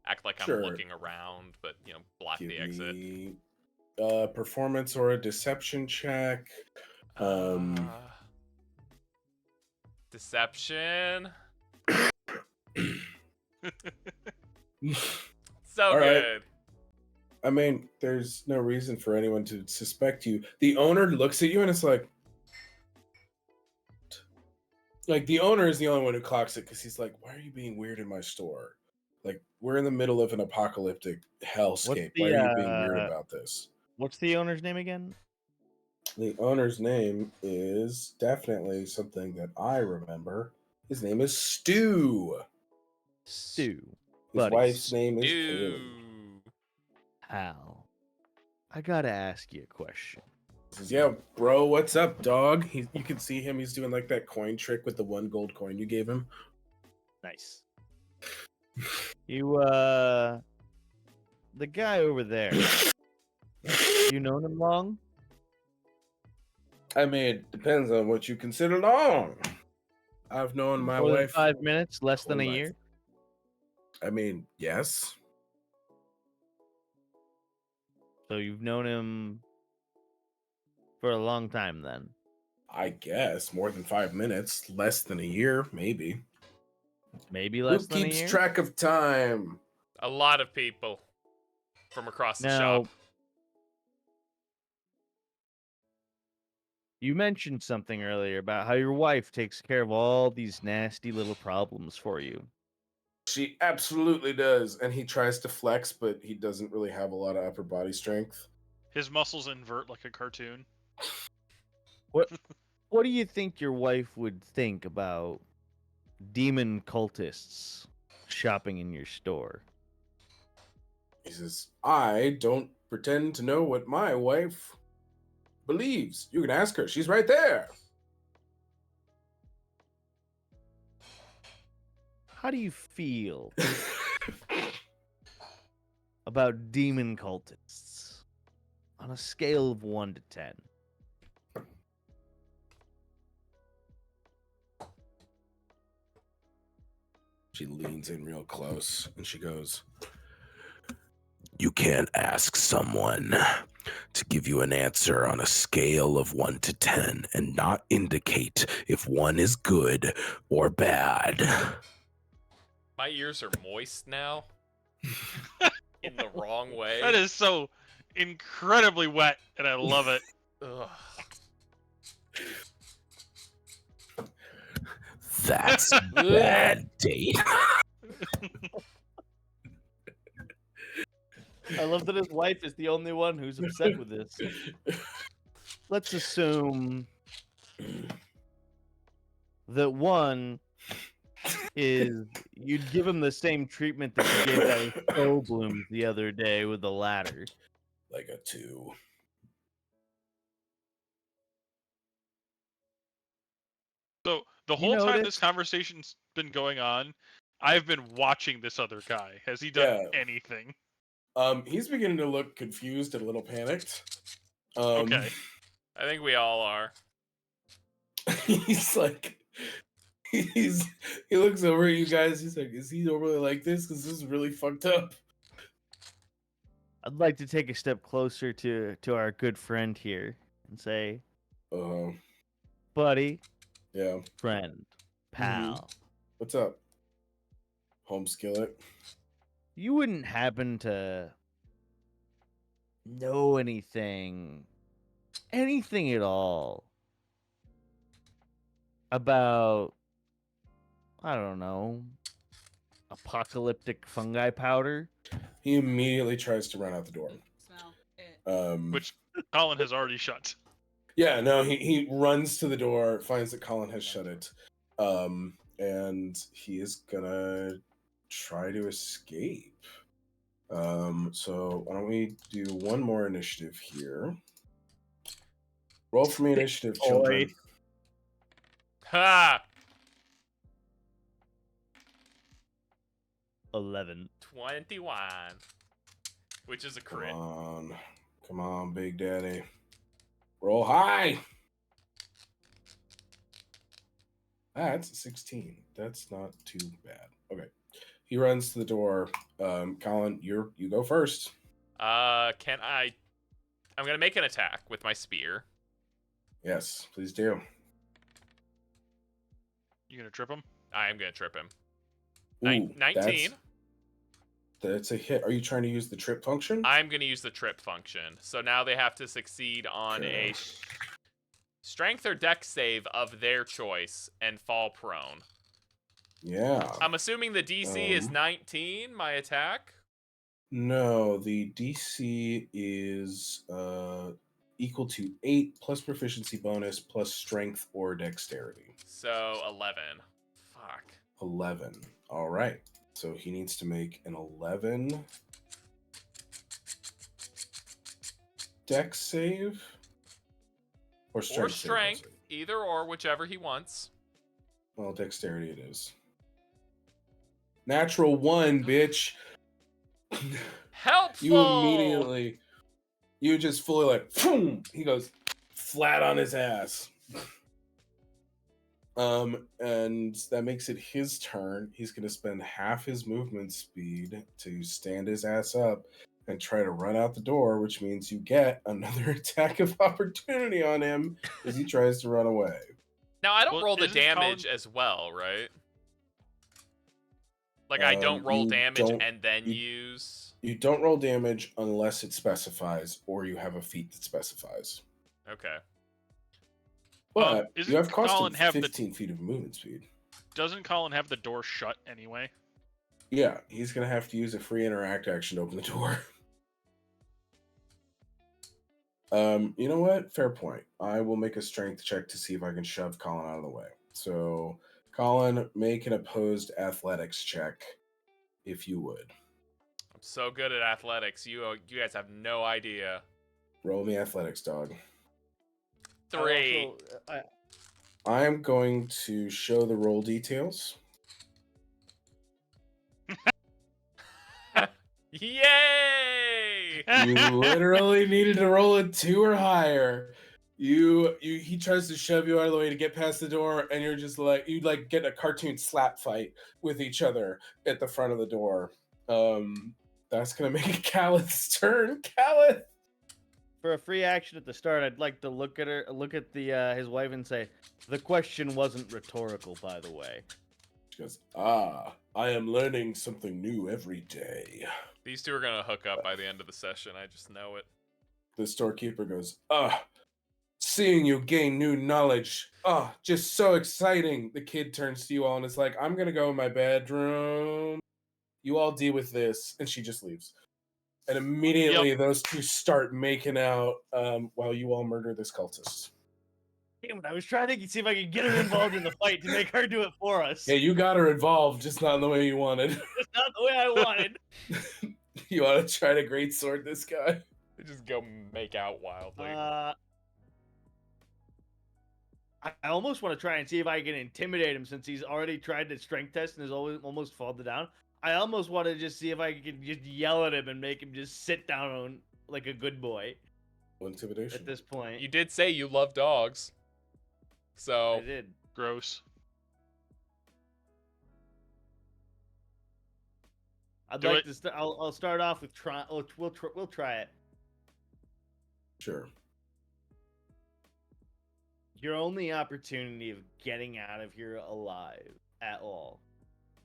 Act like Sure. I'm looking around, but block Give the exit. me a performance or a deception check. Deception. So All right. good. I mean, there's no reason for anyone to suspect you. The owner looks at you and it's like the owner is the only one who clocks it because he's like, why are you being weird in my store? Like, we're in the middle of an apocalyptic hellscape. Why are you being weird about this? What's the owner's name again? The owner's name is definitely something that I remember. His name is Stu. Stu. His Buddy, wife's name is Ew. Kaylee. Hal. I gotta ask you a question. He says, yeah, bro, what's up, dog? You can see him. He's doing like that coin trick with the 1 gold coin you gave him. Nice. You, the guy over there, you known him long? I mean, it depends on what you consider long. I've known my More than wife 5 minutes, less than a whole life. year? I mean, yes. So you've known him for a long time then? I guess more than 5 minutes, less than a year, maybe. Maybe less Who than a keeps year? track of time? A lot of people from across the Now, shop. you mentioned something earlier about how your wife takes care of all these nasty little problems for you. She absolutely does, and he tries to flex, but he doesn't really have a lot of upper body strength. His muscles invert like a cartoon. What do you think your wife would think about demon cultists shopping in your store? He says, I don't pretend to know what my wife believes. You can ask her. She's right there. How do you feel about demon cultists on a scale of 1 to 10? She leans in real close and she goes, you can't ask someone to give you an answer on a scale of 1 to 10 and not indicate if 1 is good or bad. My ears are moist now. In the wrong way. That is so incredibly wet, and I love it. Ugh. That's bad, date. I love that his wife is the only one who's upset with this. Let's assume that 1 is you'd give him the same treatment that you gave that Kobold the other day with the ladder. Like a 2. So the You whole time notice- this conversation's been going on, I've been watching this other guy. Has he done Yeah. anything? He's beginning to look confused and a little panicked. Okay. I think we all are. He's like, he looks over at you guys. He's like, is he really like this? Because this is really fucked up. I'd like to take a step closer to our good friend here and say, Uh, buddy, yeah. friend, pal. What's up, home skillet? You wouldn't happen to know anything at all about, I don't know, apocalyptic fungi powder? He immediately tries to run out the door. Smell it. Which Colin has already shut. Yeah, no, he runs to the door, finds that Colin has shut it, and he is gonna try to escape. So why don't we do one more initiative here? Roll for me initiative, children. Ha! 11. 21. Which is a crit. Come on, Big Daddy. Roll high. That's a 16. That's not too bad. Okay. He runs to the door. Colin, you go first. I'm gonna make an attack with my spear. Yes, please do. You gonna trip him? I am gonna trip him. Ooh, 19. That's a hit. Are you trying to use the trip function? I'm gonna use the trip function. So now they have to succeed on a strength or dex save of their choice and fall prone. Yeah. I'm assuming the DC is 19, my attack? No, the DC is equal to 8 plus proficiency bonus plus strength or dexterity. So 11. Fuck. 11. All right. So he needs to make an 11 dex save or strength. Or strength, either or, whichever he wants. Well, dexterity it is. Natural 1, bitch. Helpful! You just fully like, boom, he goes flat on his ass. And that makes it his turn. He's going to spend half his movement speed to stand his ass up and try to run out the door, which means you get another attack of opportunity on him as he tries to run away. Now, I don't Well, roll the isn't damage Colin- as well, right? Like, I don't roll you damage don't- and then you- use... You don't roll damage unless it specifies or you have a feat that specifies. Okay. But isn't you have cost Colin have the- 15 feet of movement speed. Doesn't Colin have the door shut anyway? Yeah, he's going to have to use a free interact action to open the door. You know what? Fair point. I will make a strength check to see if I can shove Colin out of the way. So, Colin, make an opposed athletics check, if you would. I'm so good at athletics. You guys have no idea. Roll me athletics, dog. 3. I am going to show the roll details. Yay! You literally needed to roll a 2 or higher. He tries to shove you out of the way to get past the door, and you're just like, you like get a cartoon slap fight with each other at the front of the door. That's gonna make it Calith's turn. Calith! For a free action at the start, I'd like to look at his wife and say, "The question wasn't rhetorical, by the way." She goes, I am learning something new every day. These two are gonna hook up by the end of the session. I just know it. The storekeeper goes, seeing you gain new knowledge. Just so exciting. The kid turns to you all and is like, I'm gonna go in my bedroom. You all deal with this. And she just leaves. And immediately those two start making out while you all murder this cultist. Damn it, I was trying to see if I could get her involved in the fight to make her do it for us. Yeah, you got her involved, just not in the way you wanted. It's not the way I wanted. You want to try to greatsword this guy? They just go make out wildly. I almost want to try and see if I can intimidate him since he's already tried the strength test and has almost fallen down. I almost want to just see if I can just yell at him and make him just sit down like a good boy. Intimidation. At this point. You did say you love dogs. So I did. Gross. I'd Do like it. to. I'll start off with try. We'll try it. Sure. Your only opportunity of getting out of here alive at all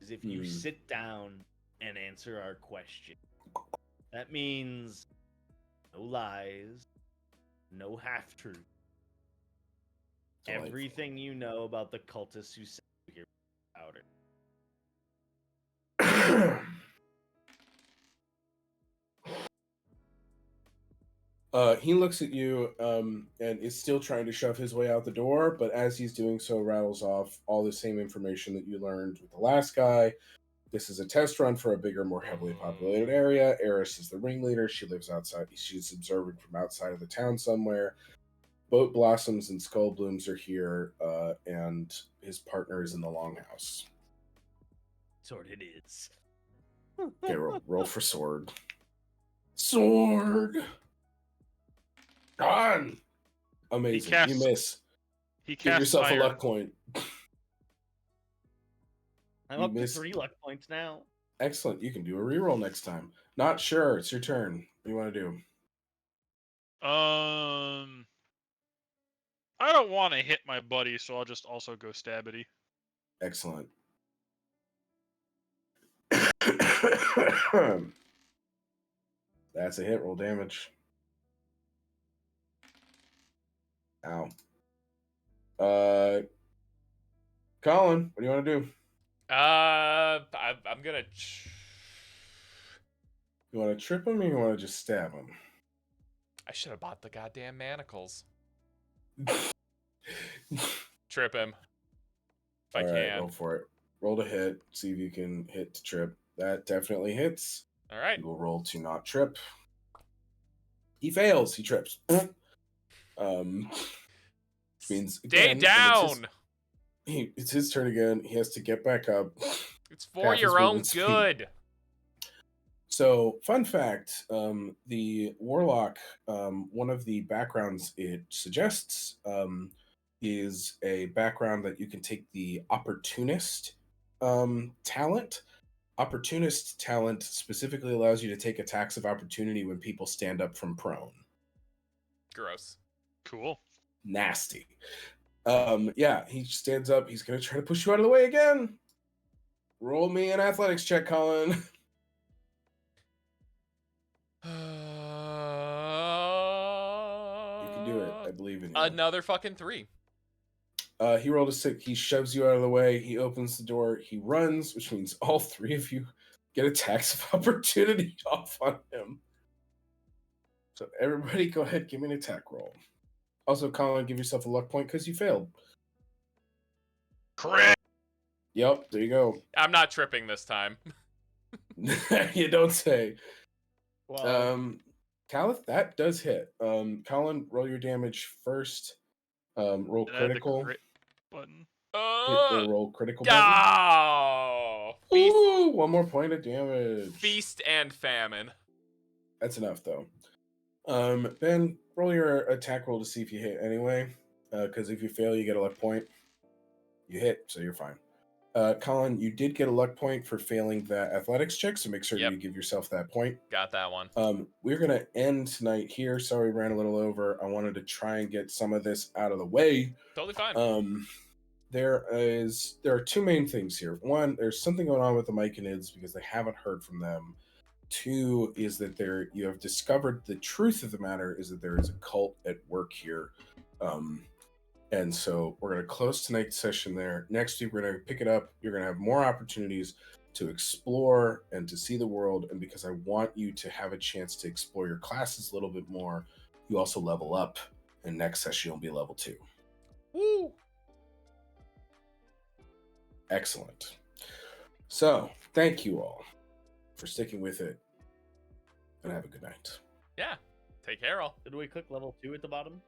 is if you sit down and answer our question. That means no lies, no half-truth. Delightful. Everything you know about the cultists who sent you here powder. He looks at you and is still trying to shove his way out the door, but as he's doing so, rattles off all the same information that you learned with the last guy. This is a test run for a bigger, more heavily populated area. Eris is the ringleader. She lives outside. She's observing from outside of the town somewhere. Boat Blossoms and Skull Blooms are here, and his partner is in the Longhouse. Sword it is. Okay, roll for sword. Sword! Gone! Amazing. You miss. He Give casts yourself fire. a luck point. I'm You up missed. to 3 luck points now. Excellent. You can do a reroll next time. Not sure. It's your turn. What do you want to do? I don't want to hit my buddy, so I'll just also go stabbity. Excellent. That's a hit. Roll damage. Ow. Colin, what do you want to do? I'm gonna. You want to trip him or you want to just stab him? I should have bought the goddamn manacles. Trip him. If I can. Roll for it. Roll to hit. See if you can hit to trip. That definitely hits. All right. You will roll to not trip. He fails. He trips. Which means Stay again, down. It's his turn again. He has to get back up. It's for your own good. So, fun fact, the Warlock, one of the backgrounds it suggests is a background that you can take the Opportunist talent. Opportunist talent specifically allows you to take attacks of opportunity when people stand up from prone. Gross. Cool. Nasty. Yeah, he stands up. He's going to try to push you out of the way again. Roll me an athletics check, Colin. You can do it. I believe in you. Another fucking 3. He rolled a 6. He shoves you out of the way. He opens the door. He runs, which means all 3 of you get attacks of opportunity off on him. So everybody go ahead, give me an attack roll. Also, Colin, give yourself a luck point because you failed. Crit! Yep, there you go. I'm not tripping this time. You don't say. Well, Caliph, that does hit. Colin, roll your damage first. Roll Did I add the critical. crit button? Hit the roll critical button. Oh! Feast, Ooh, 1 more point of damage. feast and famine. That's enough, though. Ben, roll your attack roll to see if you hit anyway. Because if you fail, you get a luck point. You hit, so you're fine. Colin, you did get a luck point for failing that athletics check, so make sure you give yourself that point. Got that one. We're going to end tonight here. Sorry, we ran a little over. I wanted to try and get some of this out of the way. Totally fine. There are 2 main things here. 1, there's something going on with the Myconids because they haven't heard from them. 2 is that you have discovered the truth of the matter is that there is a cult at work here. And so we're going to close tonight's session there. Next week, we're going to pick it up. You're going to have more opportunities to explore and to see the world. And because I want you to have a chance to explore your classes a little bit more, you also level up. And next session, you'll be level 2. Woo! Excellent. So, thank you all for sticking with it. And have a good night. Yeah. Take care, all. did we click level 2 at the bottom?